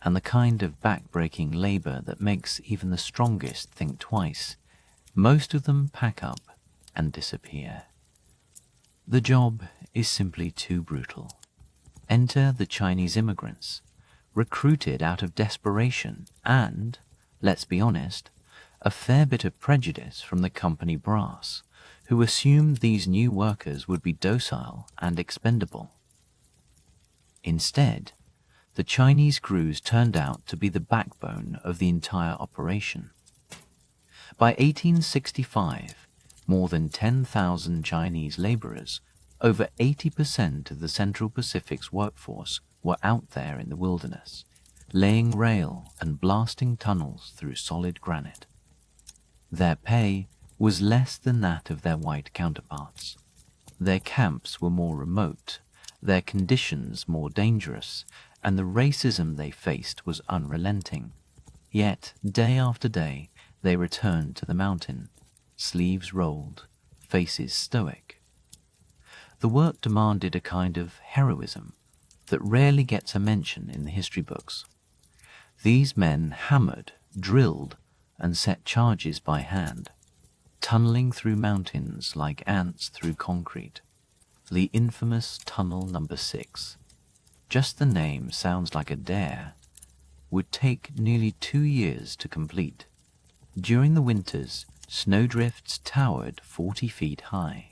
and the kind of back-breaking labor that makes even the strongest think twice, most of them pack up and disappear. The job is simply too brutal. Enter the Chinese immigrants, recruited out of desperation and, let's be honest, a fair bit of prejudice from the company brass, who assumed these new workers would be docile and expendable. Instead, the Chinese crews turned out to be the backbone of the entire operation. By 1865, more than 10,000 Chinese laborers, over 80% of the Central Pacific's workforce, were out there in the wilderness, laying rail and blasting tunnels through solid granite. Their pay was less than that of their white counterparts. Their camps were more remote, their conditions more dangerous, and the racism they faced was unrelenting. Yet, day after day, they returned to the mountain, sleeves rolled, faces stoic. The work demanded a kind of heroism that rarely gets a mention in the history books. These men hammered, drilled, and set charges by hand, tunneling through mountains like ants through concrete. The infamous Tunnel Number 6, just the name sounds like a dare, would take nearly 2 years to complete. During the winters, snowdrifts towered 40 feet high,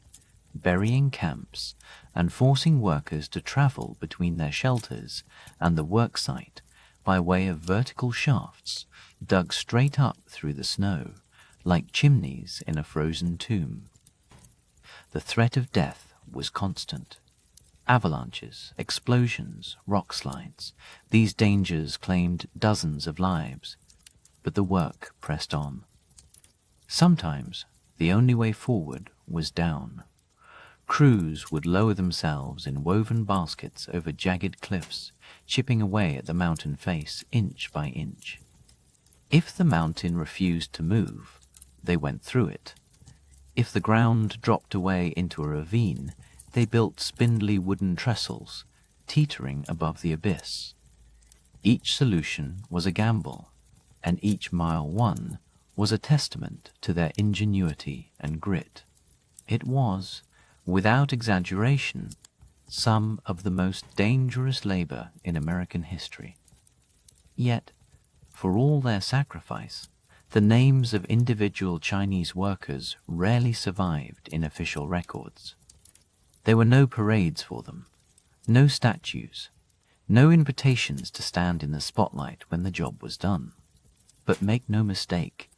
burying camps and forcing workers to travel between their shelters and the work site by way of vertical shafts dug straight up through the snow, like chimneys in a frozen tomb. The threat of death was constant. Avalanches, explosions, rock slides, these dangers claimed dozens of lives, but the work pressed on. Sometimes the only way forward was down. Crews would lower themselves in woven baskets over jagged cliffs, chipping away at the mountain face inch by inch. If the mountain refused to move, they went through it. If the ground dropped away into a ravine, they built spindly wooden trestles, teetering above the abyss. Each solution was a gamble, and each mile won was a testament to their ingenuity and grit. It was, without exaggeration, some of the most dangerous labor in American history. Yet, for all their sacrifice, the names of individual Chinese workers rarely survived in official records. There were no parades for them, no statues, no invitations to stand in the spotlight when the job was done. But make no mistake,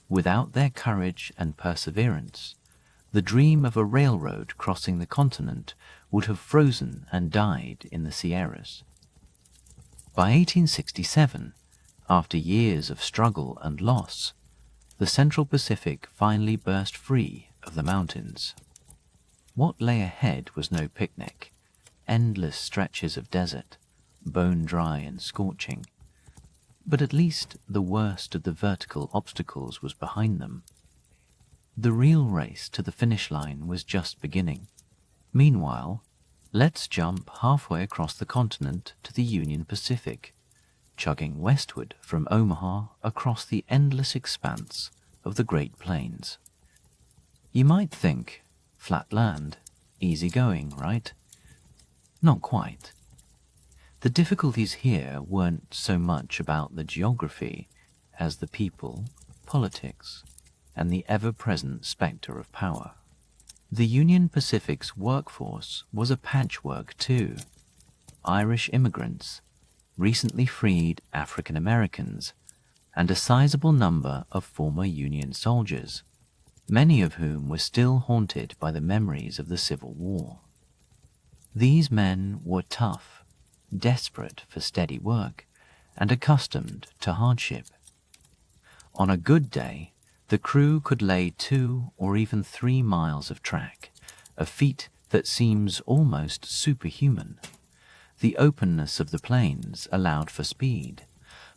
without their courage and perseverance, the dream of a railroad crossing the continent would have frozen and died in the Sierras. By 1867, after years of struggle and loss, the Central Pacific finally burst free of the mountains. What lay ahead was no picnic, endless stretches of desert, bone-dry and scorching. But at least the worst of the vertical obstacles was behind them. The real race to the finish line was just beginning. Meanwhile, let's jump halfway across the continent to the Union Pacific, chugging westward from Omaha across the endless expanse of the Great Plains. You might think, flat land, easy going, right? Not quite. The difficulties here weren't so much about the geography as the people, politics, and the ever-present spectre of power. The Union Pacific's workforce was a patchwork too. Irish immigrants, recently freed African Americans, and a sizable number of former Union soldiers, many of whom were still haunted by the memories of the Civil War. These men were tough, desperate for steady work, and accustomed to hardship. On a good day, the crew could lay 2 or even 3 miles of track, a feat that seems almost superhuman. The openness of the plains allowed for speed,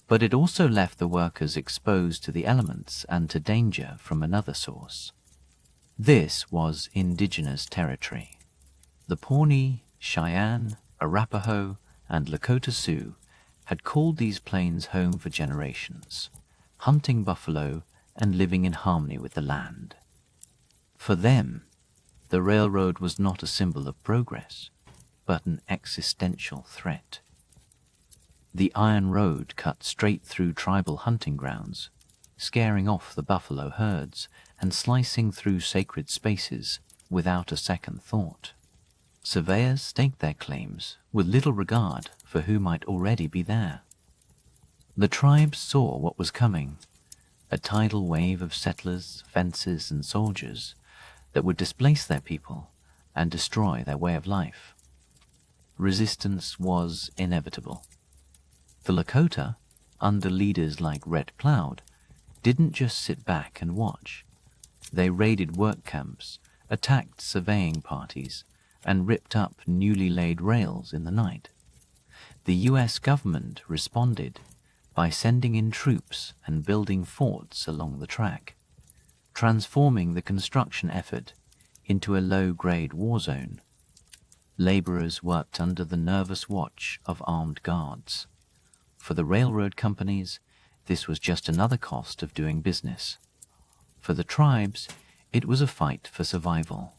but it also left the workers exposed to the elements and to danger from another source. This was indigenous territory. The Pawnee, Cheyenne, Arapaho, and Lakota Sioux had called these plains home for generations, hunting buffalo and living in harmony with the land. For them, the railroad was not a symbol of progress, but an existential threat. The iron road cut straight through tribal hunting grounds, scaring off the buffalo herds and slicing through sacred spaces without a second thought. Surveyors staked their claims with little regard for who might already be there. The tribes saw what was coming, a tidal wave of settlers, fences, and soldiers that would displace their people and destroy their way of life. Resistance was inevitable. The Lakota, under leaders like Red Cloud, didn't just sit back and watch. They raided work camps, attacked surveying parties, and ripped up newly laid rails in the night. The U.S. government responded by sending in troops and building forts along the track, transforming the construction effort into a low-grade war zone. Laborers worked under the nervous watch of armed guards. For the railroad companies, this was just another cost of doing business. For the tribes, it was a fight for survival.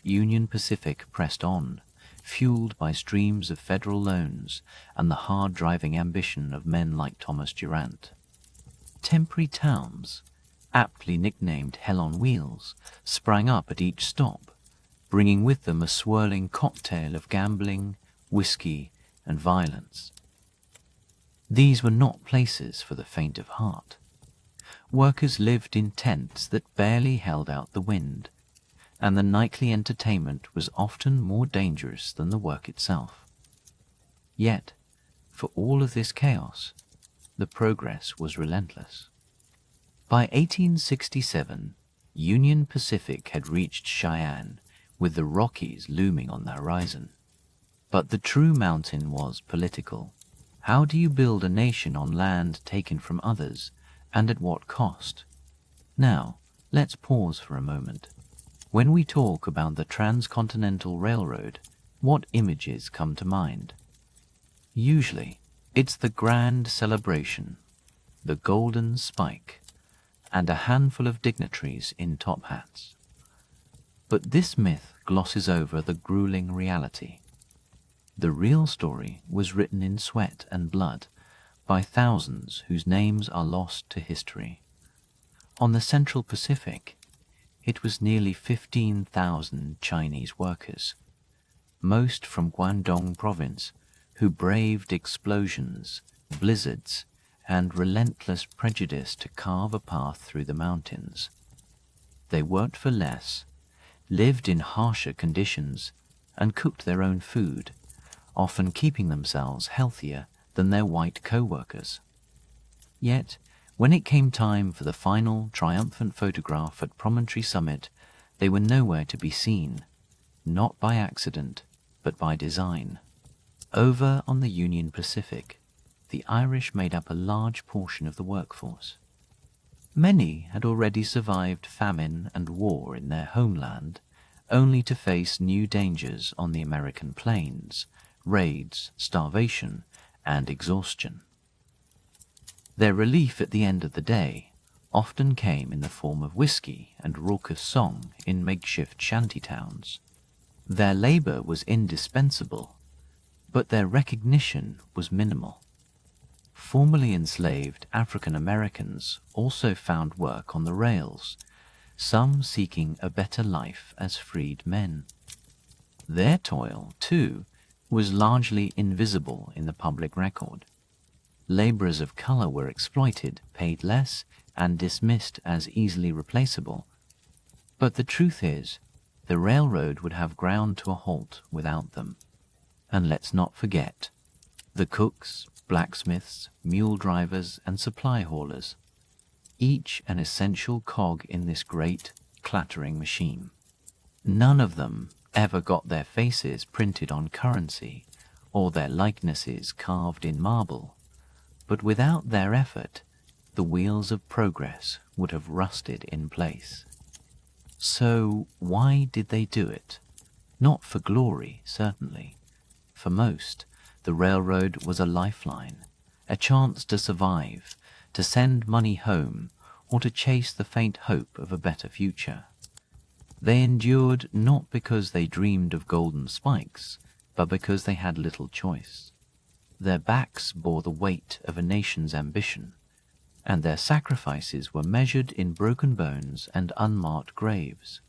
Union Pacific pressed on, fueled by streams of federal loans and the hard-driving ambition of men like Thomas Durant. Temporary towns, aptly nicknamed Hell on Wheels, sprang up at each stop, bringing with them a swirling cocktail of gambling, whiskey, and violence. These were not places for the faint of heart. Workers lived in tents that barely held out the wind, and the nightly entertainment was often more dangerous than the work itself. Yet, for all of this chaos, the progress was relentless. By 1867, Union Pacific had reached Cheyenne, with the Rockies looming on the horizon. But the true mountain was political. How do you build a nation on land taken from others, and at what cost? Now, let's pause for a moment. When we talk about the Transcontinental Railroad, what images come to mind? Usually, it's the grand celebration, the golden spike, and a handful of dignitaries in top hats. But this myth glosses over the grueling reality. The real story was written in sweat and blood by thousands whose names are lost to history. On the Central Pacific, it was nearly 15,000 Chinese workers, most from Guangdong province, who braved explosions, blizzards, and relentless prejudice to carve a path through the mountains. They worked for less, lived in harsher conditions, and cooked their own food, often keeping themselves healthier than their white co-workers. Yet, when it came time for the final triumphant photograph at Promontory Summit, they were nowhere to be seen, not by accident, but by design. Over on the Union Pacific, the Irish made up a large portion of the workforce. Many had already survived famine and war in their homeland, only to face new dangers on the American plains, raids, starvation, and exhaustion. Their relief at the end of the day often came in the form of whiskey and raucous song in makeshift shantytowns. Their labor was indispensable, but their recognition was minimal. Formerly enslaved African Americans also found work on the rails, some seeking a better life as freed men. Their toil, too, was largely invisible in the public record. Laborers of color were exploited, paid less, and dismissed as easily replaceable. But the truth is, the railroad would have ground to a halt without them. And let's not forget, the cooks, blacksmiths, mule drivers, and supply haulers, each an essential cog in this great, clattering machine. None of them ever got their faces printed on currency or their likenesses carved in marble, but without their effort, the wheels of progress would have rusted in place. So why did they do it? Not for glory, certainly. For most, the railroad was a lifeline, a chance to survive, to send money home, or to chase the faint hope of a better future. They endured not because they dreamed of golden spikes, but because they had little choice. Their backs bore the weight of a nation's ambition, and their sacrifices were measured in broken bones and unmarked graves.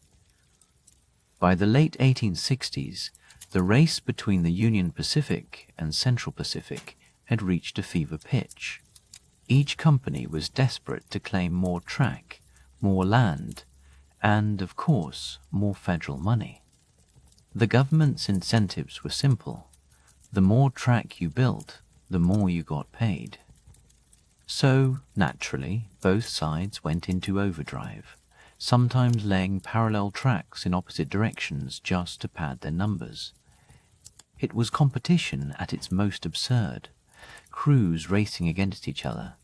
By the late 1860s, the race between the Union Pacific and Central Pacific had reached a fever pitch. Each company was desperate to claim more track, more land, and, of course, more federal money. The government's incentives were simple. The more track you built, the more you got paid. So, naturally, both sides went into overdrive, sometimes laying parallel tracks in opposite directions just to pad their numbers. It was competition at its most absurd, crews racing against each other,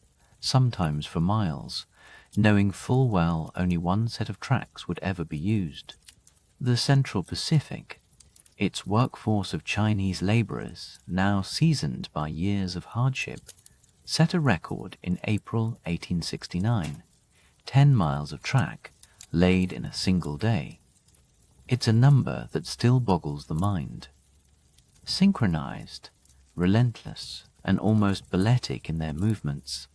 sometimes for miles, knowing full well only one set of tracks would ever be used. The Central Pacific, its workforce of Chinese laborers, now seasoned by years of hardship, set a record in April 1869, 10 miles of track laid in a single day. It's a number that still boggles the mind. Synchronized, relentless, and almost balletic in their movements,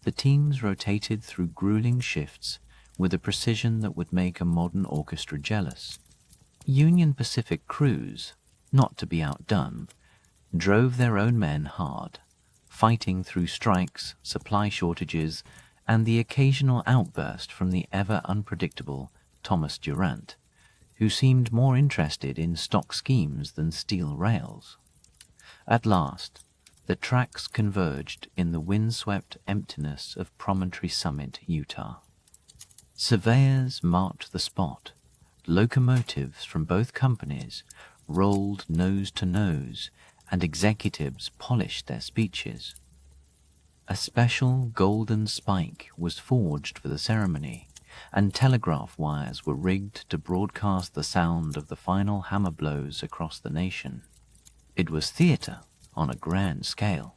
the teams rotated through grueling shifts with a precision that would make a modern orchestra jealous. Union Pacific crews, not to be outdone, drove their own men hard, fighting through strikes, supply shortages, and the occasional outburst from the ever-unpredictable Thomas Durant, who seemed more interested in stock schemes than steel rails. At last, the tracks converged in the windswept emptiness of Promontory Summit, Utah. Surveyors marked the spot. Locomotives from both companies rolled nose to nose, and executives polished their speeches. A special golden spike was forged for the ceremony, and telegraph wires were rigged to broadcast the sound of the final hammer blows across the nation. It was theater on a grand scale.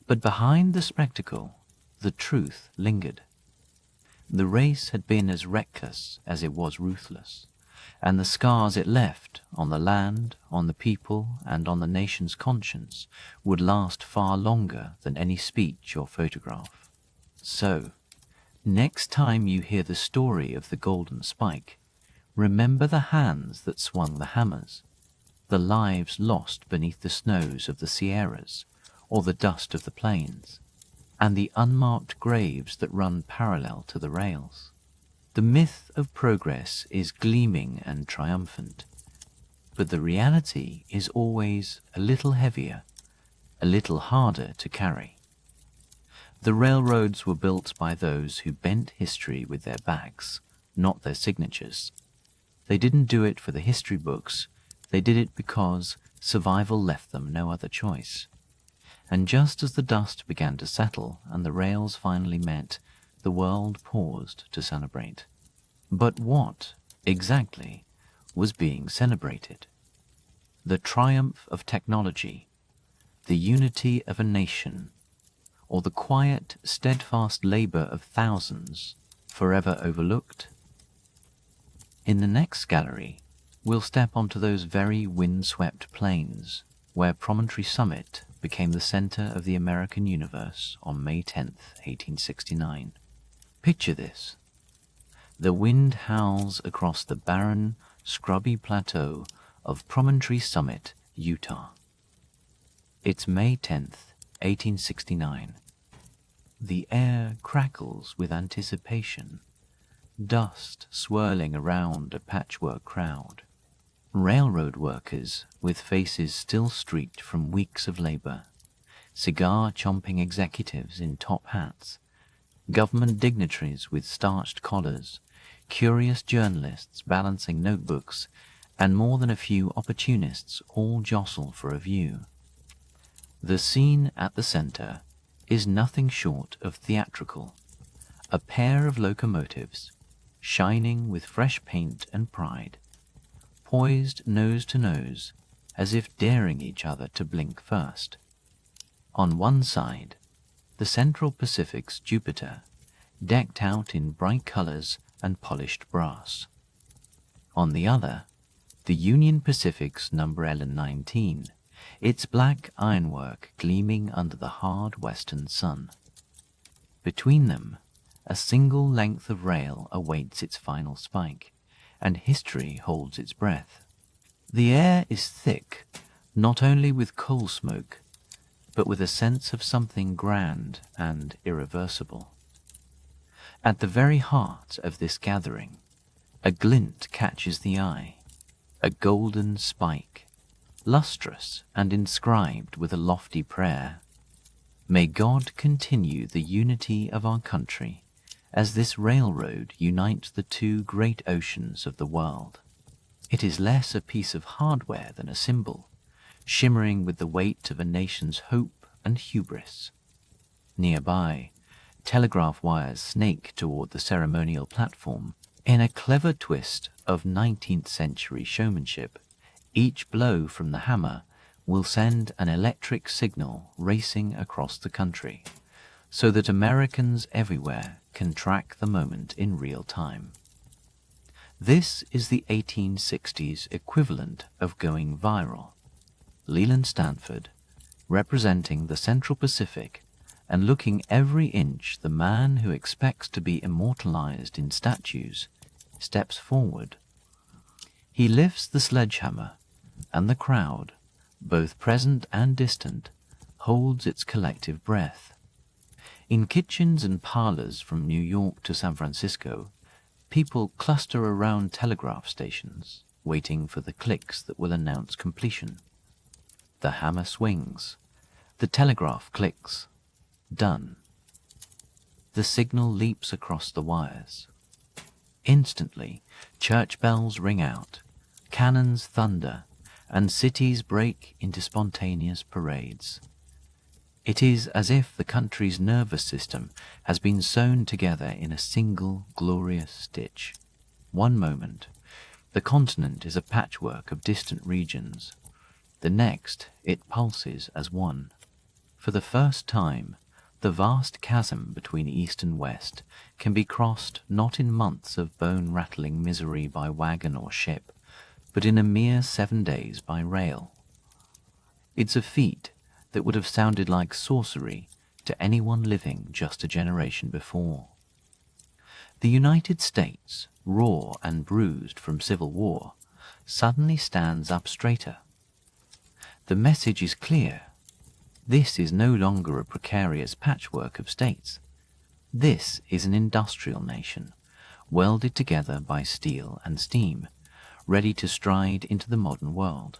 But behind the spectacle, the truth lingered. The race had been as reckless as it was ruthless, and the scars it left on the land, on the people, and on the nation's conscience would last far longer than any speech or photograph. So, next time you hear the story of the golden spike, remember the hands that swung the hammers, the lives lost beneath the snows of the Sierras or the dust of the plains, and the unmarked graves that run parallel to the rails. The myth of progress is gleaming and triumphant, but the reality is always a little heavier, a little harder to carry. The railroads were built by those who bent history with their backs, not their signatures. They didn't do it for the history books, they did it because survival left them no other choice. And just as the dust began to settle and the rails finally met, the world paused to celebrate. But what, exactly, was being celebrated? The triumph of technology, the unity of a nation, or the quiet, steadfast labor of thousands, forever overlooked? In the next gallery, we'll step onto those very wind-swept plains where Promontory Summit became the center of the American universe on May 10th, 1869. Picture this. The wind howls across the barren, scrubby plateau of Promontory Summit, Utah. It's May 10th, 1869. The air crackles with anticipation, dust swirling around a patchwork crowd. Railroad workers with faces still streaked from weeks of labor, cigar-chomping executives in top hats, government dignitaries with starched collars, curious journalists balancing notebooks, and more than a few opportunists all jostle for a view. The scene at the center is nothing short of theatrical. A pair of locomotives, shining with fresh paint and pride, poised nose to nose, as if daring each other to blink first. On one side, the Central Pacific's Jupiter, decked out in bright colors and polished brass. On the other, the Union Pacific's number Ellen 19, its black ironwork gleaming under the hard western sun. Between them, a single length of rail awaits its final spike, and history holds its breath. The air is thick, not only with coal smoke, but with a sense of something grand and irreversible. At the very heart of this gathering, a glint catches the eye, a golden spike, lustrous and inscribed with a lofty prayer. May God continue the unity of our country, as this railroad unites the two great oceans of the world. It is less a piece of hardware than a symbol, shimmering with the weight of a nation's hope and hubris. Nearby, telegraph wires snake toward the ceremonial platform. In a clever twist of 19th century showmanship, each blow from the hammer will send an electric signal racing across the country, so that Americans everywhere can track the moment in real time. This is the 1860s equivalent of going viral. Leland Stanford, representing the Central Pacific and looking every inch the man who expects to be immortalized in statues, steps forward. He lifts the sledgehammer, and the crowd, both present and distant, holds its collective breath. In kitchens and parlors from New York to San Francisco, people cluster around telegraph stations, waiting for the clicks that will announce completion. The hammer swings. The telegraph clicks. Done. The signal leaps across the wires. Instantly, church bells ring out, cannons thunder, and cities break into spontaneous parades. It is as if the country's nervous system has been sewn together in a single glorious stitch. One moment, the continent is a patchwork of distant regions. The next, it pulses as one. For the first time, the vast chasm between East and West can be crossed not in months of bone-rattling misery by wagon or ship, but in a mere 7 days by rail. It's a feat that would have sounded like sorcery to anyone living just a generation before. The United States, raw and bruised from civil war, suddenly stands up straighter. The message is clear. This is no longer a precarious patchwork of states. This is an industrial nation, welded together by steel and steam, ready to stride into the modern world.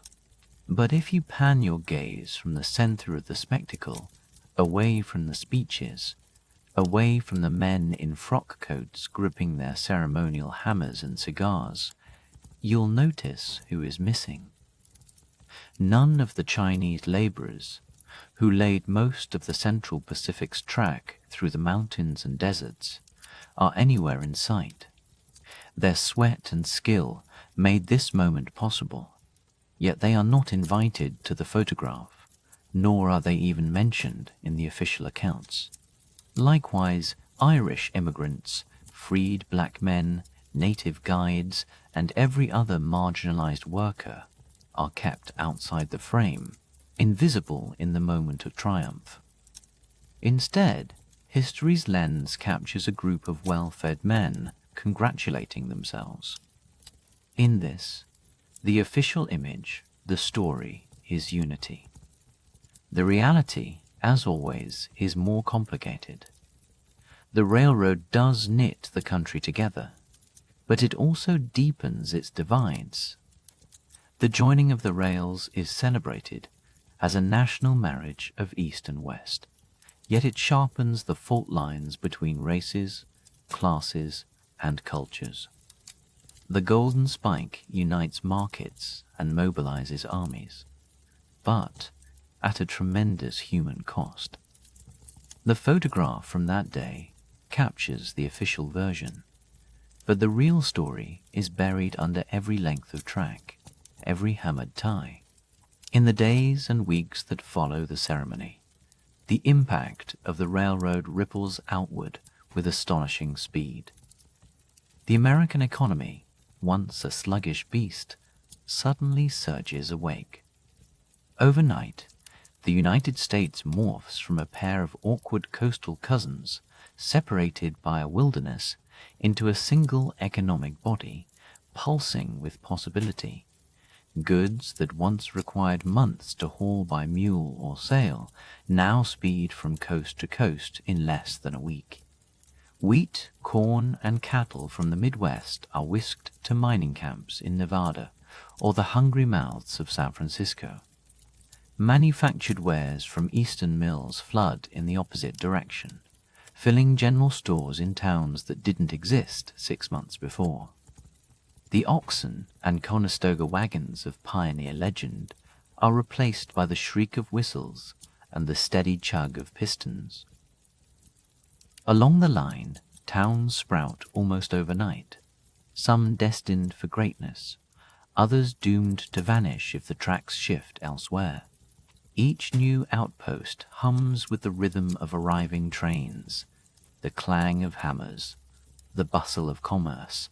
But if you pan your gaze from the center of the spectacle, away from the speeches, away from the men in frock coats gripping their ceremonial hammers and cigars, you'll notice who is missing. None of the Chinese laborers who laid most of the Central Pacific's track through the mountains and deserts are anywhere in sight. Their sweat and skill made this moment possible, yet they are not invited to the photograph, nor are they even mentioned in the official accounts. Likewise, Irish immigrants, freed black men, native guides, and every other marginalized worker are kept outside the frame, invisible in the moment of triumph. Instead, history's lens captures a group of well-fed men congratulating themselves. In this, the official image, the story, is unity. The reality, as always, is more complicated. The railroad does knit the country together, but it also deepens its divides. The joining of the rails is celebrated as a national marriage of East and West, yet it sharpens the fault lines between races, classes, and cultures. The golden spike unites markets and mobilizes armies, but at a tremendous human cost. The photograph from that day captures the official version, but the real story is buried under every length of track, every hammered tie. In the days and weeks that follow the ceremony, the impact of the railroad ripples outward with astonishing speed. The American economy, once a sluggish beast, suddenly surges awake. Overnight, the United States morphs from a pair of awkward coastal cousins, separated by a wilderness, into a single economic body, pulsing with possibility. Goods that once required months to haul by mule or sail now speed from coast to coast in less than a week. Wheat, corn, and cattle from the Midwest are whisked to mining camps in Nevada or the hungry mouths of San Francisco. Manufactured wares from eastern mills flood in the opposite direction, filling general stores in towns that didn't exist 6 months before. The oxen and Conestoga wagons of pioneer legend are replaced by the shriek of whistles and the steady chug of pistons. Along the line, towns sprout almost overnight, some destined for greatness, others doomed to vanish if the tracks shift elsewhere. Each new outpost hums with the rhythm of arriving trains, the clang of hammers, the bustle of commerce.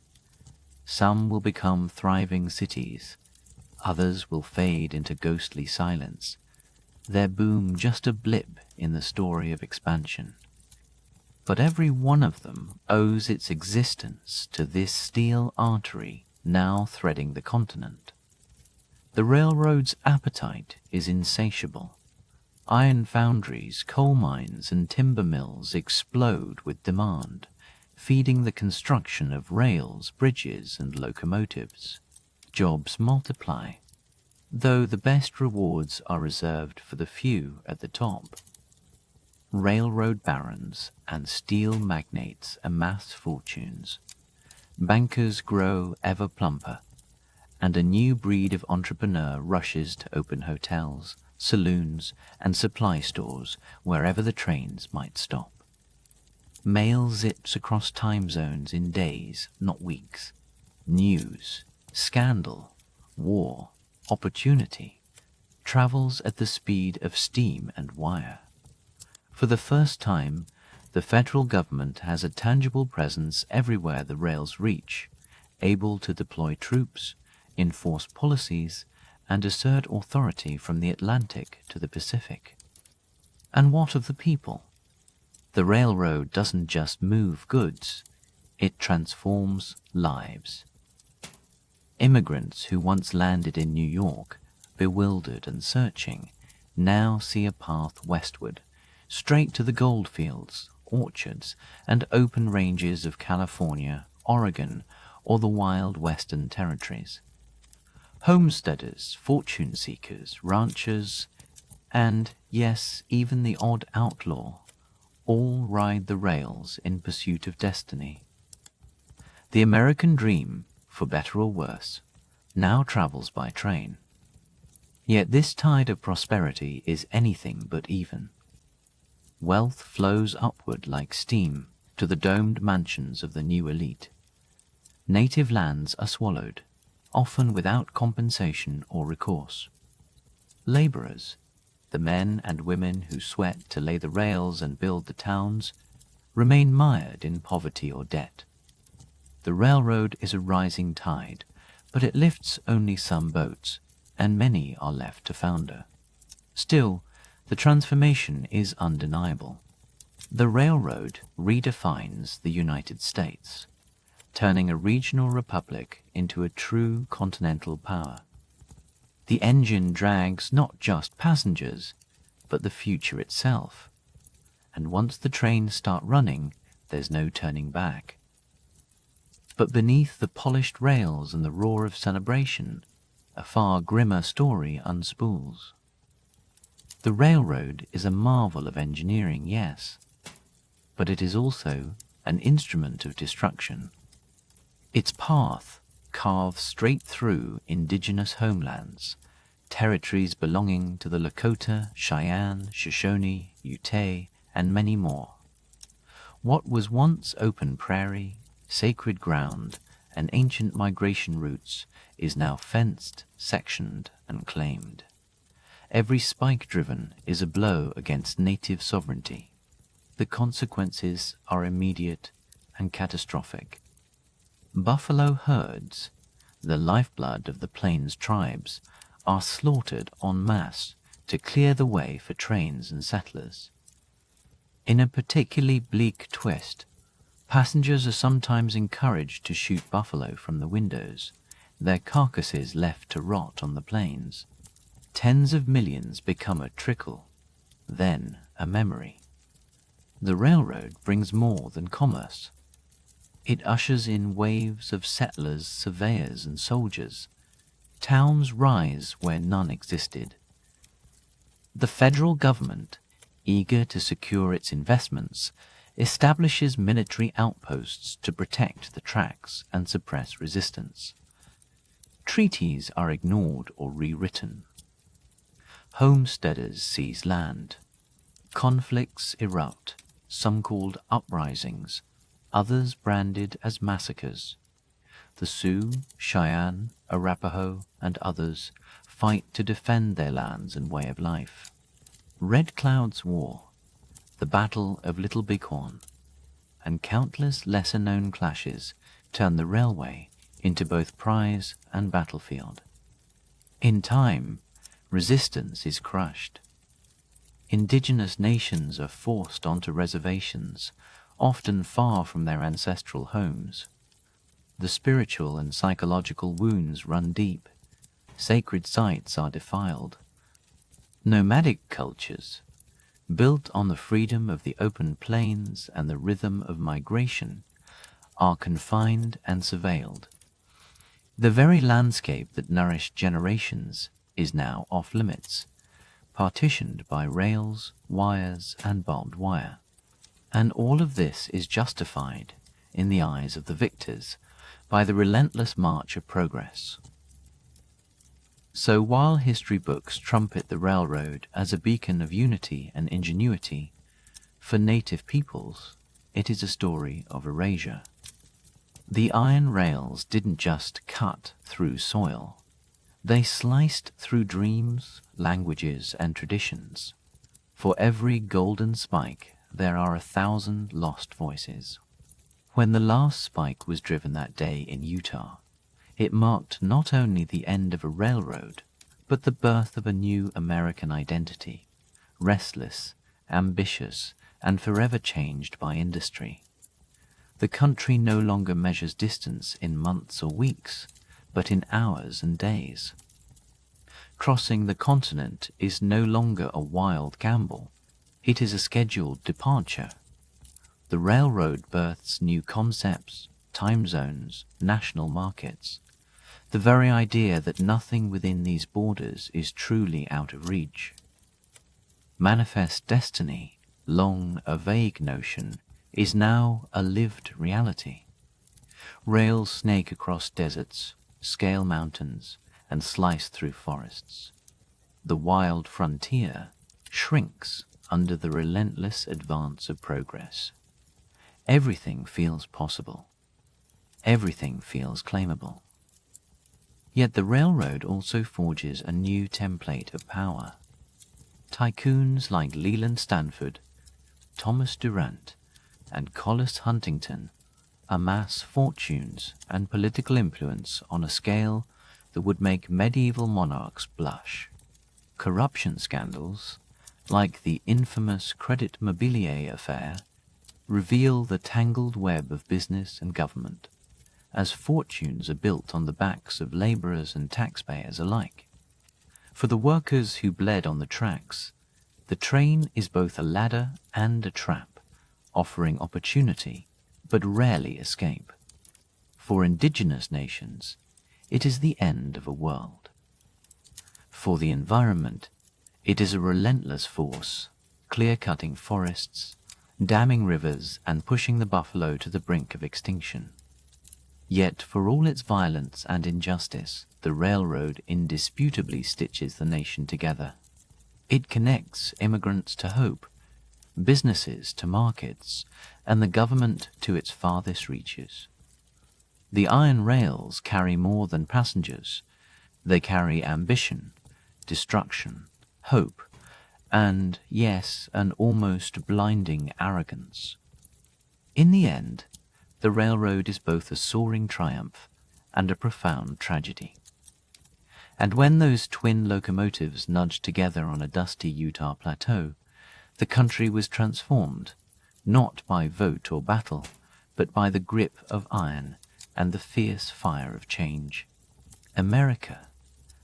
Some will become thriving cities, others will fade into ghostly silence, their boom just a blip in the story of expansion. But every one of them owes its existence to this steel artery now threading the continent. The railroad's appetite is insatiable. Iron foundries, coal mines, and timber mills explode with demand, feeding the construction of rails, bridges, and locomotives. Jobs multiply, though the best rewards are reserved for the few at the top. Railroad barons and steel magnates amass fortunes. Bankers grow ever plumper, and a new breed of entrepreneur rushes to open hotels, saloons, and supply stores wherever the trains might stop. Mail zips across time zones in days, not weeks. News, scandal, war, opportunity travels at the speed of steam and wire. For the first time, the federal government has a tangible presence everywhere the rails reach, able to deploy troops, enforce policies, and assert authority from the Atlantic to the Pacific. And what of the people? The railroad doesn't just move goods, it transforms lives. Immigrants who once landed in New York, bewildered and searching, now see a path westward, straight to the gold fields, orchards, and open ranges of California, Oregon or the wild western territories. Homesteaders, fortune seekers, ranchers, and, yes, even the odd outlaw, all ride the rails in pursuit of destiny. The American dream, for better or worse, now travels by train. Yet this tide of prosperity is anything but even. Wealth flows upward like steam to the domed mansions of the new elite. Native lands are swallowed, often without compensation or recourse. Laborers, the men and women who sweat to lay the rails and build the towns, remain mired in poverty or debt. The railroad is a rising tide, but it lifts only some boats, and many are left to founder. Still, the transformation is undeniable. The railroad redefines the United States, turning a regional republic into a true continental power. The engine drags not just passengers, but the future itself. And once the trains start running, there's no turning back. But beneath the polished rails and the roar of celebration, a far grimmer story unspools. The railroad is a marvel of engineering, yes, but it is also an instrument of destruction. Its path carves straight through indigenous homelands, territories belonging to the Lakota, Cheyenne, Shoshone, Ute, and many more. What was once open prairie, sacred ground, and ancient migration routes is now fenced, sectioned, and claimed. Every spike driven is a blow against native sovereignty. The consequences are immediate and catastrophic. Buffalo herds, the lifeblood of the plains tribes, are slaughtered en masse to clear the way for trains and settlers. In a particularly bleak twist, passengers are sometimes encouraged to shoot buffalo from the windows, their carcasses left to rot on the plains. Tens of millions become a trickle, then a memory. The railroad brings more than commerce. It ushers in waves of settlers, surveyors, and soldiers. Towns rise where none existed. The federal government, eager to secure its investments, establishes military outposts to protect the tracks and suppress resistance. Treaties are ignored or rewritten. Homesteaders seize land. Conflicts erupt, some called uprisings, others branded as massacres. The Sioux, Cheyenne, Arapaho, and others fight to defend their lands and way of life. Red Cloud's War, the Battle of Little Bighorn, and countless lesser-known clashes turn the railway into both prize and battlefield. In time, resistance is crushed. Indigenous nations are forced onto reservations, often far from their ancestral homes. The spiritual and psychological wounds run deep. Sacred sites are defiled. Nomadic cultures, built on the freedom of the open plains and the rhythm of migration, are confined and surveilled. The very landscape that nourished generations is now off limits, partitioned by rails, wires, and barbed wire. And all of this is justified, in the eyes of the victors, by the relentless march of progress. So while history books trumpet the railroad as a beacon of unity and ingenuity, for native peoples it is a story of erasure. The iron rails didn't just cut through soil. They sliced through dreams, languages, and traditions. For every golden spike, there are 1,000 lost voices. When the last spike was driven that day in Utah, it marked not only the end of a railroad, but the birth of a new American identity, restless, ambitious, and forever changed by industry. The country no longer measures distance in months or weeks, but in hours and days. Crossing the continent is no longer a wild gamble. It is a scheduled departure. The railroad births new concepts, time zones, national markets. The very idea that nothing within these borders is truly out of reach. Manifest destiny, long a vague notion, is now a lived reality. Rails snake across deserts, scale mountains, and slice through forests. The wild frontier shrinks under the relentless advance of progress. Everything feels possible. Everything feels claimable. Yet the railroad also forges a new template of power. Tycoons like Leland Stanford, Thomas Durant, and Collis Huntington amass fortunes and political influence on a scale that would make medieval monarchs blush. Corruption scandals, like the infamous Credit Mobilier affair, reveal the tangled web of business and government, as fortunes are built on the backs of laborers and taxpayers alike. For the workers who bled on the tracks, the train is both a ladder and a trap, offering opportunity but rarely escape. For indigenous nations, it is the end of a world. For the environment, it is a relentless force, clear-cutting forests, damming rivers, and pushing the buffalo to the brink of extinction. Yet for all its violence and injustice, the railroad indisputably stitches the nation together. It connects immigrants to hope, businesses to markets, and the government to its farthest reaches. The iron rails carry more than passengers. They carry ambition, destruction, hope, and, yes, an almost blinding arrogance. In the end, the railroad is both a soaring triumph and a profound tragedy. And when those twin locomotives nudged together on a dusty Utah plateau, the country was transformed, not by vote or battle, but by the grip of iron and the fierce fire of change. America,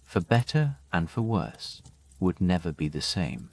for better and for worse, would never be the same.